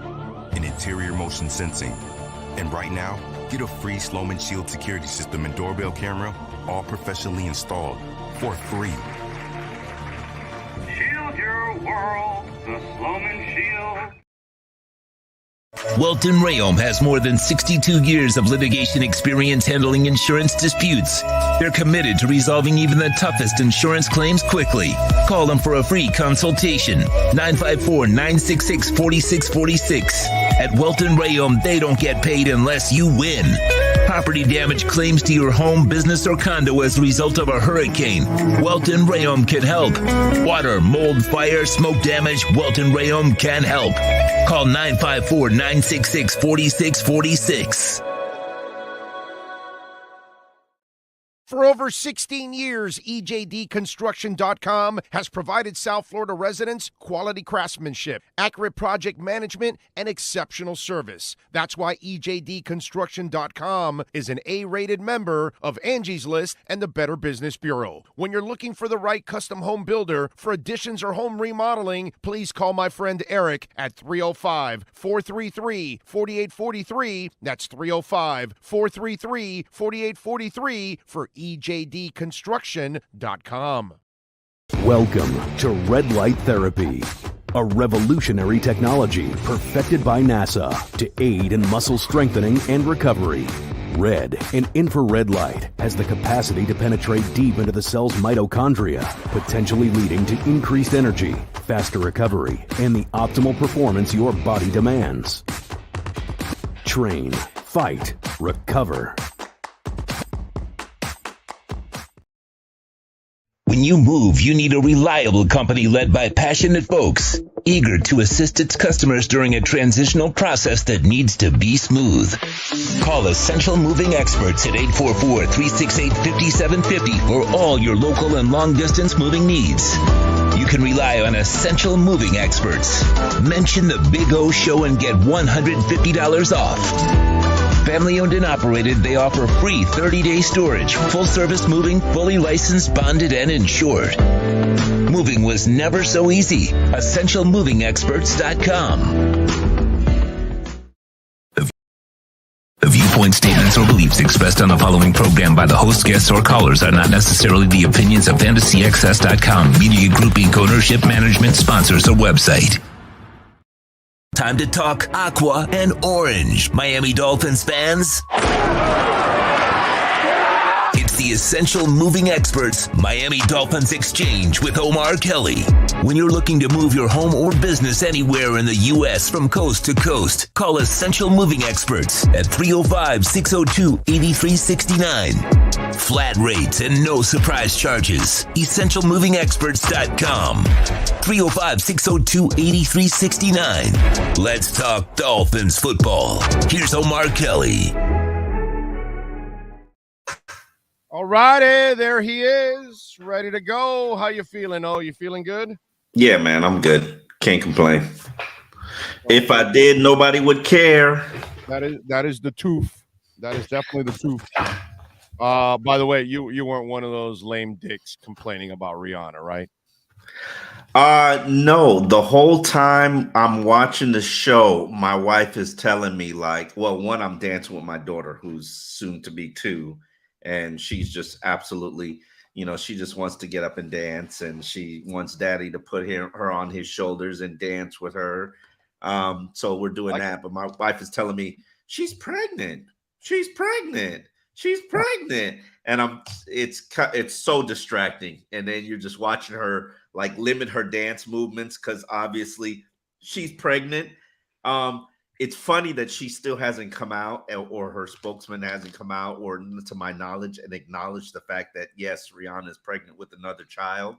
Speaker 5: and interior motion sensing. And right now, get a free Sloman Shield security system and doorbell camera, all professionally installed, for free.
Speaker 4: Shield your world, the Sloman Shield.
Speaker 3: Welton Rayom has more than 62 years of litigation experience handling insurance disputes. They're committed to resolving even the toughest insurance claims quickly. Call them for a free consultation. 954-966-4646. At Welton Rayom, they don't get paid unless you win. Property damage claims to your home, business, or condo as a result of a hurricane. Welton Rayom can help. Water, mold, fire, smoke damage, Welton Rayom can help. Call 954-966-4646.
Speaker 6: For over 16 years, EJDconstruction.com has provided South Florida residents quality craftsmanship, accurate project management, and exceptional service. That's why EJDconstruction.com is an A-rated member of Angie's List and the Better Business Bureau. When you're looking for the right custom home builder for additions or home remodeling, please call my friend Eric at 305-433-4843. That's 305-433-4843 for EJDconstruction.com.
Speaker 7: Welcome to Red Light Therapy, a revolutionary technology perfected by NASA to aid in muscle strengthening and recovery. Red and infrared light has the capacity to penetrate deep into the cell's mitochondria, potentially leading to increased energy, faster recovery, and the optimal performance your body demands. Train, fight, recover.
Speaker 3: When you move, you need a reliable company led by passionate folks, eager to assist its customers during a transitional process that needs to be smooth. Call Essential Moving Experts at 844-368-5750 for all your local and long-distance moving needs. you can rely on Essential Moving Experts. Mention the Big O Show and get $150 off. Family owned and operated, they offer free 30-day storage, full service moving, fully licensed, bonded, and insured. Moving was never so easy. EssentialMovingExperts.com. The viewpoint, statements, or beliefs expressed on the following program by the host, guests, or callers are not necessarily the opinions of FantasyXS.com, Media Group Inc., ownership, management, sponsors, or website. Time to talk Aqua and Orange, Miami Dolphins fans. It's the Essential Moving Experts Miami Dolphins Exchange with Omar Kelly. When you're looking to move your home or business anywhere in the U.S. from coast to coast, call Essential Moving Experts at 305-602-8369. Flat rates and no surprise charges. EssentialMovingExperts.com. 305-602-8369. Let's talk Dolphins football. Here's Omar Kelly.
Speaker 6: All righty, there he is, ready to go. How you feeling? Oh, you feeling good?
Speaker 13: Yeah, man, I'm good. Can't complain. If I did, nobody would care.
Speaker 6: That is the truth. That is definitely the truth. By the way, you weren't one of those lame dicks complaining about Rihanna, right?
Speaker 13: No. The whole time I'm watching the show, my wife is telling me, like, well, one, I'm dancing with my daughter, who's soon to be 2. And she's just absolutely, she just wants to get up and dance, and she wants daddy to put her on his shoulders and dance with her. So we're doing that. But my wife is telling me she's pregnant. She's pregnant. She's pregnant. And it's so distracting. And then you're just watching her like limit her dance movements because obviously she's pregnant. It's funny that she still hasn't come out, or her spokesman hasn't come out, or to my knowledge, and acknowledged the fact that, yes, Rihanna is pregnant with another child.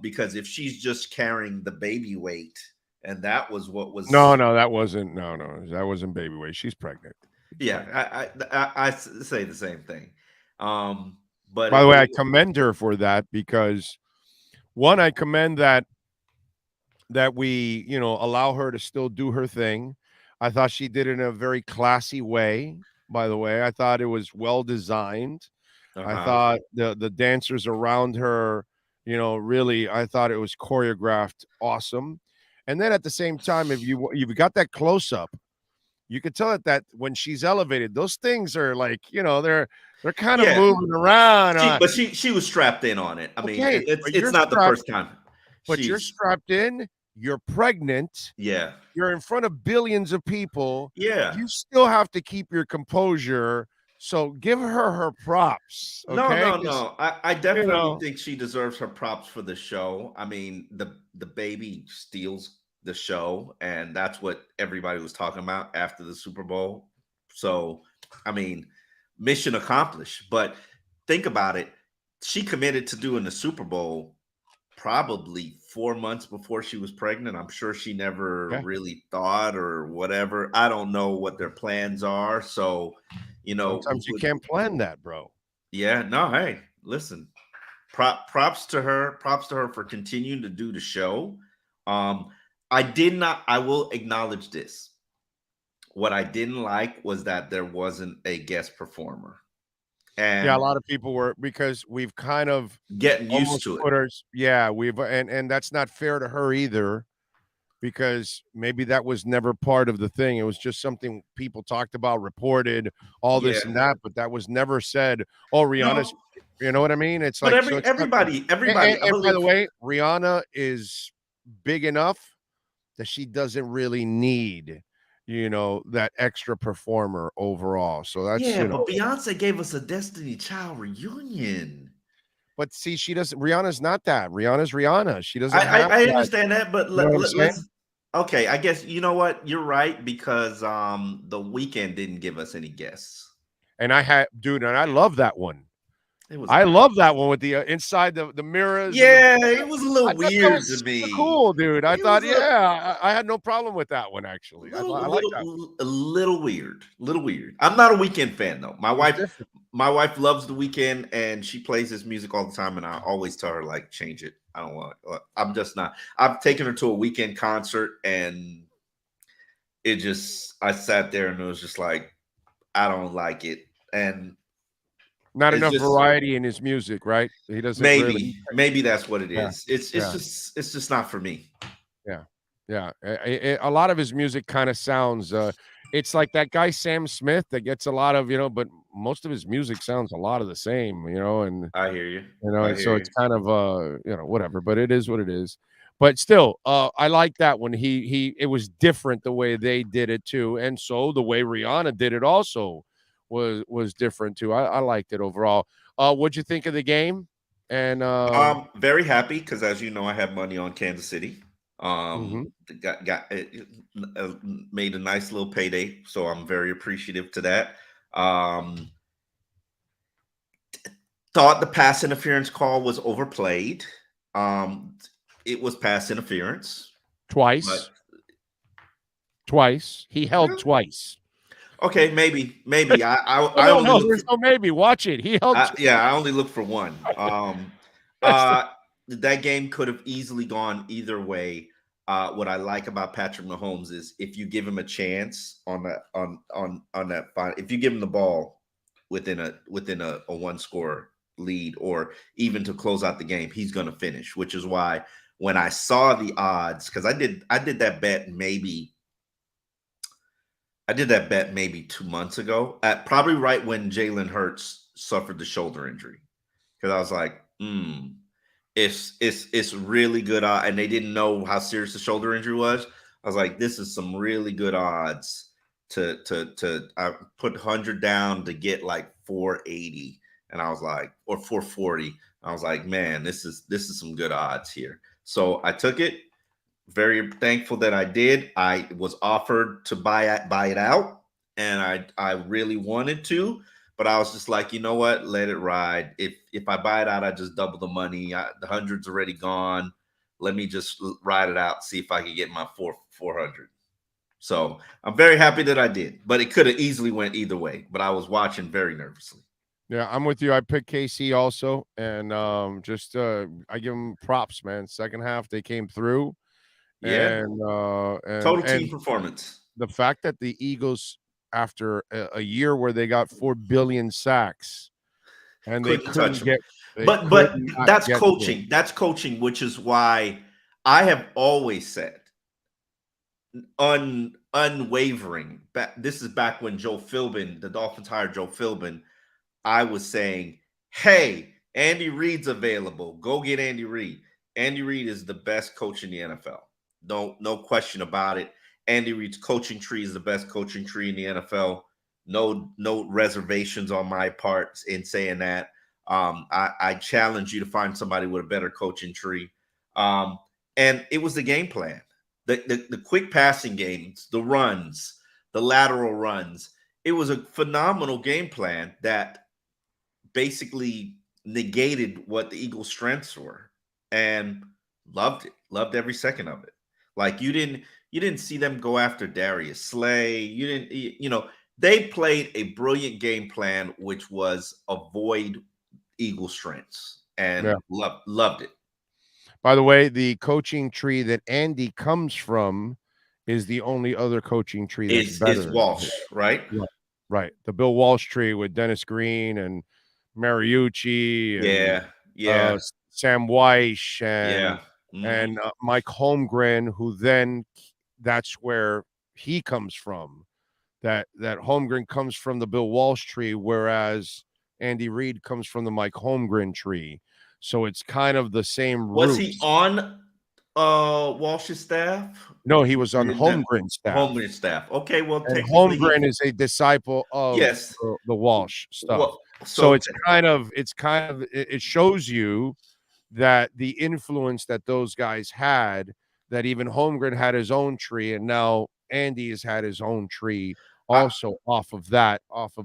Speaker 13: Because if she's just carrying the baby weight, and that was what was...
Speaker 6: No, that wasn't baby weight. She's pregnant.
Speaker 13: Yeah, I say the same thing. But
Speaker 6: by the way, I commend her for that because, one, I commend that we, allow her to still do her thing. I thought she did it in a very classy way, by the way. I thought it was well designed. I thought the dancers around her, really, I thought it was choreographed awesome. And then at the same time, if you've got that close up, you could tell that when she's elevated, those things are like, they're kind of moving around.
Speaker 13: But she was strapped in on it. I mean, it's not the first time.
Speaker 6: But you're strapped in. You're pregnant.
Speaker 13: Yeah.
Speaker 6: You're in front of billions of people.
Speaker 13: Yeah.
Speaker 6: You still have to keep your composure. So give her props. Okay?
Speaker 13: No. I definitely think she deserves her props for the show. I mean, the baby steals the show, and that's what everybody was talking about after the Super Bowl. So, I mean, mission accomplished. But think about it. She committed to doing the Super Bowl probably 4 months before she was pregnant. I'm sure she never really thought or whatever. I don't know what their plans are. So,
Speaker 6: sometimes you can't plan that, bro.
Speaker 13: Yeah, no, hey, listen. Props to her for continuing to do the show. I will acknowledge this. What I didn't like was that there wasn't a guest performer. And
Speaker 6: a lot of people were, because we've kind of
Speaker 13: getting used to it.
Speaker 6: And that's not fair to her either, because maybe that was never part of the thing. It was just something people talked about, reported, all this and that, but that was never said. Oh, Rihanna's, you know what I mean? It's
Speaker 13: but
Speaker 6: like
Speaker 13: everybody.
Speaker 6: And by the way, Rihanna is big enough that she doesn't really need that extra performer overall. So that's
Speaker 13: but Beyonce gave us a Destiny Child reunion.
Speaker 6: But see, she doesn't. Rihanna's not that. Rihanna's Rihanna. She doesn't.
Speaker 13: I understand that, but let's. Okay, I guess you know what, you're right, because The Weeknd didn't give us any guests.
Speaker 6: And I love that one. I love that one with the inside the mirrors.
Speaker 13: Yeah, it was a little weird to me.
Speaker 6: Cool, dude. I thought, I had no problem with that one, actually. I like that.
Speaker 13: A little weird. I'm not a Weeknd fan, though. My wife my wife loves The Weeknd, and she plays his music all the time, and I always tell her, like, change it. I don't want it. I'm just not. I've taken her to a Weeknd concert, and I sat there and it was just like, I don't like it. And
Speaker 9: not enough variety in his music, right? He doesn't
Speaker 13: maybe that's what it is. It's just not for me.
Speaker 9: Yeah. A lot of his music kind of sounds it's like that guy Sam Smith that gets a lot of, but most of his music sounds a lot of the same, and
Speaker 13: I hear you.
Speaker 9: So it's kind of whatever, but it is what it is. But still, I like that when it was different the way they did it too, and so the way Rihanna did it also was different too. I liked it overall. What'd you think of the game? And
Speaker 13: I'm very happy because, as you know, I have money on Kansas City. Got made a nice little payday, so I'm very appreciative to that. Thought the pass interference call was overplayed. It was pass interference
Speaker 9: twice. He held twice.
Speaker 13: Okay, maybe. I
Speaker 9: don't know. There's no maybe. Watch it. He held.
Speaker 13: I only looked for one. That game could have easily gone either way. What I like about Patrick Mahomes is if you give him a chance on that final, if you give him the ball within a one score lead or even to close out the game, he's going to finish. Which is why when I saw the odds, because I did that bet maybe 2 months ago, probably right when Jalen Hurts suffered the shoulder injury, because I was like, It's really good, and they didn't know how serious the shoulder injury was. I was like, this is some really good odds to I put 100 down to get like 480, and I was like, or 440. I was like, man, this is some good odds here. So I took it. Very thankful that I did. I was offered to buy it out, and I really wanted to. But I was just like, you know what? Let it ride. If I buy it out, I just double the money. The 100's already gone. Let me just ride it out, see if I can get my 400. So I'm very happy that I did. But it could have easily went either way. But I was watching very nervously.
Speaker 9: Yeah, I'm with you. I picked KC also, and I give them props, man. Second half they came through.
Speaker 13: Yeah,
Speaker 9: and
Speaker 13: total team performance.
Speaker 9: The fact that the Eagles, after a year where they got 4 billion sacks, and they couldn't get,
Speaker 13: but that's coaching. That's coaching, which is why I have always said unwavering. This is back when Joe Philbin, the Dolphins hired Joe Philbin. I was saying, hey, Andy Reid's available. Go get Andy Reid. Andy Reid is the best coach in the NFL. No question about it. Andy Reid's coaching tree is the best coaching tree in the NFL. No reservations on my part in saying that. I challenge you to find somebody with a better coaching tree. And it was the game plan. The quick passing games, the runs, the lateral runs. It was a phenomenal game plan that basically negated what the Eagles' strengths were, and loved it. Loved every second of it. Like you didn't see them go after Darius Slay. They played a brilliant game plan, which was avoid Eagle strengths, and loved it.
Speaker 9: By the way, the coaching tree that Andy comes from is the only other coaching tree that's better.
Speaker 13: Is Walsh, right?
Speaker 9: Right. The Bill Walsh tree with Dennis Green and Mariucci. And, Sam Weish and Mike Holmgren, who then that's where he comes from. That Holmgren comes from the Bill Walsh tree, whereas Andy Reid comes from the Mike Holmgren tree. So it's kind of the same root.
Speaker 13: Was he on Walsh's staff?
Speaker 9: No, he was on Holmgren's staff.
Speaker 13: Holmgren's staff. Okay, well,
Speaker 9: Holmgren is a disciple of the Walsh stuff.
Speaker 13: Well,
Speaker 9: so it shows you that the influence that those guys had, that even Holmgren had his own tree, and now Andy has had his own tree also off of the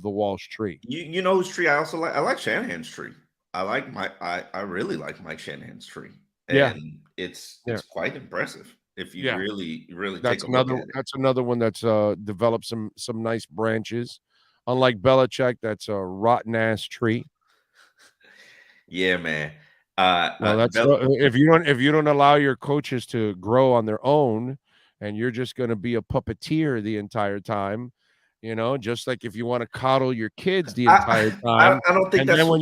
Speaker 9: Walsh tree.
Speaker 13: You know whose tree I also like? I like Shanahan's tree. I really like Mike Shanahan's tree. And it's quite impressive if you really
Speaker 9: that's
Speaker 13: take a look at it.
Speaker 9: That's another one that's developed some nice branches. Unlike Belichick, that's a rotten ass tree.
Speaker 13: Yeah, man.
Speaker 9: Well, that's if you don't allow your coaches to grow on their own, and you're just going to be a puppeteer the entire time, just like if you want to coddle your kids the entire time.
Speaker 13: I don't think
Speaker 9: and
Speaker 13: that's
Speaker 9: then when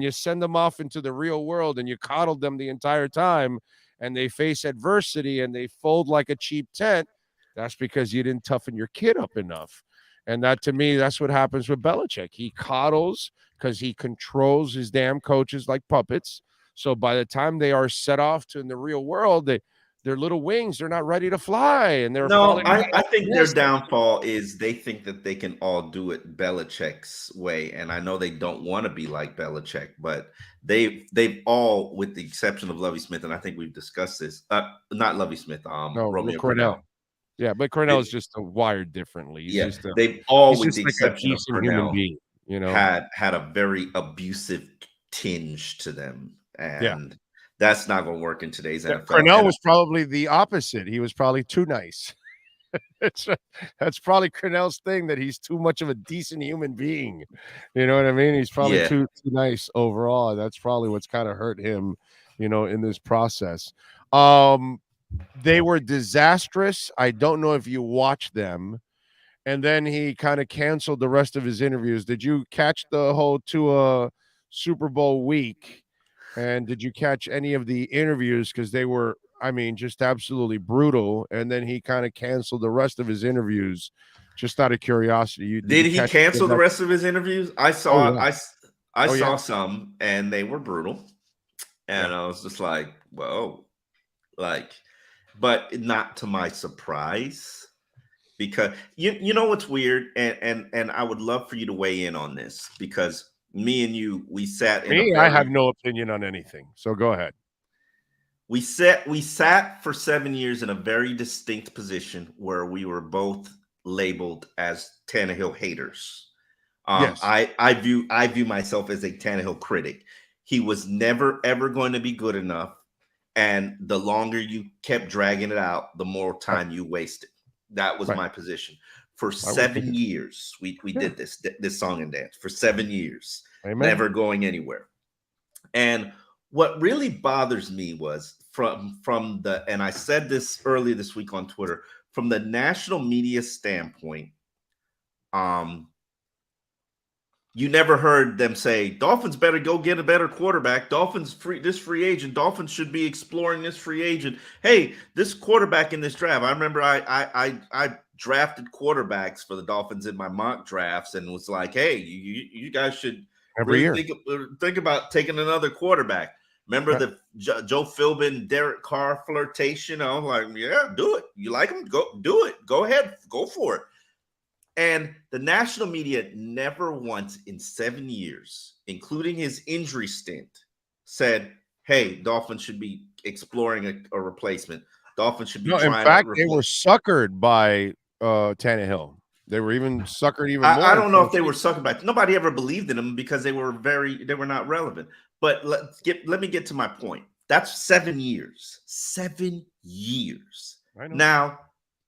Speaker 9: you send them off into the real world and you coddle them the entire time, and they face adversity and they fold like a cheap tent, that's because you didn't toughen your kid up enough. And that, to me, that's what happens with Belichick. He coddles because he controls his damn coaches like puppets. So by the time they are set off to in the real world, their little wings, they're not ready to fly. And they're
Speaker 13: I think their downfall is they think that they can all do it Belichick's way. And I know they don't want to be like Belichick, but they've all, with the exception of Lovie Smith, and I think we've discussed this, not Lovie Smith, Romeo Crennel.
Speaker 9: Yeah, but Crennel is just wired differently.
Speaker 13: They've all, with the exception of
Speaker 9: human being,
Speaker 13: had a very abusive tinge to them, and that's not going to work in today's NFL.
Speaker 6: Crennel was probably the opposite. He was probably too nice. That's probably Crennel's thing, that he's too much of a decent human being. You know what I mean? He's probably too nice overall. That's probably what's kind of hurt him, in this process. They were disastrous. I don't know if you watched them. And then he kind of canceled the rest of his interviews. Did you catch the whole Tua Super Bowl week? And did you catch any of the interviews? Because they were, just absolutely brutal. And then he kind of canceled the rest of his interviews, just out of curiosity.
Speaker 13: Did he cancel the rest of his interviews? I saw I saw some, and they were brutal. And I was just like, whoa. But not to my surprise, because you know what's weird, and I would love for you to weigh in on this, because me and you, we sat.
Speaker 6: I have no opinion on anything, so go ahead.
Speaker 13: We sat for 7 years in a very distinct position where we were both labeled as Tannehill haters.
Speaker 6: Yes.
Speaker 13: I view myself as a Tannehill critic. He was never ever going to be good enough. And the longer you kept dragging it out, the more time you wasted. That was my position. For 7 years, we did this song and dance for 7 years, never going anywhere. And what really bothers me was from the, and I said this earlier this week on Twitter, from the national media standpoint, you never heard them say, Dolphins better go get a better quarterback. Dolphins free agent. Dolphins should be exploring this free agent. Hey, this quarterback in this draft. I remember I drafted quarterbacks for the Dolphins in my mock drafts and was like, hey, you guys should think about taking another quarterback. Remember the Joe Philbin, Derek Carr flirtation? I was like, yeah, do it. You like him? Go do it. Go ahead. Go for it. And the national media never once in 7 years, including his injury stint, said, hey, Dolphins should be exploring a replacement. Dolphins should be trying. In fact,
Speaker 6: they were suckered by Tannehill. They were even suckered even more.
Speaker 13: I don't know if they were suckered by. Nobody ever believed in them because they were not relevant. But let me get to my point. That's 7 years. 7 years. Now,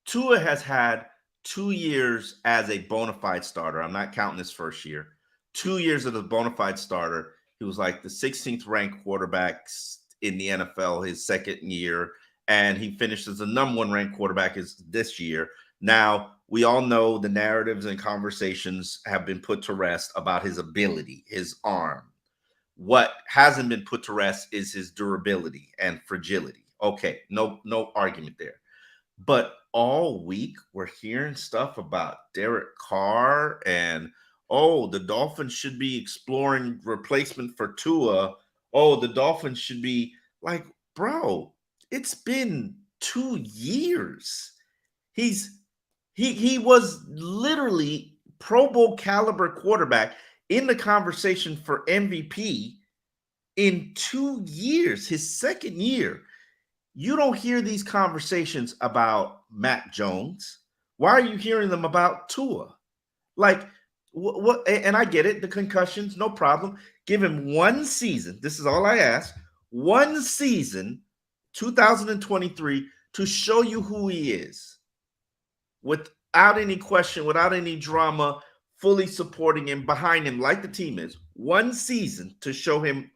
Speaker 13: Tua has had 2 years as a bona fide starter. I'm not counting his first year. 2 years as a bona fide starter. He was like the 16th ranked quarterback in the NFL his second year, and he finished as the number one ranked quarterback this year. Now, we all know the narratives and conversations have been put to rest about his ability, his arm. What hasn't been put to rest is his durability and fragility. Okay, no argument there. But all week, we're hearing stuff about Derek Carr and, the Dolphins should be exploring replacement for Tua. The Dolphins should be like, bro, it's been 2 years. He was literally Pro Bowl caliber quarterback in the conversation for MVP in 2 years, his second year. You don't hear these conversations about Mac Jones. Why are you hearing them about Tua? Like, what? And I get it, the concussions, no problem. Give him 1 season. This is all I ask. 1 season, 2023, to show you who he is. without any question, without any drama, fully supporting him, behind him, like the team is. One season to show him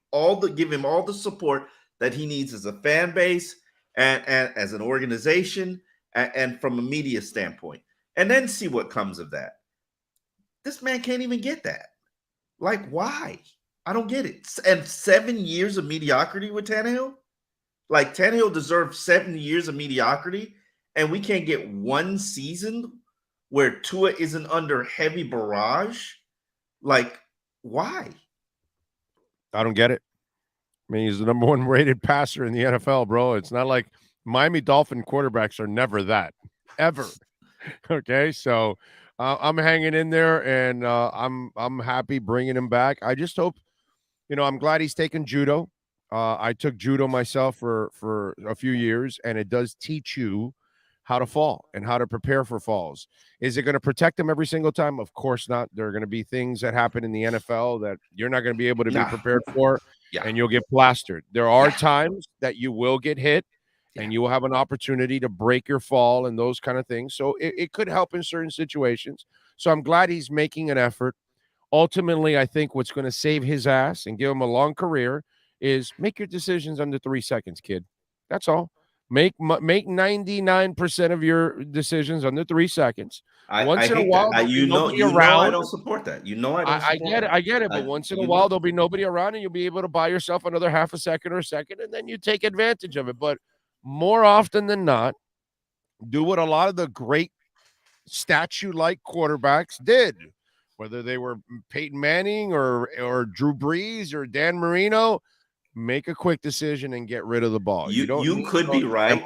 Speaker 13: give him all the support that he needs as a fan base and as an organization and from a media standpoint, and then see what comes of that. This man can't even get that. Like, why? I don't get it. And 7 years of mediocrity with Tannehill? Like, Tannehill deserves 7 years of mediocrity, and we can't get one season where Tua isn't under heavy barrage? Like, why?
Speaker 9: I don't get it. I mean, he's the number 1 rated passer in the NFL, bro. It's not like Miami Dolphin quarterbacks are never that, ever. Okay, so I'm hanging in there, and I'm happy bringing him back. I just hope, I'm glad he's taken judo. I took judo myself for a few years, and it does teach you how to fall and how to prepare for falls. Is it going to protect them every single time? Of course not. There are going to be things that happen in the NFL that you're not going to be able to be prepared for, and you'll get plastered. There are times that you will get hit, and you will have an opportunity to break your fall and those kind of things. So it could help in certain situations. So I'm glad he's making an effort. Ultimately, I think what's going to save his ass and give him a long career is make your decisions under 3 seconds, kid. That's all. Make 99% of your decisions under 3 seconds. Once in a while, I
Speaker 13: don't support that.
Speaker 9: I get it. But once in a while, there'll be nobody around, and you'll be able to buy yourself another half a second or a second, and then you take advantage of it. But more often than not, do what a lot of the great statue-like quarterbacks did, whether they were Peyton Manning or Drew Brees or Dan Marino. Make a quick decision and get rid of the ball.
Speaker 13: You could be right.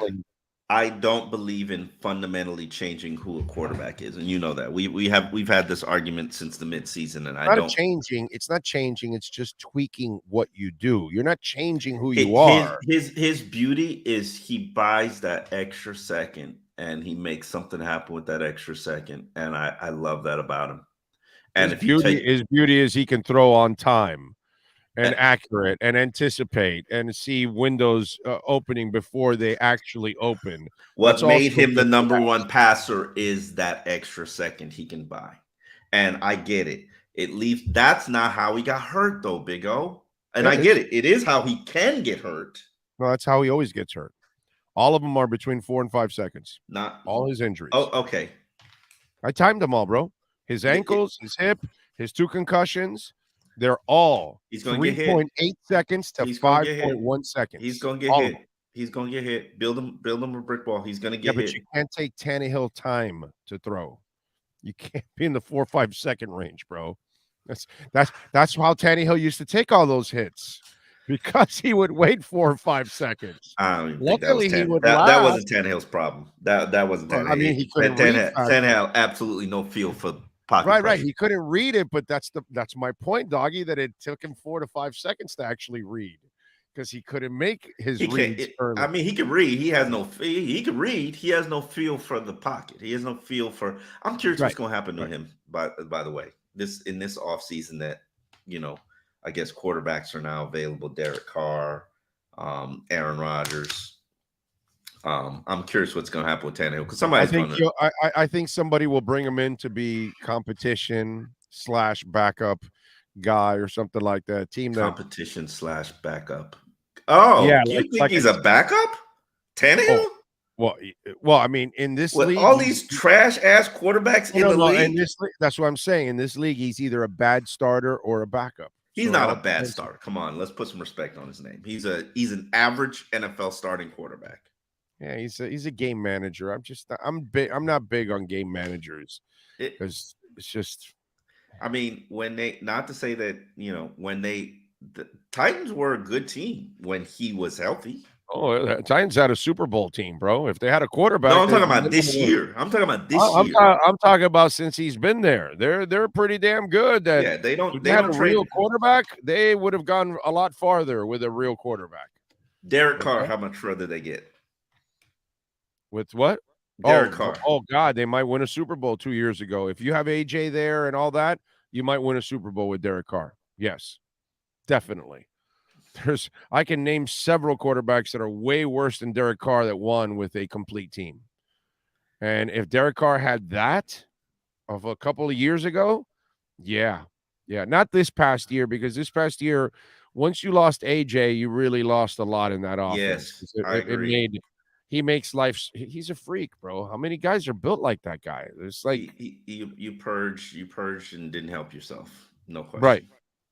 Speaker 13: I don't believe in fundamentally changing who a quarterback is, and you know that we've had this argument since the midseason, and
Speaker 9: It's not changing. It's just tweaking what you do. You're not changing who you are.
Speaker 13: His beauty is he buys that extra second, and he makes something happen with that extra second, and I love that about him. And
Speaker 9: his beauty is he can throw on time and accurate and anticipate and see windows opening before they actually open.
Speaker 13: What made him the number 1 passer is that extra second he can buy. And I get it. That's not how he got hurt, though, Big O. And I get it. It is how he can get hurt.
Speaker 9: No, that's how he always gets hurt. All of them are between 4 and 5 seconds.
Speaker 13: Not
Speaker 9: all his injuries.
Speaker 13: Oh, okay.
Speaker 9: I timed them all, bro. His ankles, his hip, his 2 concussions. They're all 3.8 seconds to 5.1 seconds.
Speaker 13: He's going to get hit. He's going to get hit. Build him a brick wall. He's going to get hit.
Speaker 9: But you can't take Tannehill time to throw. You can't be in the 4 or 5 second range, bro. That's how Tannehill used to take all those hits, because he would wait 4 or 5 seconds.
Speaker 13: Luckily, he would. That wasn't Tannehill's problem. That wasn't Tannehill.
Speaker 9: I mean, he couldn't
Speaker 13: Tannehill absolutely no feel for pocket
Speaker 9: right.
Speaker 13: pressure.
Speaker 9: He couldn't read it, but that's my point, Doggy. That it took him 4 to 5 seconds to actually read, because he couldn't make his reads early.
Speaker 13: I mean, he can read. He can read. He has no feel for the pocket. He has no feel for. I'm curious what's going to happen to him. By the way, this offseason that I guess quarterbacks are now available. Derek Carr, Aaron Rodgers. I'm curious what's going to happen with Tannehill, because
Speaker 9: I think somebody will bring him in to be competition / backup guy or something like that.
Speaker 13: Competition / backup. Oh, yeah. You think he's a backup? Tannehill?
Speaker 9: Well, I mean, in this league,
Speaker 13: all these trash ass quarterbacks in the league.
Speaker 9: In this league, that's what I'm saying. In this league, he's either a bad starter or a backup.
Speaker 13: He's not a bad starter. Come on, let's put some respect on his name. He's an average NFL starting quarterback.
Speaker 9: Yeah, he's a game manager. I'm not big on game managers, because it's just.
Speaker 13: I mean, when they, not to say that the Titans were a good team when he was healthy.
Speaker 9: Oh, the Titans had a Super Bowl team, bro. If they had a quarterback,
Speaker 13: no, I'm talking about this year. I'm talking
Speaker 9: about since he's been there. They're pretty damn good.
Speaker 13: They don't
Speaker 9: have a real quarterback. They would have gone a lot farther with a real quarterback.
Speaker 13: Derek Carr, how much further they get?
Speaker 9: With what?
Speaker 13: Derek Carr.
Speaker 9: Oh God, they might win a Super Bowl 2 years ago. If you have AJ there and all that, you might win a Super Bowl with Derek Carr. Yes, definitely. I can name several quarterbacks that are way worse than Derek Carr that won with a complete team. And if Derek Carr had that of a couple of years ago, yeah, not this past year, because this past year, once you lost AJ, you really lost a lot in that offense.
Speaker 13: Yes, I agree.
Speaker 9: He makes life. He's a freak, bro. How many guys are built like that guy? It's like
Speaker 13: you purged and didn't help yourself. No question.
Speaker 9: Right.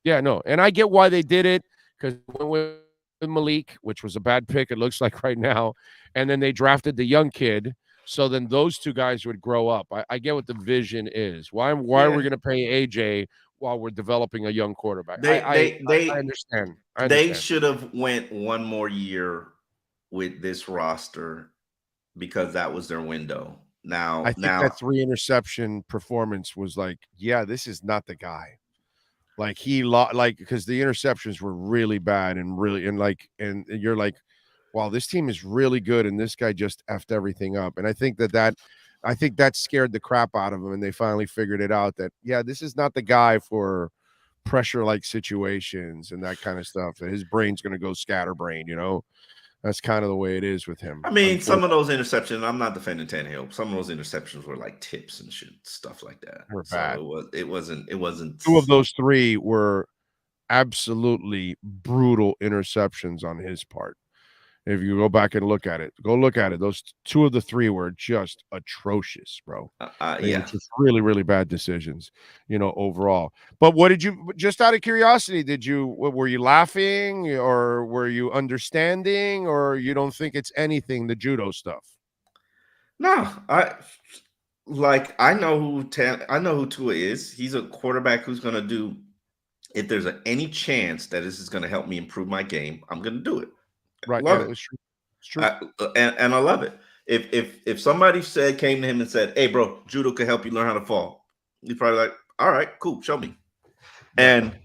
Speaker 9: Yeah, no. And I get why they did it, because with Malik, which was a bad pick, it looks like right now, and then they drafted the young kid. So then those two guys would grow up. I get what the vision is. Why are we going to pay AJ while we're developing a young quarterback? I understand.
Speaker 13: They should have went one more year with this roster because that was their window. Now,
Speaker 9: I think that 3 interception performance was like, yeah, this is not the guy. Like because the interceptions were really bad and you're like, wow, this team is really good, and this guy just effed everything up. And I think that scared the crap out of him, and they finally figured it out that, yeah, this is not the guy for pressure-like situations and that kind of stuff. That his brain's going to go scatterbrain, That's kind of the way it is with him.
Speaker 13: I mean, some of those interceptions, I'm not defending Tannehill. Some of those interceptions were like tips and shit, stuff like that.
Speaker 9: Were bad.
Speaker 13: So it wasn't.
Speaker 9: 2 of those 3 were absolutely brutal interceptions on his part. If you go back and look at it, Those 2 of the 3 were just atrocious, bro. Just really, really bad decisions, overall. But what did you, just out of curiosity, were you laughing, or were you understanding, or you don't think it's anything, the judo stuff?
Speaker 13: No, I know who Tua is. He's a quarterback who's going to do, if there's any chance that this is going to help me improve my game, I'm going to do it.
Speaker 9: Right.
Speaker 13: Love it.
Speaker 9: It's true.
Speaker 13: And I love it. If somebody came to him and said, "Hey, bro, judo can help you learn how to fall," he's probably like, "All right, cool, show me." And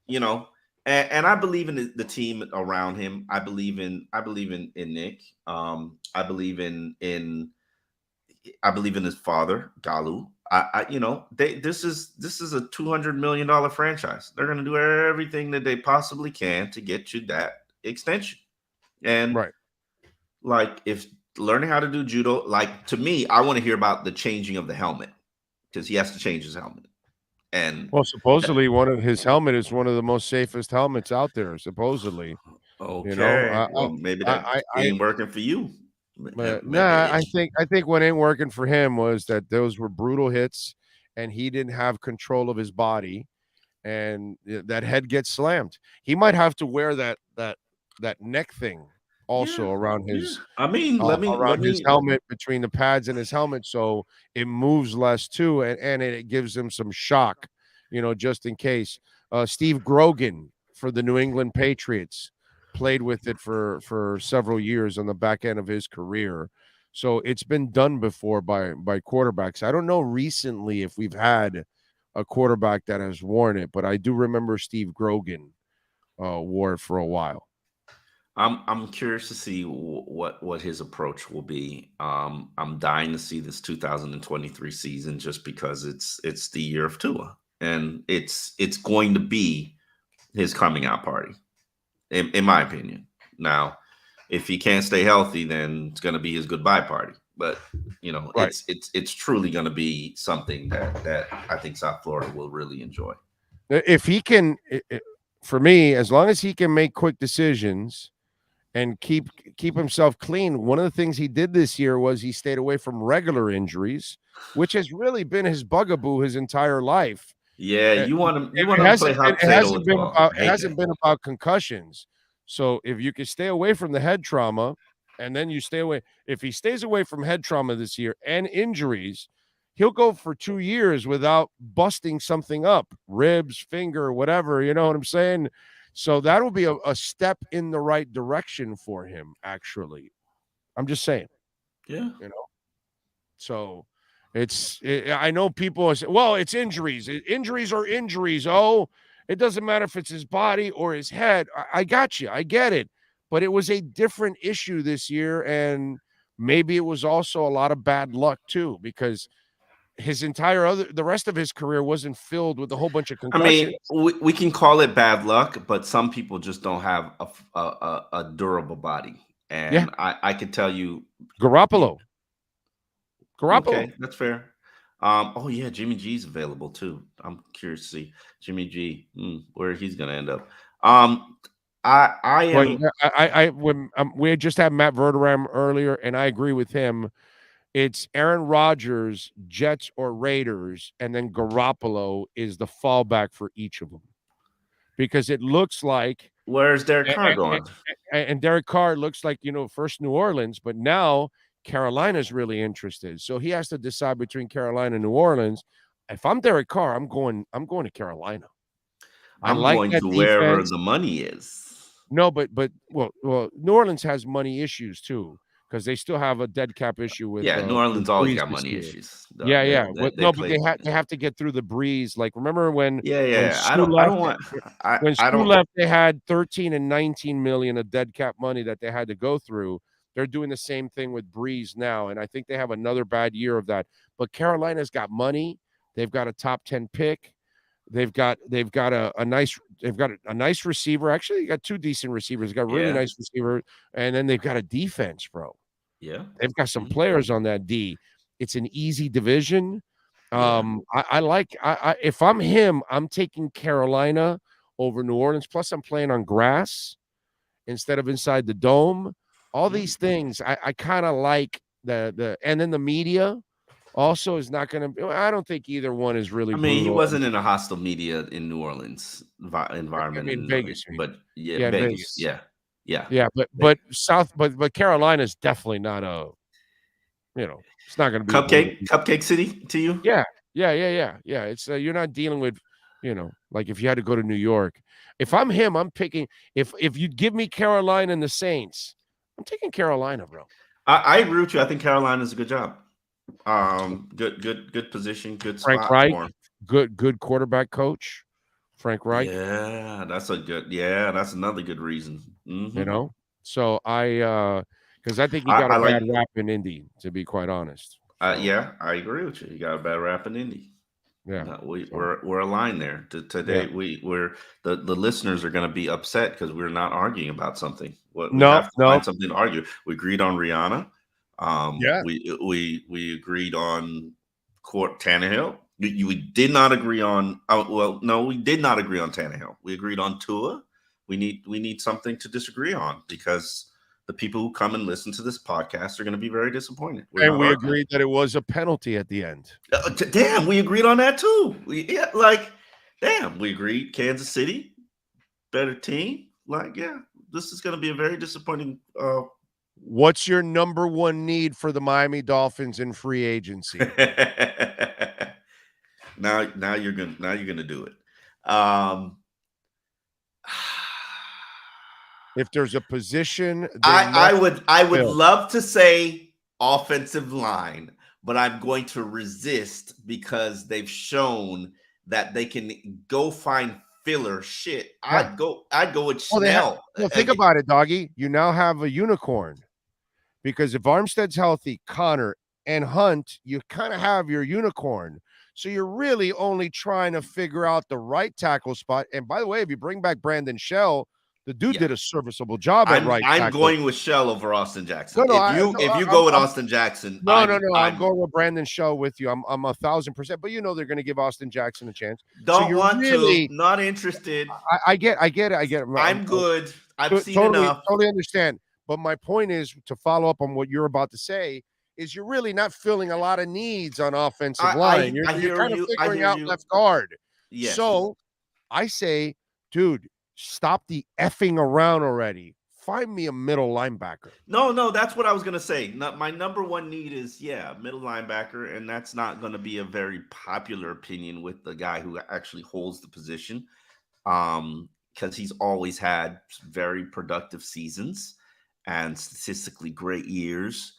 Speaker 13: and I believe in the team around him. I believe in Nick. I believe in his father, Galu. This is a $200 million franchise. They're going to do everything that they possibly can to get you that extension. And if learning how to do judo, to me, I want to hear about the changing of the helmet, because he has to change his helmet. And
Speaker 9: supposedly one of his helmet is one of the most safest helmets out there. Supposedly,
Speaker 13: okay. Maybe that ain't working for you.
Speaker 9: I think what ain't working for him was that those were brutal hits, and he didn't have control of his body, and that head gets slammed. He might have to wear that neck thing also around his his helmet, between the pads and his helmet, so it moves less too, and it gives him some shock, just in case. Steve Grogan for the New England Patriots played with it for several years on the back end of his career. So it's been done before by quarterbacks. I don't know recently if we've had a quarterback that has worn it, but I do remember Steve Grogan wore it for a while.
Speaker 13: I'm curious to see what his approach will be. I'm dying to see this 2023 season, just because it's the year of Tua, and it's going to be his coming out party, in my opinion. Now, if he can't stay healthy, then it's going to be his goodbye party. But it's truly going to be something that I think South Florida will really enjoy.
Speaker 9: If he can, for me, as long as he can make quick decisions and keep himself clean. One of the things he did this year was he stayed away from regular injuries, which has really been his bugaboo his entire life.
Speaker 13: Yeah, you want to play hot potato.
Speaker 9: It hasn't been about concussions. So if you can stay away from the head trauma, and then you stay away, if he stays away from head trauma this year and injuries, he'll go for 2 years without busting something up, ribs, finger, whatever. You know what I'm saying? So that'll be a step in the right direction for him, actually. I'm just saying.
Speaker 13: Yeah.
Speaker 9: So I know people say, well, it's injuries. Injuries are injuries. Oh, it doesn't matter if it's his body or his head. I got you. I get it. But it was a different issue this year. And maybe it was also a lot of bad luck too, because the rest of his career wasn't filled with a whole bunch of concussions.
Speaker 13: I mean, we can call it bad luck, but some people just don't have a durable body. And I could tell you,
Speaker 9: Garoppolo
Speaker 12: Garoppolo.
Speaker 13: Okay, that's fair. Oh yeah, Jimmy G's available too. I'm curious to see Jimmy G, where he's gonna end up. I am.
Speaker 9: When we had just had Matt Verderame earlier, and I agree with him. It's Aaron Rodgers, Jets or Raiders, and then Garoppolo is the fallback for each of them, because it looks like
Speaker 13: where's Derek Carr going?
Speaker 9: And Derek Carr looks like, first New Orleans, but now Carolina's really interested. So he has to decide between Carolina and New Orleans. If I'm Derek Carr, I'm going to Carolina.
Speaker 13: I'm going to wherever the money is.
Speaker 9: No, but New Orleans has money issues too, because they still have a dead cap issue with.
Speaker 13: New Orleans always got money issues.
Speaker 9: But they have to get through the Breeze. Like, remember when?
Speaker 13: When
Speaker 9: Stu left, they had 13 and 19 million of dead cap money that they had to go through. They're doing the same thing with Breeze now, and I think they have another bad year of that. But Carolina's got money. They've got a top 10 pick. They've got a nice receiver. Actually, they got two decent receivers. They got a really nice receiver, and then they've got a defense, bro.
Speaker 13: Yeah,
Speaker 9: they've got some players on that D. It's an easy division. If I'm him, I'm taking Carolina over New Orleans. Plus, I'm playing on grass instead of inside the dome. All these things, I kind of like the and then the media. Also, is not going to. I don't think either one is really.
Speaker 13: I mean, he wasn't in a hostile media in New Orleans environment.
Speaker 9: In Vegas,
Speaker 13: but Vegas.
Speaker 9: But Carolina's definitely not a. It's not going to be
Speaker 13: cupcake city to you.
Speaker 9: Yeah. It's you're not dealing with, like if you had to go to New York. If I'm him, I'm picking. If you give me Carolina and the Saints, I'm taking Carolina, bro.
Speaker 13: I agree with you. I think Carolina is a good job. Good position, good
Speaker 9: Frank
Speaker 13: spot.
Speaker 9: Reich, good quarterback coach, Frank Reich.
Speaker 13: Yeah, that's another good reason. Mm-hmm.
Speaker 9: So because I think he got a bad rap in Indy, to be quite honest.
Speaker 13: Yeah, I agree with you. You got a bad rap in Indy.
Speaker 9: Yeah,
Speaker 13: we're aligned there. Today, we're the listeners are going to be upset because we're not arguing about something. We have to find something to argue. We agreed on Rihanna. We agreed on Tannehill. We did not agree on. We did not agree on Tannehill. We agreed on Tua. We need something to disagree on, because the people who come and listen to this podcast are going to be very disappointed.
Speaker 9: And we agreed that it was a penalty at the end.
Speaker 13: Damn, we agreed on that too. We agreed. Kansas City, better team. This is going to be a very disappointing.
Speaker 9: What's your number one need for the Miami Dolphins in free agency?
Speaker 13: Now you're gonna do it.
Speaker 9: If there's a position,
Speaker 13: I would love to say offensive line, but I'm going to resist because they've shown that they can go find filler shit. I'd go with Snell.
Speaker 9: Think about it, doggy. You now have a unicorn, because if Armstead's healthy, Connor and Hunt, you kind of have your unicorn. So you're really only trying to figure out the right tackle spot. And by the way, if you bring back Brandon Shell, the dude did a serviceable job at right tackle.
Speaker 13: I'm going with Shell over Austin Jackson. If you go with Austin Jackson,
Speaker 9: I'm going with Brandon Shell with you. I'm 1,000%. But they're going to give Austin Jackson a chance.
Speaker 13: Not interested.
Speaker 9: I get it.
Speaker 13: I'm good. I've seen enough.
Speaker 9: Totally understand. But my point is, to follow up on what you're about to say, is you're really not filling a lot of needs on offensive line. You're kind of figuring out left guard.
Speaker 13: Yes.
Speaker 9: So I say, dude, stop the effing around already. Find me a middle linebacker.
Speaker 13: No, that's what I was going to say. My number one need is, middle linebacker, and that's not going to be a very popular opinion with the guy who actually holds the position, because he's always had very productive seasons and statistically great years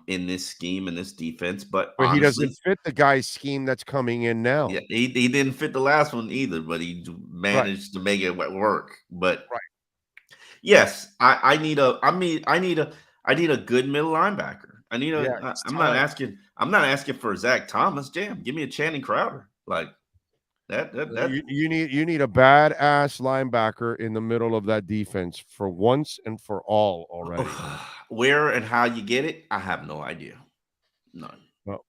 Speaker 13: in this scheme, in this defense. But
Speaker 9: honestly, he doesn't fit the guy's scheme that's coming in now.
Speaker 13: Yeah, he didn't fit the last one either, but he managed to make it work. But yes, I need a good middle linebacker. I'm not asking for Zach Thomas. Damn, give me a Channing Crowder. Like that.
Speaker 9: You need a badass linebacker in the middle of that defense for once and for all already.
Speaker 13: Where and how you get it, I have no idea. None.
Speaker 6: Well,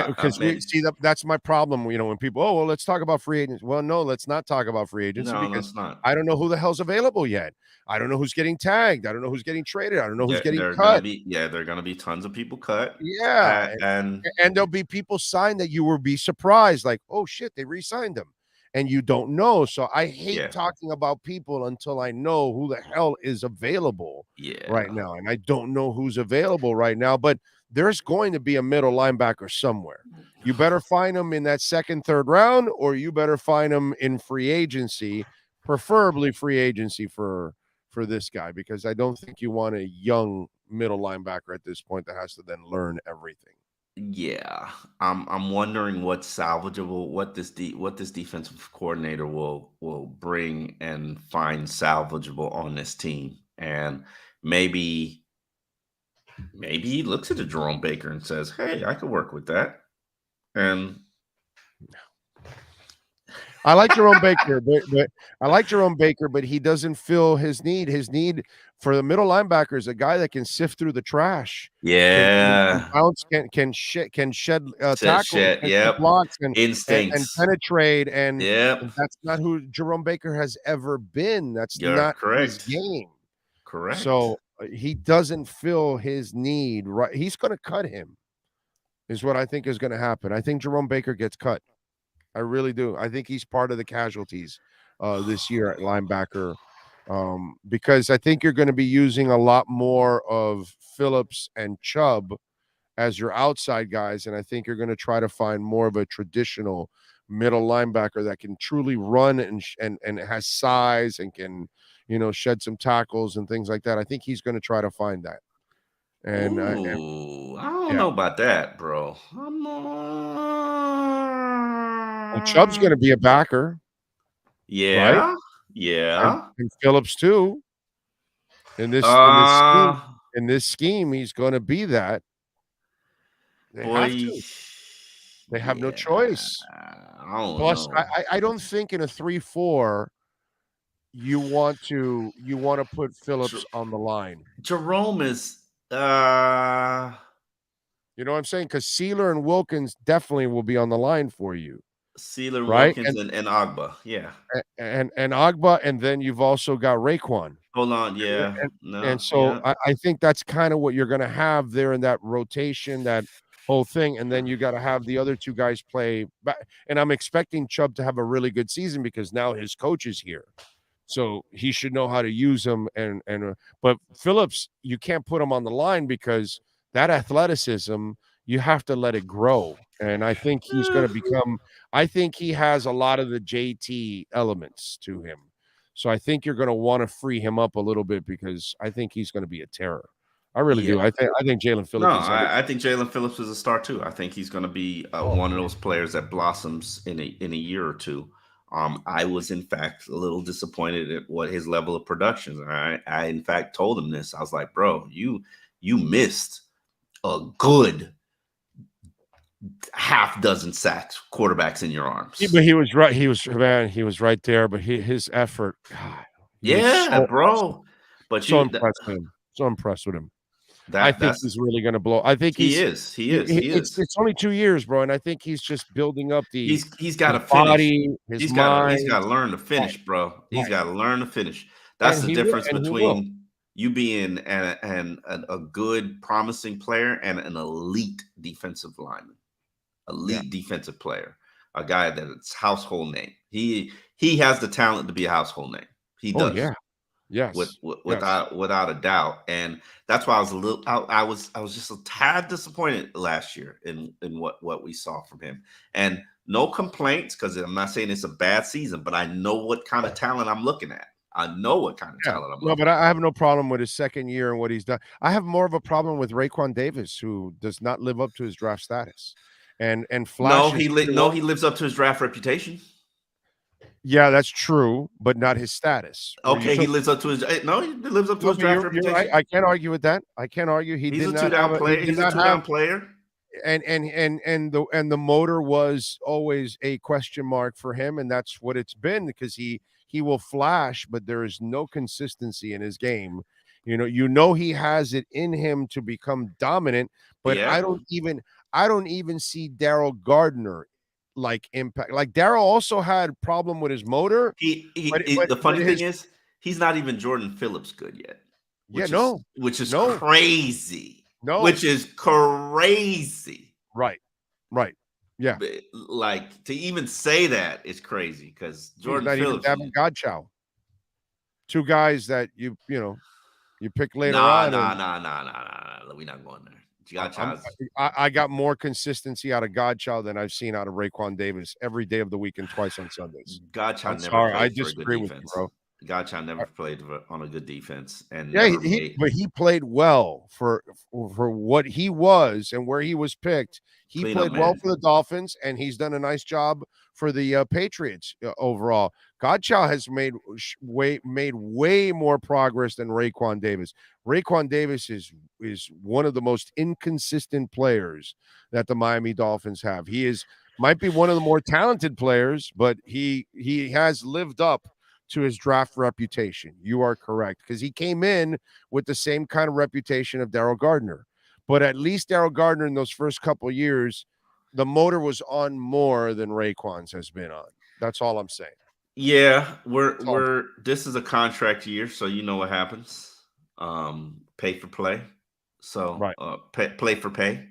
Speaker 6: because we see that's my problem. You know, when people, well, let's talk about free agents. Well, no, let's not talk about free agency because
Speaker 13: let's not.
Speaker 6: I don't know who the hell's available yet. I don't know who's getting tagged. I don't know who's getting traded. I don't know who's getting cut.
Speaker 13: There are gonna be tons of people cut.
Speaker 6: Yeah, and there'll be people signed that you will be surprised, like, oh shit, they re-signed them, and you don't know. So I hate talking about people until I know who the hell is available right now, and I don't know who's available right now, but there's going to be a middle linebacker somewhere. You better find him in that second, third round, or you better find him in free agency, preferably free agency for this guy, because I don't think you want a young middle linebacker at this point that has to then learn everything.
Speaker 13: Yeah, I'm wondering what's salvageable, what this defensive coordinator will bring and find salvageable on this team, and maybe he looks at the Jerome Baker and says, "Hey, I could work with that." And
Speaker 6: I like Jerome Baker, but he doesn't fill his need. His need for the middle linebacker is a guy that can sift through the trash.
Speaker 13: Yeah,
Speaker 6: can shed tackles, blocks, and
Speaker 13: instincts,
Speaker 6: and penetrate. And that's not who Jerome Baker has ever been. That's not his game.
Speaker 13: Correct.
Speaker 6: So he doesn't fill his need. Right, he's going to cut him. Is what I think is going to happen. I think Jerome Baker gets cut. I really do. I think he's part of the casualties this year at linebacker, because I think you're going to be using a lot more of Phillips and Chubb as your outside guys, and I think you're going to try to find more of a traditional middle linebacker that can truly run and has size and can, shed some tackles and things like that. I think he's going to try to find that. And
Speaker 13: I don't know about that, bro.
Speaker 6: Chubb's going to be a backer.
Speaker 13: Yeah.
Speaker 6: Right?
Speaker 13: Yeah.
Speaker 6: And Phillips too. In this scheme, he's going to be that. They have to. They have no choice. Plus, I don't think in a 3-4 you want to put Phillips on the line.
Speaker 13: Jerome is
Speaker 6: you know what I'm saying? Because Sealer and Wilkins definitely will be on the line for you.
Speaker 13: Sealer, right? Wilkins, and Agba, yeah.
Speaker 6: And Agba, and then you've also got Raekwon.
Speaker 13: Hold on, yeah.
Speaker 6: I think that's kind of what you're going to have there in that rotation, that whole thing, and then you got to have the other two guys play back. And I'm expecting Chubb to have a really good season because now his coach is here. So he should know how to use him. But Phillips, you can't put him on the line because that athleticism, you have to let it grow. And I think he's going to become – I think he has a lot of the JT elements to him. So I think you're going to want to free him up a little bit because I think he's going to be a terror. I really do. I think Jaelan Phillips.
Speaker 13: No, I think Jaelan Phillips is a star too. I think he's going to be one of those players that blossoms in a year or two. I was in fact a little disappointed at what his level of production. I in fact told him this. I was like, bro, you missed a good half dozen sacks, quarterbacks in your arms.
Speaker 6: Yeah, but he was right. He was right there. But his effort, God,
Speaker 13: bro. But
Speaker 6: so impressed with him. I think he's really going to blow. I think he is. It's only 2 years, bro, and I think he's just building up the.
Speaker 13: He's got to
Speaker 6: body. He's got
Speaker 13: to learn to finish, bro. He's got to learn to finish. That's the difference between you being a good, promising player and an elite defensive lineman, defensive player, a guy that's household name. He has the talent to be a household name. He does.
Speaker 6: Oh, yeah. Yes,
Speaker 13: without a doubt, and that's why I was I was just a tad disappointed last year in what we saw from him. And no complaints, because I'm not saying it's a bad season, but I know what kind of talent I'm looking at. I know what kind of talent I'm looking at.
Speaker 6: No, but I have no problem with his second year and what he's done. I have more of a problem with Raekwon Davis, who does not live up to his draft status, and flashes.
Speaker 13: No, he lives up to his draft reputation.
Speaker 6: Yeah, that's true, but not his status.
Speaker 13: Okay, he lives up to his he lives up to his draft reputation.
Speaker 6: Right. I can't argue with that. I can't argue.
Speaker 13: He's a two-down player. He's a two-down player.
Speaker 6: And the motor was always a question mark for him, and that's what it's been, because he will flash, but there is no consistency in his game. You know he has it in him to become dominant, but I I don't even see Daryl Gardner like impact. Like Daryl also had problem with his motor.
Speaker 13: The funny thing is, he's not even Jordan Phillips good yet. Which is crazy. Which is crazy.
Speaker 6: Right. Yeah.
Speaker 13: But, like, to even say that is crazy because Jordan
Speaker 6: not
Speaker 13: Phillips.
Speaker 6: Even Godchow. Two guys that you pick later on.
Speaker 13: Nah. We're not going there.
Speaker 6: I got more consistency out of Godchow than I've seen out of Raekwon Davis every day of the week and twice on Sundays.
Speaker 13: Godchow never
Speaker 6: played
Speaker 13: I
Speaker 6: disagree with you, bro.
Speaker 13: Godchow never played on a good defense, and
Speaker 6: but he played well for what he was and where he was picked. He played well for the Dolphins, and he's done a nice job for the Patriots overall. Godchow has made way more progress than Raekwon Davis. Raekwon Davis is one of the most inconsistent players that the Miami Dolphins have. He might be one of the more talented players, but he has lived up to his draft reputation. You are correct, because he came in with the same kind of reputation of Daryl Gardner. But at least Daryl Gardner in those first couple of years, the motor was on more than Raekwon's has been on. That's all I'm saying.
Speaker 13: Yeah, this is a contract year, so you know what happens. Pay for play. So play for pay.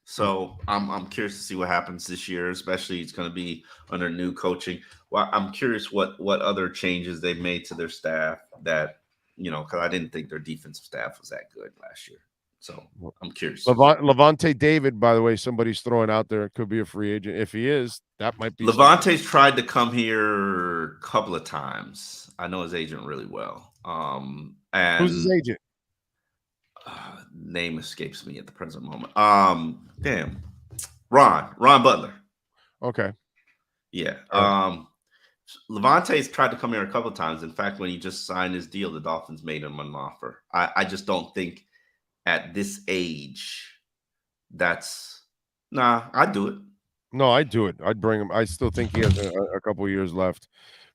Speaker 13: So I'm curious to see what happens this year, especially it's going to be under new coaching. Well, I'm curious what other changes they've made to their staff that, because I didn't think their defensive staff was that good last year. So I'm curious.
Speaker 6: Levante David, by the way, somebody's throwing out there, could be a free agent. If he is, that might be.
Speaker 13: Levante's tried to come here a couple of times. I know his agent really well. And
Speaker 6: who's his agent?
Speaker 13: Name escapes me at the present moment. Ron Butler.
Speaker 6: Okay.
Speaker 13: Yeah. Levante's tried to come here a couple of times. In fact, when he just signed his deal, the Dolphins made him an offer. I just don't think at this age I'd do it.
Speaker 6: No, I'd do it. I'd bring him. I still think he has a couple of years left.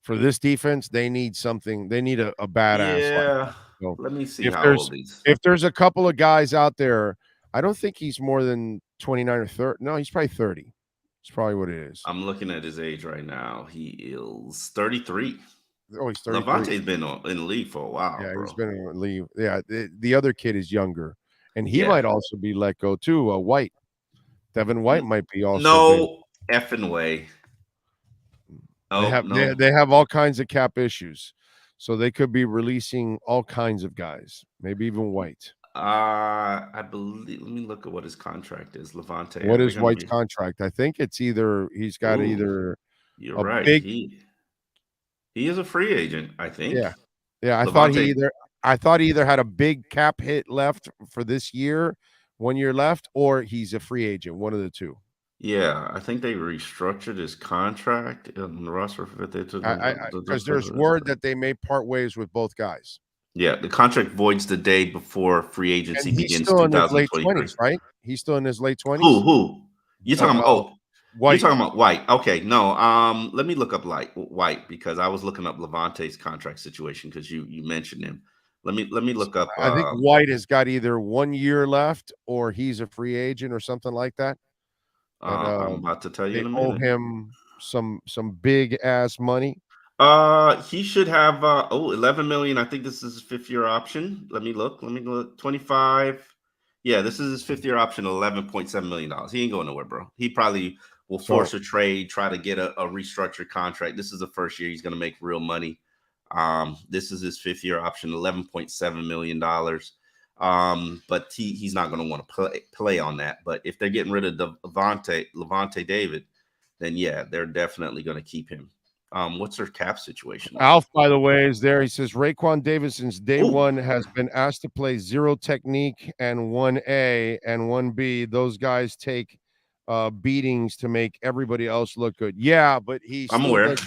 Speaker 6: For this defense, they need something. They need a badass.
Speaker 13: Yeah. So let me see
Speaker 6: if there's a couple of guys out there, I don't think he's more than 29 or 30. No, he's probably 30. It's probably what it is.
Speaker 13: I'm looking at his age right now. He is 33.
Speaker 6: Oh, he's 33.
Speaker 13: Levante's been in the league for a while.
Speaker 6: Yeah,
Speaker 13: bro.
Speaker 6: he's been in the league. Yeah, the other kid is younger, and he might also be let go too. White, Devin White might be also.
Speaker 13: No effing way.
Speaker 6: They have all kinds of cap issues, so they could be releasing all kinds of guys, maybe even White.
Speaker 13: I believe. Let me look at what his contract is. Levante.
Speaker 6: What is White's contract? I think it's he's got either.
Speaker 13: You're right. He is a free agent, I think.
Speaker 6: Yeah. I thought he either had a big cap hit left for this year, 1 year left, or he's a free agent. One of the two.
Speaker 13: Yeah, I think they restructured his contract in the roster
Speaker 6: because there's word that they may part ways with both guys.
Speaker 13: Yeah, the contract voids the day before free agency begins.
Speaker 6: Still in his late 20s, right? He's still in his late 20s.
Speaker 13: Who? You're talking about?
Speaker 6: White.
Speaker 13: You're talking about White. Okay, no. Let me look up White because I was looking up Levante's contract situation because you mentioned him. Let me look up.
Speaker 6: I think White has got either 1 year left or he's a free agent or something like that.
Speaker 13: I'm about to tell you.
Speaker 6: They owe him some big ass money.
Speaker 13: He should have 11 million. I think this is his 5th-year option. Let me look. 25. Yeah, this is his 5th-year option, $11.7 million. He ain't going nowhere, bro. He probably will force a trade, try to get a restructured contract. This is the first year he's going to make real money. This is his 5th-year option, $11.7 million. But he's not going to want to play on that. But if they're getting rid of Levante David, then yeah, they're definitely going to keep him. What's their cap situation?
Speaker 6: Alf, by the way, is there. He says Raekwon Davis since day one has been asked to play zero technique and 1A and 1B. Those guys take beatings to make everybody else look good. Yeah, but
Speaker 13: I'm aware.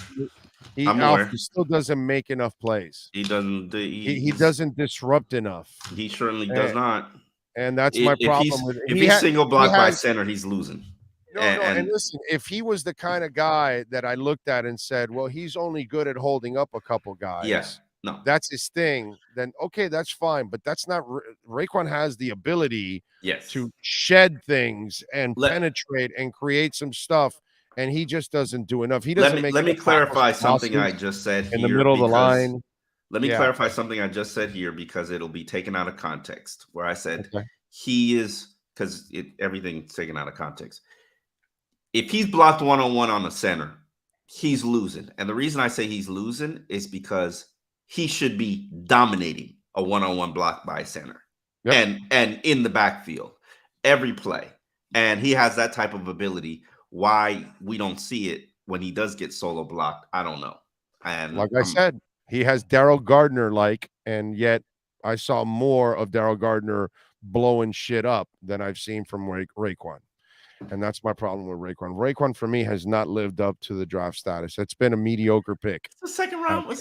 Speaker 6: He still doesn't make enough plays.
Speaker 13: He doesn't.
Speaker 6: He doesn't disrupt enough.
Speaker 13: He certainly does not.
Speaker 6: And that's my problem.
Speaker 13: If he's single blocked by center, he's losing.
Speaker 6: And listen, if he was the kind of guy that I looked at and said, well, he's only good at holding up a couple guys.
Speaker 13: Yeah.
Speaker 6: that's his thing, then okay, that's fine. But that's not Raekwon has the ability to shed things and penetrate and create some stuff, and he just doesn't do enough. He doesn't
Speaker 13: Let me clarify something I just said here
Speaker 6: in the middle of the line.
Speaker 13: Let me clarify something I just said here because it'll be taken out of context. Where I said he is, because everything's taken out of context. If he's blocked one-on-one on the center, he's losing. And the reason I say he's losing is because he should be dominating a one-on-one block by center and in the backfield every play. And he has that type of ability. Why we don't see it when he does get solo blocked, I don't know. And
Speaker 6: like I said, he has Daryl Gardner and yet I saw more of Daryl Gardner blowing shit up than I've seen from Raekwon. And that's my problem with Raekwon. Raekwon, for me, has not lived up to the draft status. It's been a mediocre pick.
Speaker 13: It's a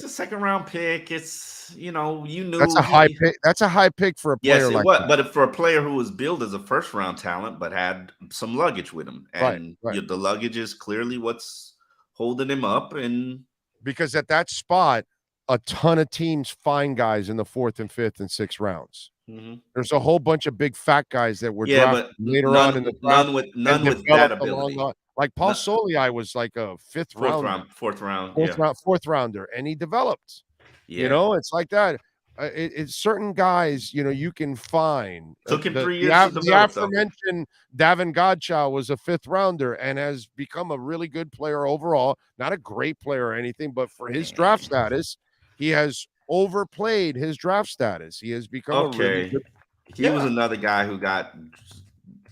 Speaker 13: second round pick. It's, you knew
Speaker 6: that's a high pick. That's a high pick for a player like that.
Speaker 13: But for a player who was billed as a first round talent, but had some luggage with him. And the luggage is clearly what's holding him up. And
Speaker 6: because at that spot, a ton of teams find guys in the 4th and 5th and 6th rounds. There's a whole bunch of big fat guys that were drafted later on in the draft.
Speaker 13: None with that ability.
Speaker 6: Like Paul Soliai was like a
Speaker 13: fourth
Speaker 6: rounder, and he developed. It's like that. It's certain guys, you can find.
Speaker 13: Took him 3 years.
Speaker 6: The aforementioned Davin Godchaux was a 5th rounder and has become a really good player overall. Not a great player or anything, but for his draft status, he has overplayed his draft status. He has become a really good.
Speaker 13: He was another guy who got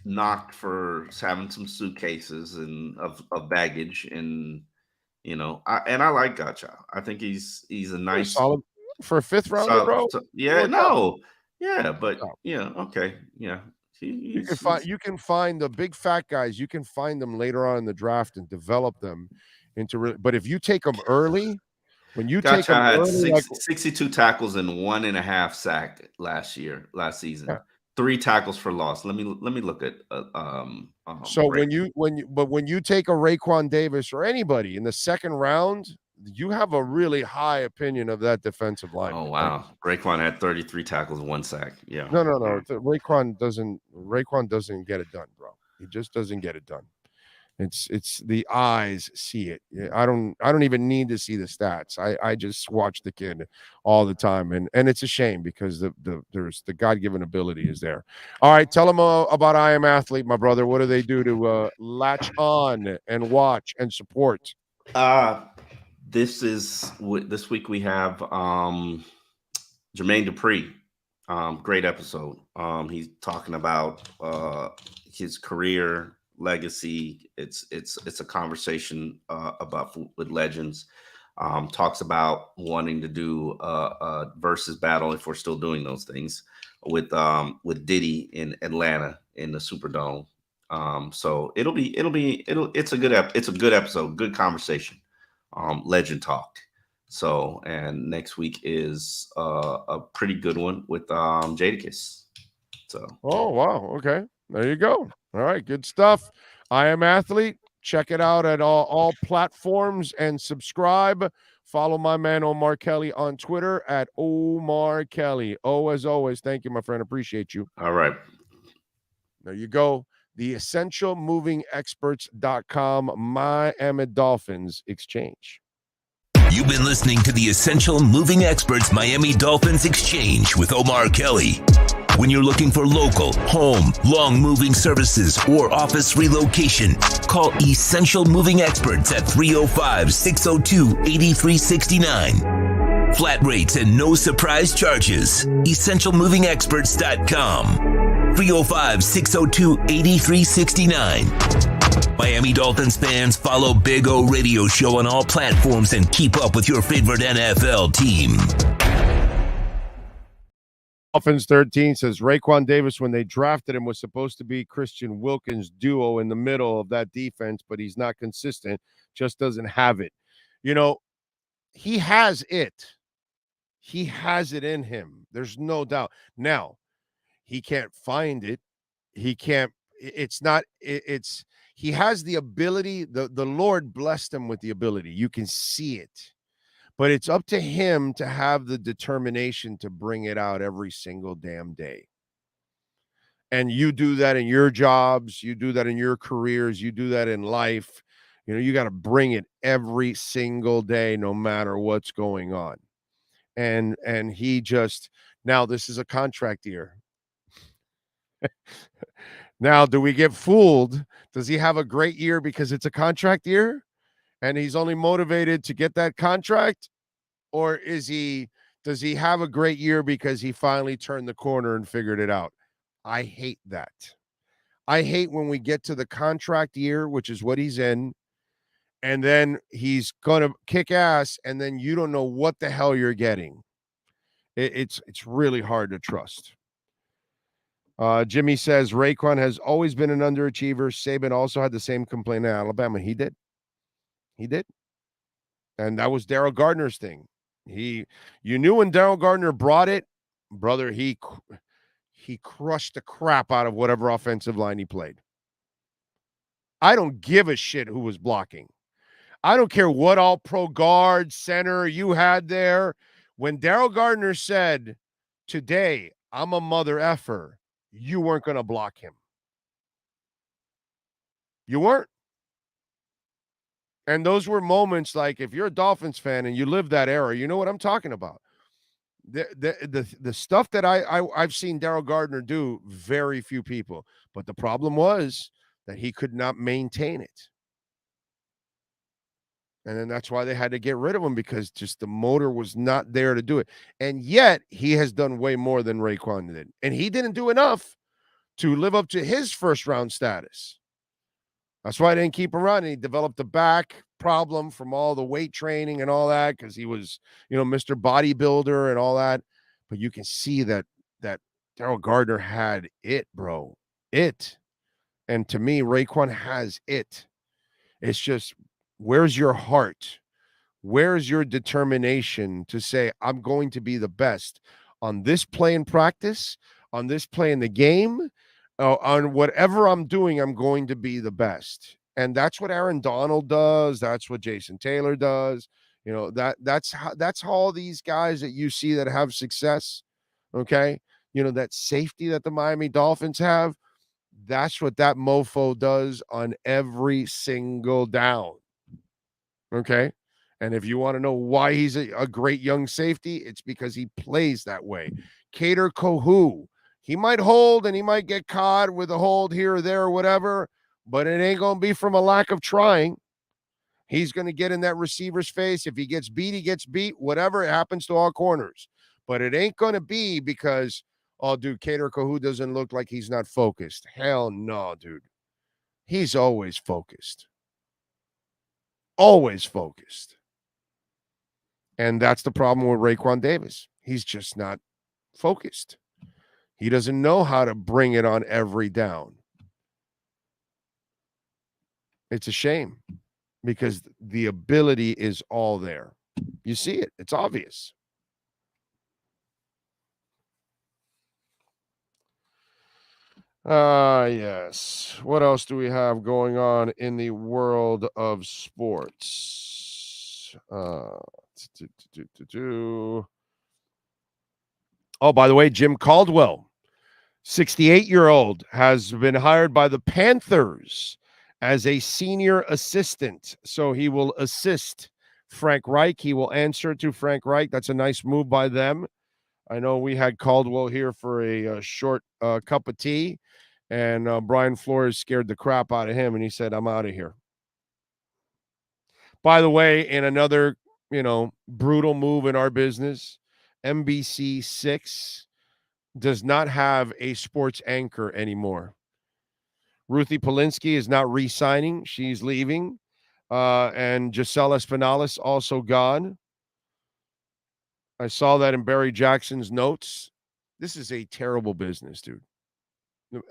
Speaker 13: knocked for having some suitcases and of baggage, and I like Godchaux. I think he's a nice
Speaker 6: solid for a 5th rounder, bro. You can find the big fat guys. You can find them later on in the draft and develop them into. But if you take them early. When you take him early,
Speaker 13: 62 tackles and 1.5 sacks last season, 3 tackles for loss. Let me look at.
Speaker 6: So when you take a Raekwon Davis or anybody in the 2nd round, you have a really high opinion of that defensive line.
Speaker 13: Oh wow, Raekwon had 33 tackles, 1 sack. Yeah.
Speaker 6: No. Raekwon doesn't get it done, bro. He just doesn't get it done. It's the eyes see it. I don't even need to see the stats. I just watch the kid all the time, and it's a shame because there's the God-given ability is there. All right, tell them about I Am Athlete, my brother. What do they do to latch on and watch and support?
Speaker 13: This week we have Jermaine Dupri. Great episode. He's talking about his career. Legacy. It's a conversation with legends. Talks about wanting to do a versus battle, if we're still doing those things, with Diddy in Atlanta in the Superdome. So it's a good episode, good conversation. Legend talk. So, and next week is a pretty good one with Jadakiss. So
Speaker 6: oh wow, okay, there you go. All right, good stuff. I Am Athlete. Check it out at all platforms and subscribe. Follow my man Omar Kelly on Twitter at Omar Kelly. As always, thank you, my friend. Appreciate you.
Speaker 13: All right.
Speaker 6: There you go. The EssentialMovingExperts.com Miami Dolphins Exchange.
Speaker 3: You've been listening to the Essential Moving Experts Miami Dolphins Exchange with Omar Kelly. When you're looking for local, home, long moving services, or office relocation, call Essential Moving Experts at 305-602-8369. Flat rates and no surprise charges. EssentialMovingExperts.com. 305-602-8369. Miami Dolphins fans, follow Big O Radio Show on all platforms and keep up with your favorite NFL team.
Speaker 6: Dolphins 13 says Raekwon Davis, when they drafted him, was supposed to be Christian Wilkins duo in the middle of that defense, but he's not consistent, just doesn't have it. He has it. He has it in him. There's no doubt. Now, he can't find it. He can't, he has the ability. The Lord blessed him with the ability. You can see it. But it's up to him to have the determination to bring it out every single damn day. And you do that in your jobs, you do that in your careers, you do that in life. You know, you got to bring it every single day, no matter what's going on. And he just, now this is a contract year. Now, do we get fooled? Does he have a great year because it's a contract year and he's only motivated to get that contract? Or does he have a great year because he finally turned the corner and figured it out? I hate that. I hate when we get to the contract year, which is what he's in, and then he's going to kick ass, and then you don't know what the hell you're getting. It's really hard to trust. Jimmy says, Raekwon has always been an underachiever. Saban also had the same complaint in Alabama. He did. And that was Daryl Gardner's thing. You knew when Daryl Gardner brought it, brother, he crushed the crap out of whatever offensive line he played. I don't give a shit who was blocking. I don't care what all pro guard, center you had there. When Daryl Gardner said, today, I'm a mother effer, you weren't going to block him. You weren't. And those were moments like, if you're a Dolphins fan and you live that era, you know what I'm talking about. The stuff that I've seen Daryl Gardner do, very few people. But the problem was that he could not maintain it. And then that's why they had to get rid of him, because just the motor was not there to do it. And yet he has done way more than Raekwon did. And he didn't do enough to live up to his first round status. That's why I didn't keep him around. And he developed a back problem from all the weight training and all that, because he was, Mr. Bodybuilder and all that. But you can see that Daryl Gardner had it, bro. It. And to me, Raekwon has it. It's just, where's your heart? Where's your determination to say, I'm going to be the best on this play in practice, on this play in the game, on whatever I'm doing, I'm going to be the best. And that's what Aaron Donald does. That's what Jason Taylor does. That's how all these guys that you see that have success, okay? That safety that the Miami Dolphins have, that's what that mofo does on every single down. Okay. And if you want to know why he's a great young safety, it's because he plays that way. Kader Kohou, he might hold and he might get caught with a hold here or there or whatever, but it ain't going to be from a lack of trying. He's going to get in that receiver's face. If he gets beat, he gets beat. Whatever, it happens to all corners. But it ain't going to be because, oh, dude, Kader Kohou doesn't look like he's not focused. Hell no, dude. He's always focused. Always focused. And that's the problem with Raekwon Davis. He's just not focused. He doesn't know how to bring it on every down. It's a shame because the ability is all there. You see it. It's obvious. Yes. What else do we have going on in the world of sports? Oh, by the way, Jim Caldwell, 68-year-old, has been hired by the Panthers as a senior assistant. So he will assist Frank Reich. He will answer to Frank Reich. That's a nice move by them. I know we had Caldwell here for a short cup of tea, and Brian Flores scared the crap out of him, and he said, I'm out of here. By the way, in another, brutal move in our business, NBC6 does not have a sports anchor anymore. Ruthie Polinsky is not re-signing. She's leaving. And Giselle Espinales also gone. I saw that in Barry Jackson's notes. This is a terrible business, dude.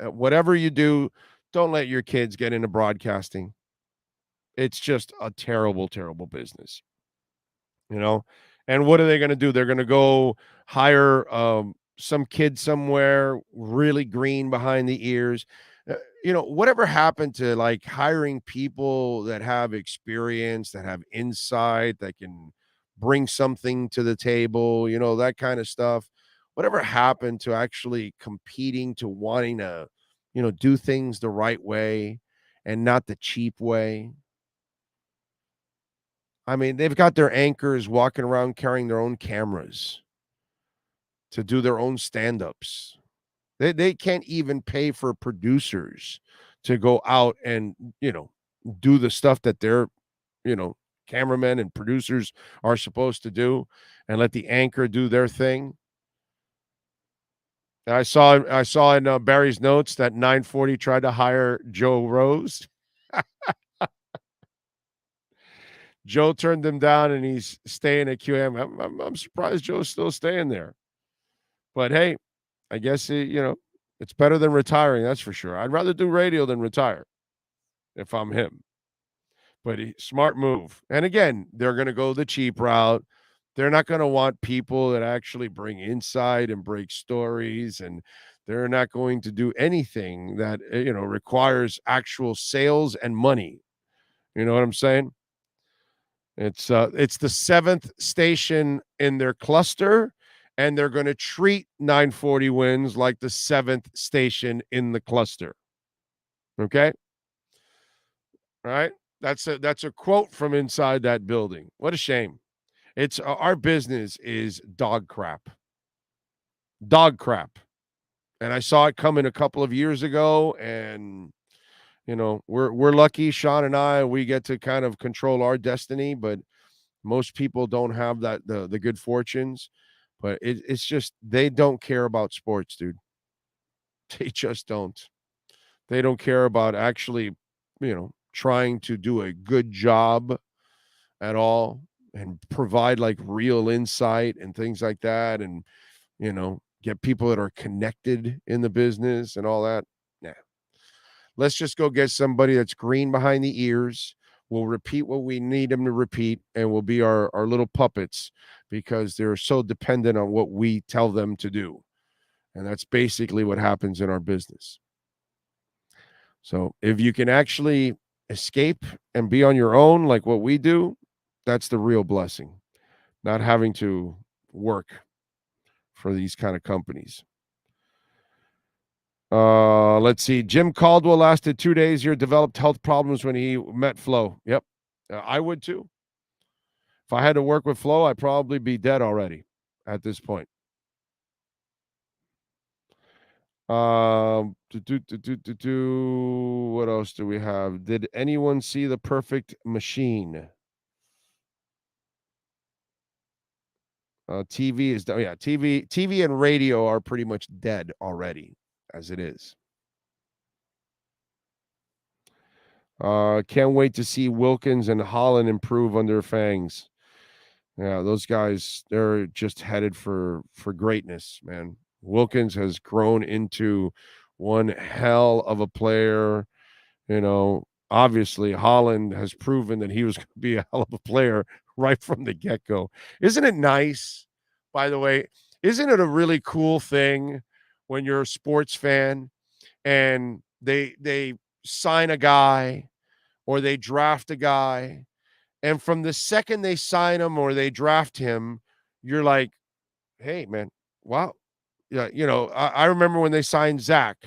Speaker 6: Whatever you do, don't let your kids get into broadcasting. It's just a terrible, terrible business. And what are they going to do? They're going to go hire some kid somewhere really green behind the ears. Whatever happened to hiring people that have experience, that have insight, that can
Speaker 9: bring something to the table, that kind of stuff. Whatever happened to actually competing, to wanting to, do things the right way and not the cheap way? I mean, they've got their anchors walking around carrying their own cameras to do their own stand-ups. They can't even pay for producers to go out and, do the stuff that their, cameramen and producers are supposed to do, and let the anchor do their thing. I saw in Barry's notes that 940 tried to hire Joe Rose. Joe turned him down, and he's staying at QM. I'm surprised Joe's still staying there. But hey, I guess it's better than retiring. That's for sure. I'd rather do radio than retire if I'm him. But smart move. And again, they're going to go the cheap route. They're not going to want people that actually bring insight and break stories, and they're not going to do anything that requires actual sales and money. You know what I'm saying? It's the seventh station in their cluster, and they're going to treat 940 wins like the seventh station in the cluster. Okay? All right? That's a quote from inside that building. What a shame. It's our business is dog crap. Dog crap. And I saw it coming a couple of years ago, and we're lucky, Sean and I, we get to kind of control our destiny, but most people don't have that the good fortunes. But it's just they don't care about sports, dude. They just don't. They don't care about actually, trying to do a good job at all and provide like real insight and things like that, and get people that are connected in the business and all that. Nah. Let's just go get somebody that's green behind the ears. We'll repeat what we need them to repeat, and we'll be our little puppets because they're so dependent on what we tell them to do. And that's basically what happens in our business. So if you can actually escape and be on your own like what we do, that's the real blessing. Not having to work for these kind of companies. Let's see. Jim Caldwell lasted 2 days here, developed health problems when he met Flo. Yep. I would too. If I had to work with Flo, I'd probably be dead already at this point. What else do we have? Did anyone see The Perfect Machine? TV is done. Yeah, TV and radio are pretty much dead already as it is. Can't wait to see Wilkins and Holland improve under Fangs. Yeah, those guys, they're just headed for greatness, man. Wilkins has grown into one hell of a player. Obviously Holland has proven that he was going to be a hell of a player right from the get-go. Isn't it nice, by the way? Isn't it a really cool thing when you're a sports fan and they sign a guy or they draft a guy, and from the second they sign him or they draft him, you're like, hey, man, wow. Yeah, I remember when they signed Zach,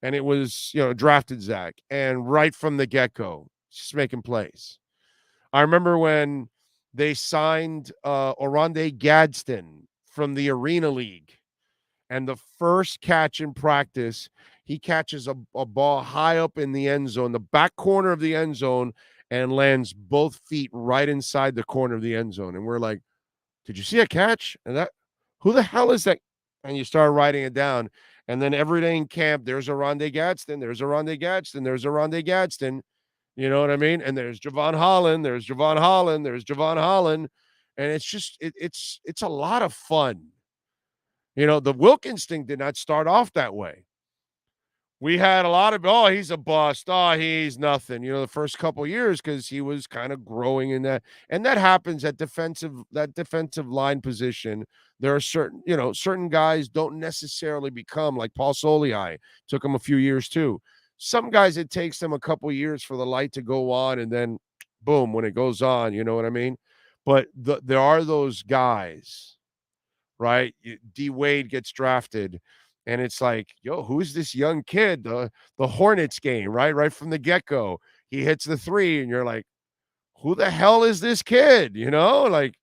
Speaker 9: and it was, drafted Zach, and right from the get-go, just making plays. I remember when they signed Oronde Gadsden from the Arena League, and the first catch in practice, he catches a ball high up in the end zone, the back corner of the end zone, and lands both feet right inside the corner of the end zone. And we're like, did you see a catch? And who the hell is that? And you start writing it down. And then every day in camp, there's Oronde Gadsden, there's Oronde Gadsden, there's Oronde Gadsden. You know what I mean? And there's Javon Holland, there's Javon Holland, there's Javon Holland. And it's just, it's a lot of fun. The Wilkins thing did not start off that way. We had a lot of, he's a bust. He's nothing, the first couple of years, because he was kind of growing in that. And that happens at that defensive line position. There are certain guys don't necessarily become like Paul Soliai. Took him a few years too. Some guys, it takes them a couple of years for the light to go on, and then boom, when it goes on, you know what I mean? But there are those guys, right? D Wade gets drafted, and it's like, yo, who's this young kid? The Hornets game, right? Right from the get-go. He hits the three, and you're like, who the hell is this kid? You know, like,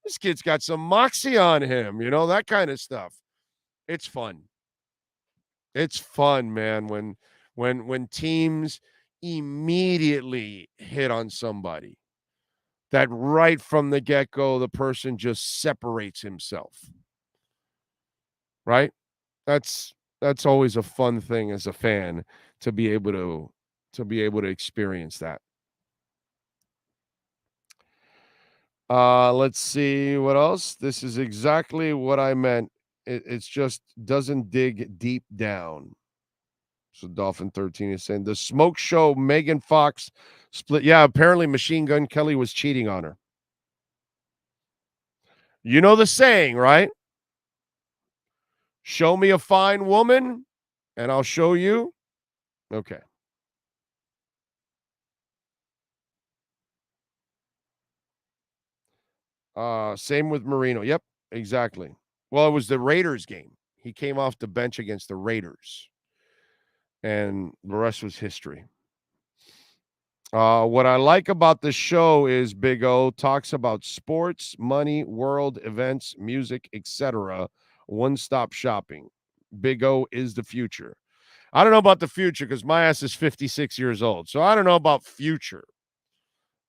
Speaker 9: this kid's got some moxie on him, you know, that kind of stuff. It's fun. It's fun, man, when teams immediately hit on somebody that right from the get-go, the person just separates himself. Right? That's always a fun thing as a fan to be able to experience that. Let's see what else. This is exactly what I meant. It's just doesn't dig deep down. So Dolphin 13 is saying the smoke show Megan Fox split. Yeah, apparently Machine Gun Kelly was cheating on her. You know the saying, right? Show me a fine woman and I'll show you. Okay. Same with Marino. Yep, exactly. Well, it was the Raiders game. He came off the bench against the Raiders. And the rest was history. What I like about the show is Big O talks about sports, money, world events, music, etc. One-stop shopping. Big O is the future. I don't know about the future because my ass is 56 years old. So I don't know about future.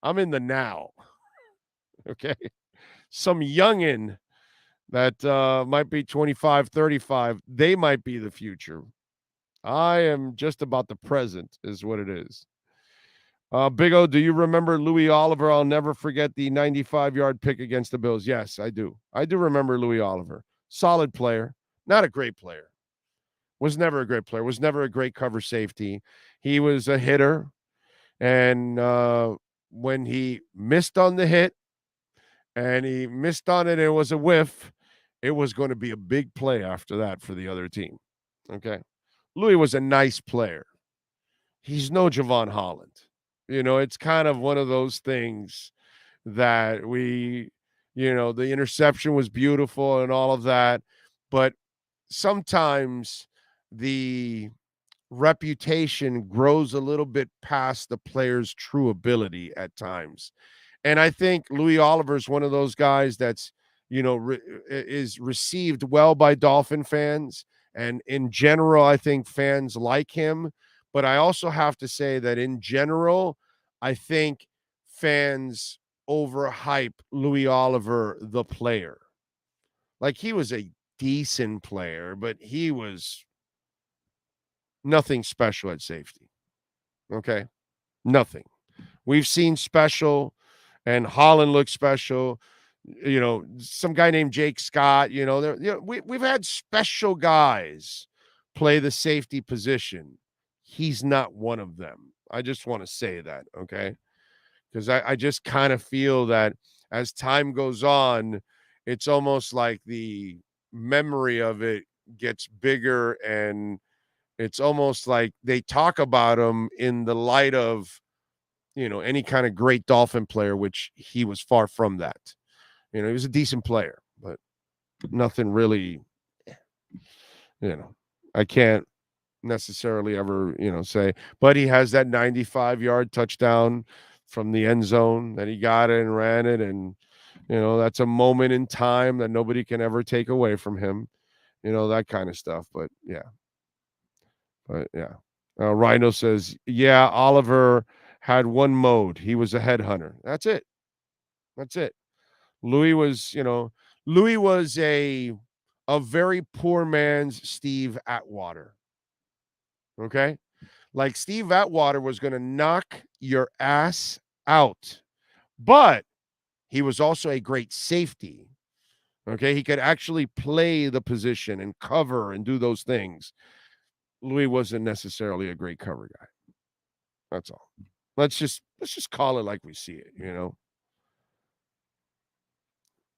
Speaker 9: I'm in the now. Okay. Some youngin' that might be 25, 35, they might be the future. I am just about the present is what it is. Big O, do you remember Louis Oliver? I'll never forget the 95-yard pick against the Bills. Yes, I do. I do remember Louis Oliver. Solid player. Not a great player. Was never a great player. Was never a great cover safety. He was a hitter. And when he missed on the hit and he missed on it and it was a whiff, it was going to be a big play after that for the other team. Okay. Louis was a nice player. He's no Javon Holland. You know, it's kind of one of those things that the interception was beautiful and all of that. But sometimes the reputation grows a little bit past the player's true ability at times. And I think Louis Oliver is one of those guys that's, is received well by Dolphin fans. And in general, I think fans like him. But I also have to say that in general, I think fans overhype Louis Oliver, the player. Like, he was a decent player, but he was nothing special at safety. Okay? Nothing. We've seen special, and Holland looked special. Some guy named Jake Scott, we've had special guys play the safety position. He's not one of them. I just want to say that, okay? Because I just kind of feel that as time goes on, it's almost like the memory of it gets bigger, and it's almost like they talk about him in the light of, any kind of great Dolphin player, which he was far from that. He was a decent player, but nothing really, I can't necessarily ever, say, but he has that 95-yard touchdown from the end zone that he got it and ran it. And, that's a moment in time that nobody can ever take away from him, that kind of stuff. But yeah. Rhino says, yeah, Oliver had one mode. He was a headhunter. That's it. Louis was a very poor man's Steve Atwater. Okay? Like, Steve Atwater was going to knock your ass out, but he was also a great safety. Okay? He could actually play the position and cover and do those things. Louis wasn't necessarily a great cover guy. That's all. Let's just call it like we see it,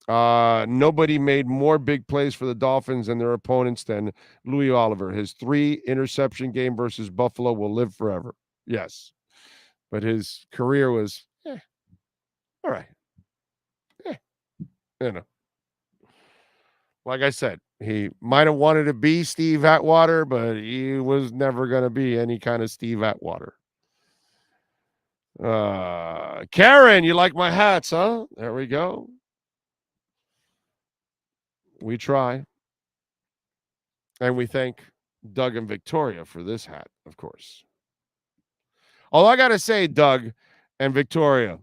Speaker 9: Nobody made more big plays for the Dolphins and their opponents than Louis Oliver. His 3-interception game versus Buffalo will live forever. Yes. But his career was, all right. You know, like I said, he might have wanted to be Steve Atwater, but he was never going to be any kind of Steve Atwater. Karen, you like my hats, huh? There we go. We try. And we thank Doug and Victoria for this hat, of course. Although I got to say, Doug and Victoria,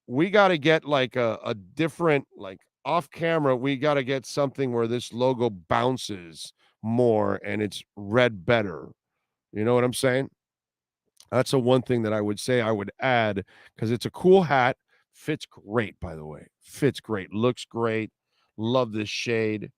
Speaker 9: we got to get like a different, like off camera, we got to get something where this logo bounces more and it's red better. You know what I'm saying? That's the one thing that I would say I would add, because it's a cool hat. Fits great, by the way. Fits great. Looks great. Love this shade.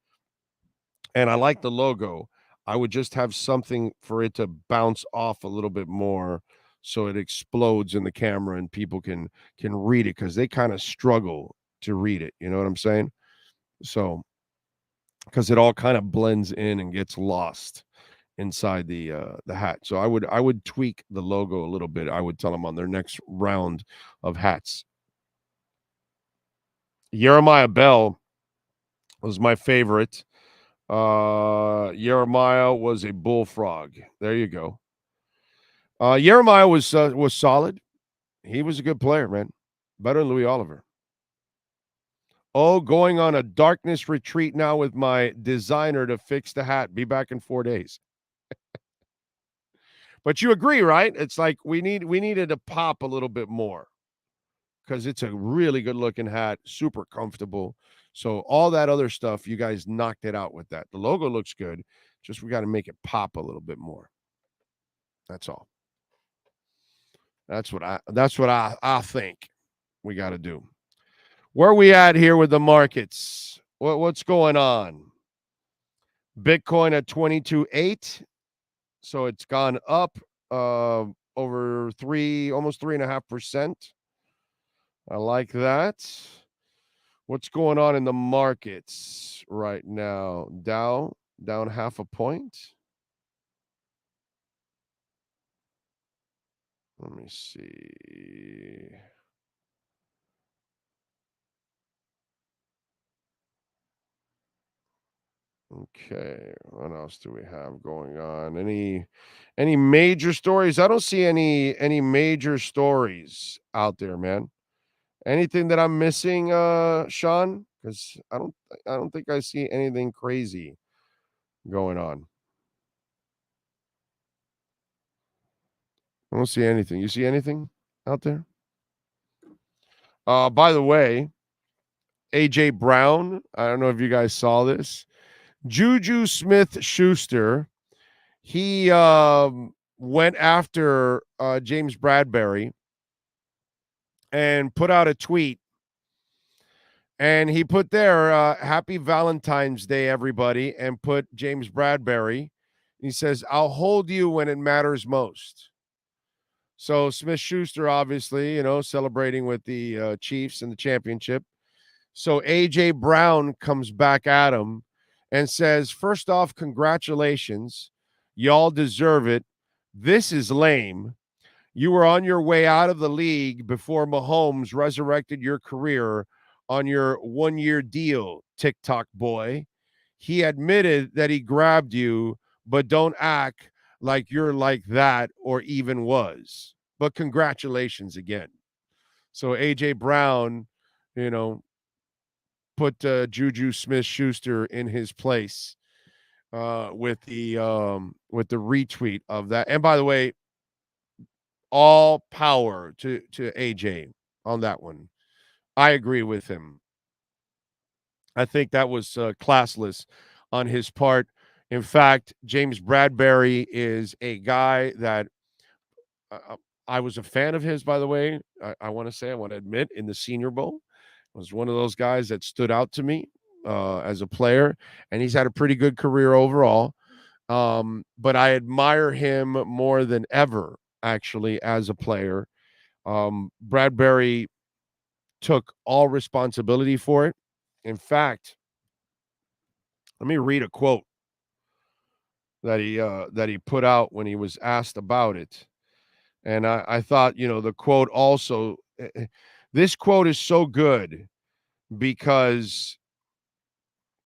Speaker 9: And I like the logo. I would just have something for it to bounce off a little bit more so it explodes in the camera and people can read it, because they kind of struggle to read it. You know what I'm saying? So, because it all kind of blends in and gets lost inside the hat. So I would tweak the logo a little bit. I would tell them on their next round of hats. Jeremiah Bell was my favorite. Jeremiah was a bullfrog. There you go. Jeremiah was solid. He was a good player, man. Better than Louis Oliver. Oh, going on a darkness retreat now with my designer to fix the hat. Be back in 4 days. But you agree, right? It's like we needed to pop a little bit more, because it's a really good looking hat, super comfortable. So all that other stuff, you guys knocked it out with that. The logo looks good. Just we got to make it pop a little bit more. That's all. That's what I think we got to do. Where are we at here with the markets? What's going on? Bitcoin at 22.8. So it's gone up over almost 3.5%. I like that. What's going on in the markets right now? Dow down 0.5 point. Let me see. Okay, what else do we have going on? Any major stories? I don't see any major stories out there, man. Anything that I'm missing, Sean? Because I don't think I see anything crazy going on. I don't see anything. You see anything out there? By the way, AJ Brown, I don't know if you guys saw this. Juju Smith-Schuster, he went after James Bradberry and put out a tweet. And he put there, happy Valentine's Day, everybody, and put James Bradberry. He says, I'll hold you when it matters most. So Smith-Schuster, obviously, celebrating with the Chiefs in the championship. So A.J. Brown comes back at him and says, first off, congratulations. Y'all deserve it. This is lame. You were on your way out of the league before Mahomes resurrected your career on your 1-year deal, TikTok boy. He admitted that he grabbed you, but don't act like you're like that or even was. But congratulations again. So A.J. Brown, put Juju Smith-Schuster in his place with the retweet of that. And by the way, all power to AJ on that one. I agree with him. I think that was classless on his part. In fact, James Bradberry is a guy that I was a fan of his, by the way. I want to admit, in the Senior Bowl. Was one of those guys that stood out to me as a player, and he's had a pretty good career overall. But I admire him more than ever, actually, as a player. Bradberry took all responsibility for it. In fact, let me read a quote that he put out when he was asked about it. And I thought, the quote also, this quote is so good because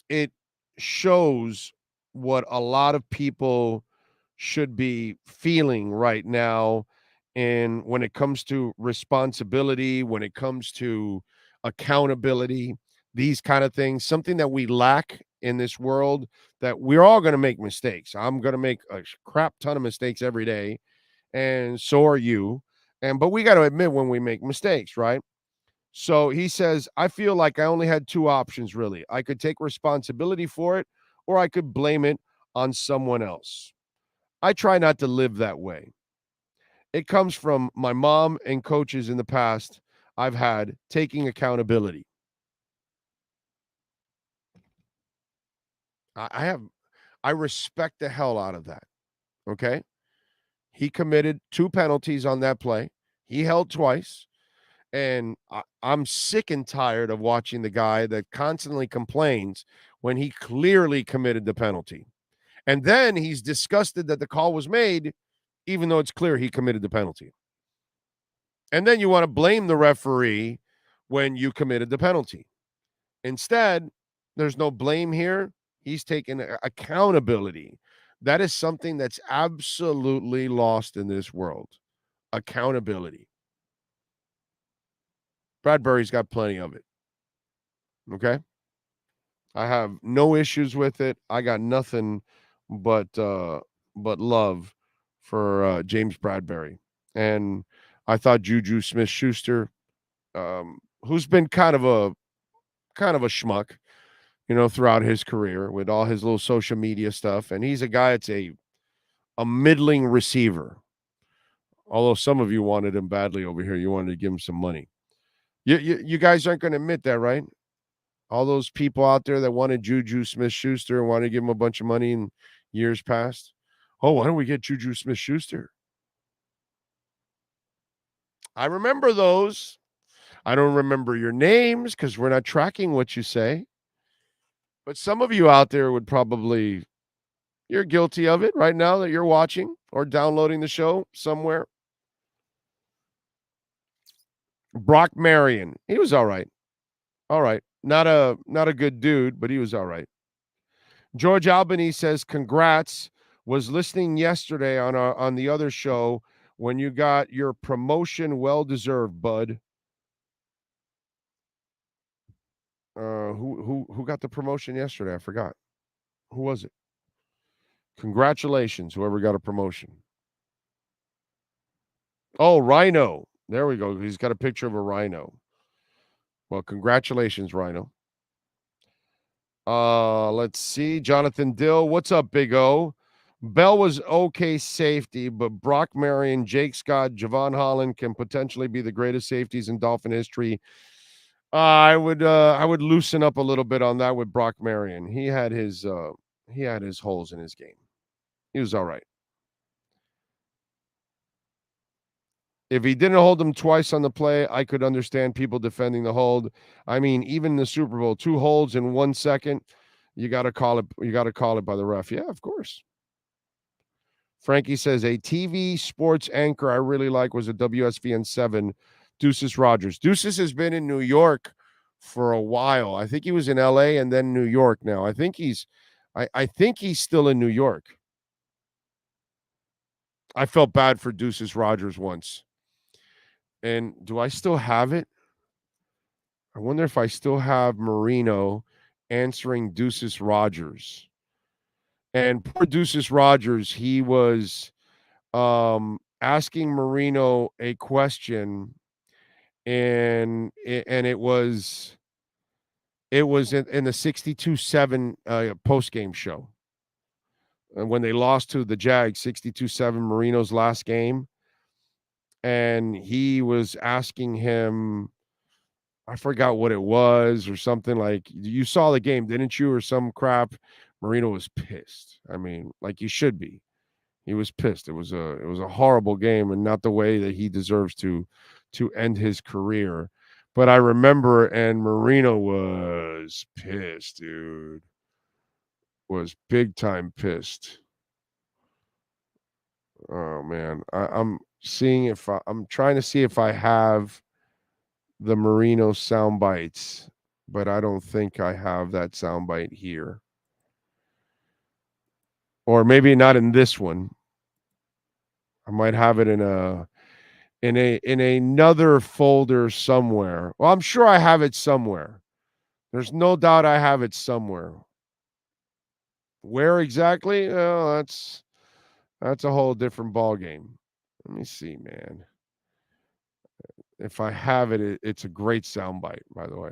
Speaker 9: it shows what a lot of people should be feeling right now. And when it comes to responsibility, when it comes to accountability, these kind of things, something that we lack in this world, that we're all going to make mistakes. I'm going to make a crap ton of mistakes every day, and so are you. But we got to admit when we make mistakes, right? So he says, I feel like I only had two options, really. I could take responsibility for it, or I could blame it on someone else. I try not to live that way. It comes from my mom and coaches in the past I've had taking accountability. I respect the hell out of that. Okay. He committed 2 penalties on that play. He held twice. And I'm sick and tired of watching the guy that constantly complains when he clearly committed the penalty. And then he's disgusted that the call was made, even though it's clear he committed the penalty. And then you want to blame the referee when you committed the penalty. Instead, there's no blame here. He's taking accountability. That is something that's absolutely lost in this world. Accountability. Bradbury's got plenty of it. Okay? I have no issues with it. I got nothing but love for James Bradbury. And I thought Juju Smith-Schuster, who's been kind of a schmuck, throughout his career with all his little social media stuff. And he's a guy that's a middling receiver. Although some of you wanted him badly over here. You wanted to give him some money. You guys aren't going to admit that, right? All those people out there that wanted Juju Smith-Schuster and wanted to give him a bunch of money in years past. Oh, why don't we get Juju Smith-Schuster? I remember those. I don't remember your names because we're not tracking what you say. But some of you out there would probably, you're guilty of it right now that you're watching or downloading the show somewhere. Brock Marion, he was all right. All right. Not a good dude, but he was all right. George Albany says, congrats. Was listening yesterday on the other show when you got your promotion. Well deserved, bud. Who got the promotion yesterday? I forgot. Who was it? Congratulations, whoever got a promotion. Oh, Rhino. There we go. He's got a picture of a rhino. Well, congratulations, Rhino. Let's see. Jonathan Dill. What's up, Big O? Bell was okay safety, but Brock Marion, Jake Scott, Javon Holland can potentially be the greatest safeties in Dolphin history. I would loosen up a little bit on that with Brock Marion. He had his holes in his game. He was all right. If he didn't hold him twice on the play, I could understand people defending the hold. I mean, even in the Super Bowl, 2 holds in 1 second, you got to call it. You got to call it by the ref. Yeah, of course. Frankie says a TV sports anchor I really like was a WSVN 7, Deuces Rogers. Deuces has been in New York for a while. I think he was in LA and then New York now. I think he's still in New York. I felt bad for Deuces Rogers once. And do I still have it? I wonder if I still have Marino answering Deuces Rogers. And poor Deuces Rogers, he was asking Marino a question, and it was in the 62-7 post-game show. And when they lost to the Jags, 62-7, Marino's last game. And he was asking him, I forgot what it was or something like, you saw the game, didn't you? Or some crap. Marino was pissed. I mean, like you should be. He was pissed. It was a horrible game and not the way that he deserves to end his career. But I remember, and Marino was pissed, dude. Was big time pissed. Oh man, I'm seeing if I'm trying to see if I have the Marino sound bites but I don't think I have that soundbite here. Or maybe not in this one. I might have it in another folder somewhere. Well, I'm sure I have it somewhere. There's no doubt I have it somewhere. Where exactly? Oh, that's a whole different ball game. Let me see, man. If I have it, it's a great soundbite, by the way.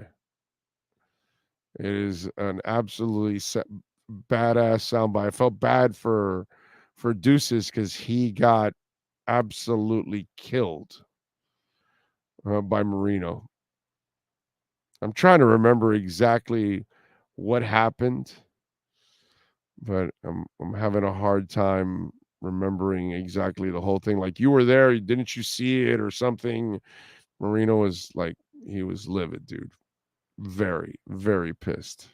Speaker 9: It is an absolutely badass soundbite. I felt bad for Deuces because he got absolutely killed by Marino. I'm trying to remember exactly what happened, but I'm having a hard time remembering exactly the whole thing. Like, you were there, didn't you see it or something? Marino was like, he was livid, dude. Very, very pissed.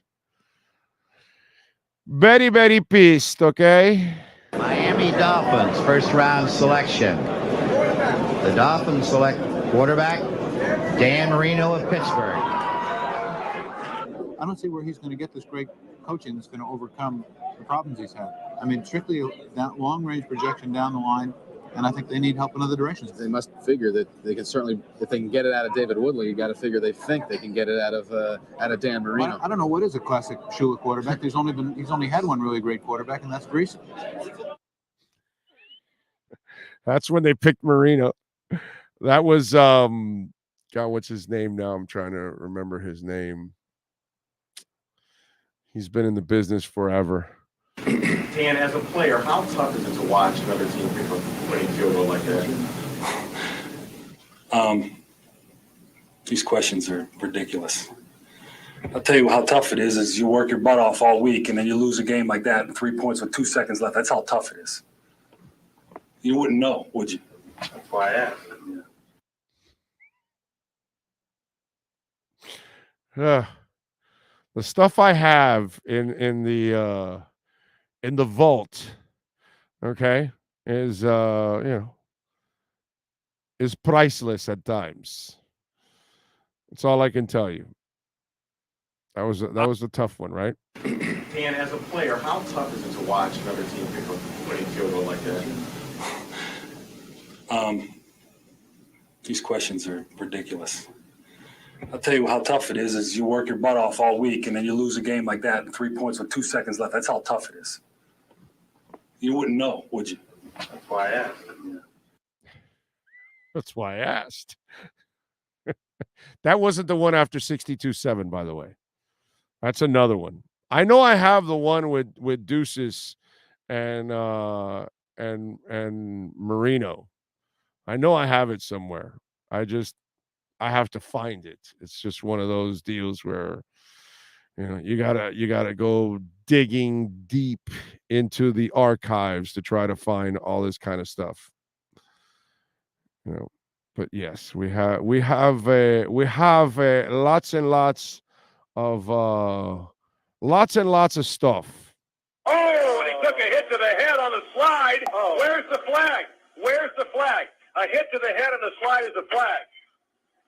Speaker 9: Very, very pissed, okay?
Speaker 14: Miami Dolphins, first round selection. The Dolphins select quarterback Dan Marino of Pittsburgh.
Speaker 15: I don't see where he's going to get this great coaching that's going to overcome the problems he's had. I mean, strictly that long-range projection down the line, and I think they need help in other directions.
Speaker 16: They must figure that they can certainly, if they can get it out of David Woodley, you got to figure they think they can get it out of Dan Marino.
Speaker 15: Well, I don't know what is a classic Shula quarterback. He's only had one really great quarterback, and that's Greasy.
Speaker 9: That's when they picked Marino. That was God, what's his name now? I'm trying to remember his name. He's been in the business forever.
Speaker 17: Dan, as a player, how tough is it to watch another team pick up a winning field goal like that?
Speaker 18: These questions are ridiculous. I'll tell you how tough it is you work your butt off all week and then you lose a game like that and 3 points with 2 seconds left. That's how tough it is. You wouldn't know, would you?
Speaker 17: That's why I asked.
Speaker 9: The stuff I have in the vault, okay, is is priceless at times. That's all I can tell you. That was a tough one, right?
Speaker 17: Dan, as a player, how tough is it to watch another team pick up a winning field goal like that?
Speaker 18: These questions are ridiculous. I'll tell you how tough it is you work your butt off all week and then you lose a game like that and 3 points with 2 seconds left. That's how tough it is. You wouldn't know, would you?
Speaker 17: That's why I asked.
Speaker 9: That's why I asked. That wasn't the one after 62-7, by the way. That's another one. I know I have the one with Deuces and Marino. I know I have it somewhere. I have to find it. It's just one of those deals where you gotta go digging deep into the archives to try to find all this kind of stuff. But yes, we have lots and lots of stuff.
Speaker 19: Oh, and he took a hit to the head on the slide. Oh. Where's the flag? Where's the flag? A hit to the head on the slide is a flag.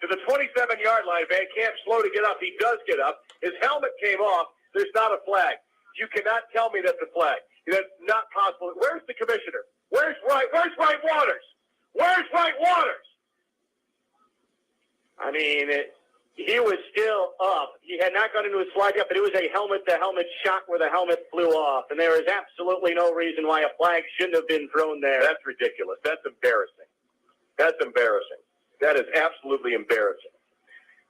Speaker 19: To the 27-yard line, Van Camp slow to get up. He does get up. His helmet came off. There's not a flag. You cannot tell me that's a flag. That's not possible. Where's the commissioner? Where's Wright Waters? Where's Wright Waters? I mean, he was still up. He had not gone into a slide yet, but it was a helmet-to-helmet shot where the helmet flew off, and there is absolutely no reason why a flag shouldn't have been thrown there. That's ridiculous. That's embarrassing. That's embarrassing. That is absolutely embarrassing.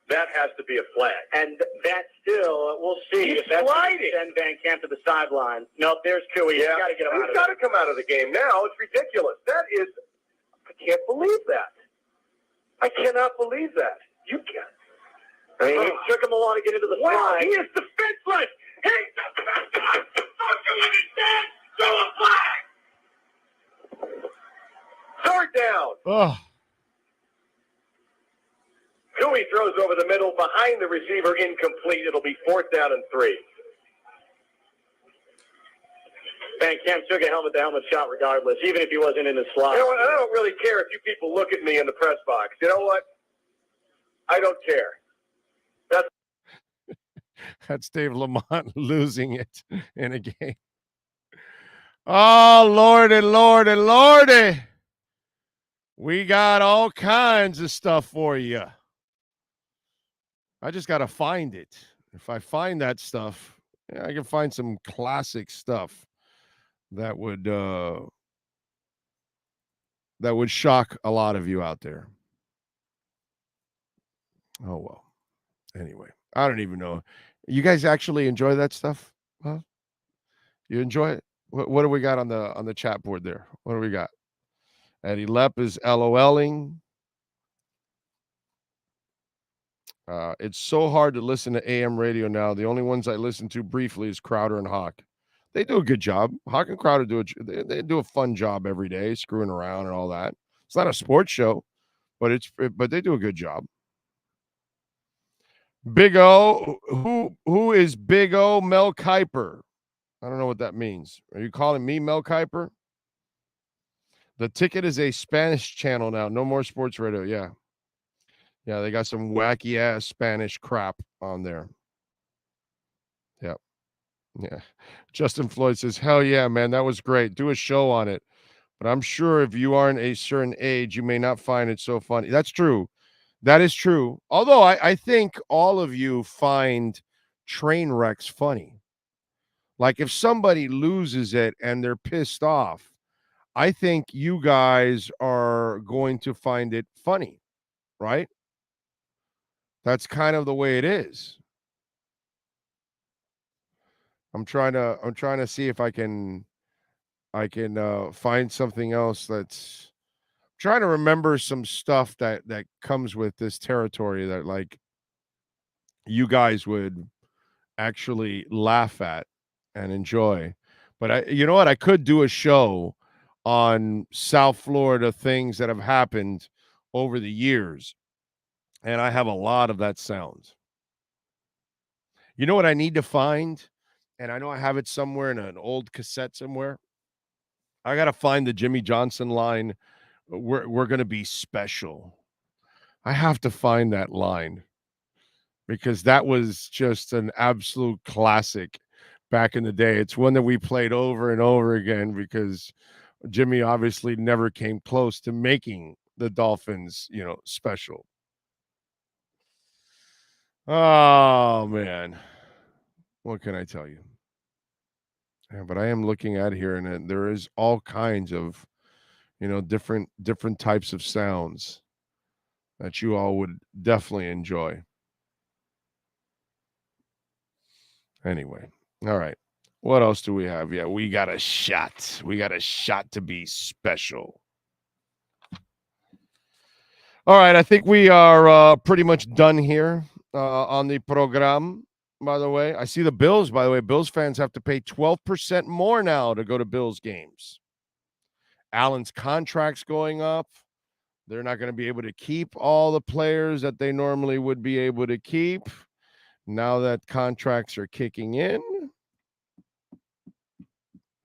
Speaker 19: That has to be a flag. And that still, we'll see. He's sliding. Send Van Camp to the sideline. Nope, there's Cooey. Yeah. He's got to get him out of it. He's got to come out of the game now. It's ridiculous. That is, I can't believe that. I cannot believe that. You can't. I mean, it took him a while to get into the slide. He is defenseless. He's defenseless. Don't you understand? Throw a flag. Third down.
Speaker 9: Oh.
Speaker 19: Cooey throws over the middle, behind the receiver, incomplete. It'll be 4th down and 3. Van Camp took a helmet-to-helmet shot regardless, even if he wasn't in the slot. You know what? I don't really care if you people look at me in the press box. You know what? I don't care.
Speaker 9: That's Dave Lamont losing it in a game. Oh, Lordy, Lordy, Lordy. We got all kinds of stuff for you. I just got to find it. If I find that stuff, I can find some classic stuff that would shock a lot of you out there. Oh, well. Anyway, I don't even know. You guys actually enjoy that stuff? Huh? You enjoy it? What do we got on the chat board there? What do we got? Eddie Lepp is LOLing. It's so hard to listen to AM radio now. The only ones I listen to briefly is Crowder and Hawk. They do a good job. Hawk and Crowder they do a fun job every day, screwing around and all that. It's not a sports show, but they do a good job. Big O, who is Big O? Mel Kiper. I don't know what that means. Are you calling me Mel Kiper? The Ticket is a Spanish channel now. No more sports radio. Yeah. Yeah, they got some wacky ass Spanish crap on there. Yep. Yeah. Justin Floyd says, hell yeah, man, that was great. Do a show on it. But I'm sure if you aren't a certain age, you may not find it so funny. That's true. That is true. Although I think all of you find train wrecks funny. Like if somebody loses it and they're pissed off, I think you guys are going to find it funny, right? That's kind of the way it is. I'm trying to see if I can find something else that's trying to remember some stuff that comes with this territory that like you guys would actually laugh at and enjoy. But you know what? I could do a show on South Florida things that have happened over the years. And I have a lot of that sound. You know what I need to find? And I know I have it somewhere in an old cassette somewhere. I got to find the Jimmy Johnson line. We're going to be special. I have to find that line because that was just an absolute classic back in the day. It's one that we played over and over again because Jimmy obviously never came close to making the Dolphins, special. Oh, man. What can I tell you? Yeah, but I am looking at here, and there is all kinds of, different types of sounds that you all would definitely enjoy. Anyway, all right. What else do we have? Yeah, we got a shot. We got a shot to be special. All right, I think we are pretty much done here on the program. By the way, I see the Bills. By the way, Bills fans have to pay 12% more now to go to Bills games. Allen's contract's going up. They're not going to be able to keep all the players that they normally would be able to keep now that contracts are kicking in.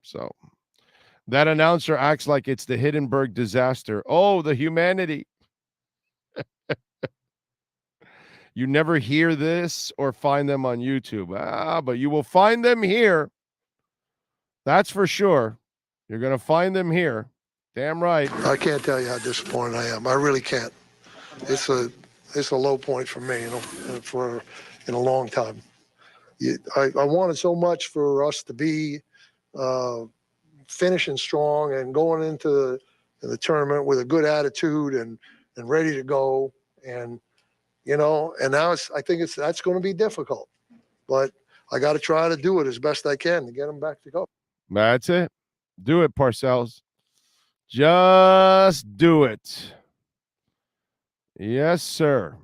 Speaker 9: So that announcer acts like it's the Hindenburg disaster. Oh, the humanity. You never hear this or find them on YouTube. But you will find them here. That's for sure. You're going to find them here. Damn right.
Speaker 20: I can't tell you how disappointed I am. I really can't. It's a low point for me, for in a long time. I wanted so much for us to be finishing strong and going into the tournament with a good attitude and ready to go. And and now I think that's going to be difficult, but I got to try to do it as best I can to get them back to go.
Speaker 9: That's it. Do it, Parcells. Just do it. Yes, sir.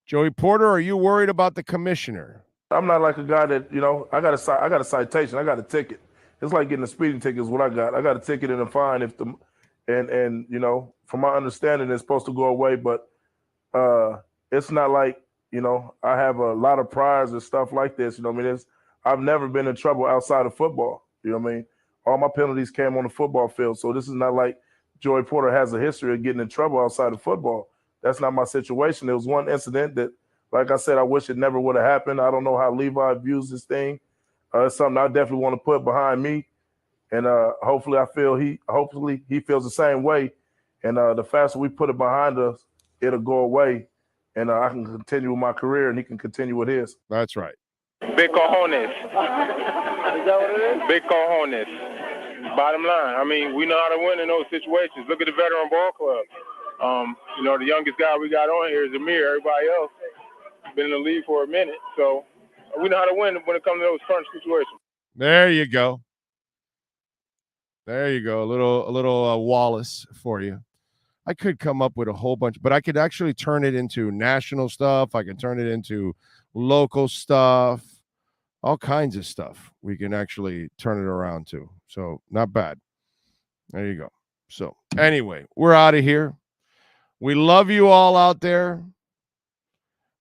Speaker 9: Joey Porter, are you worried about the commissioner?
Speaker 21: I'm not like a guy that, I got a citation. I got a ticket. It's like getting a speeding ticket is what I got. I got a ticket and a fine and from my understanding, it's supposed to go away, but it's not like, I have a lot of priors and stuff like this. I've never been in trouble outside of football. You know what I mean? All my penalties came on the football field. So this is not like Joey Porter has a history of getting in trouble outside of football. That's not my situation. There was one incident that Like I said, I wish it never would have happened. I don't know how Levi views this thing. It's something I definitely want to put behind me, and hopefully he feels the same way. And the faster we put it behind us, it'll go away, and I can continue with my career, and he can continue with his.
Speaker 9: That's right.
Speaker 1: Big cojones. Is that what it is? Big cojones. Bottom line, I mean, we know how to win in those situations. Look at the veteran ball club. The youngest guy we got on here is Amir. Everybody else been in the league for a minute, so we know how to win when it comes to those current situations.
Speaker 9: There you go. There you go. A little Wallace for you. I could come up with a whole bunch, but I could actually turn it into national stuff. I can turn it into local stuff, all kinds of stuff. We can actually turn it around to. So not bad. There you go. So anyway, we're out of here. We love you all out there.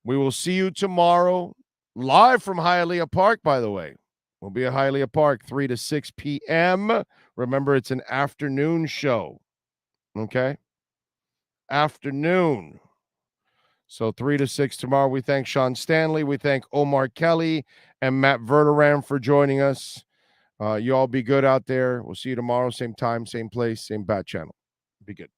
Speaker 9: We will see you tomorrow live from Hialeah Park, by the way. We'll be at Hialeah Park 3 to 6 p.m. Remember, it's an afternoon show. Okay? Afternoon. So 3 to 6 tomorrow. We thank Sean Stanley. We thank Omar Kelly and Matt Verderam for joining us. You all be good out there. We'll see you tomorrow. Same time, same place, same bat channel. Be good.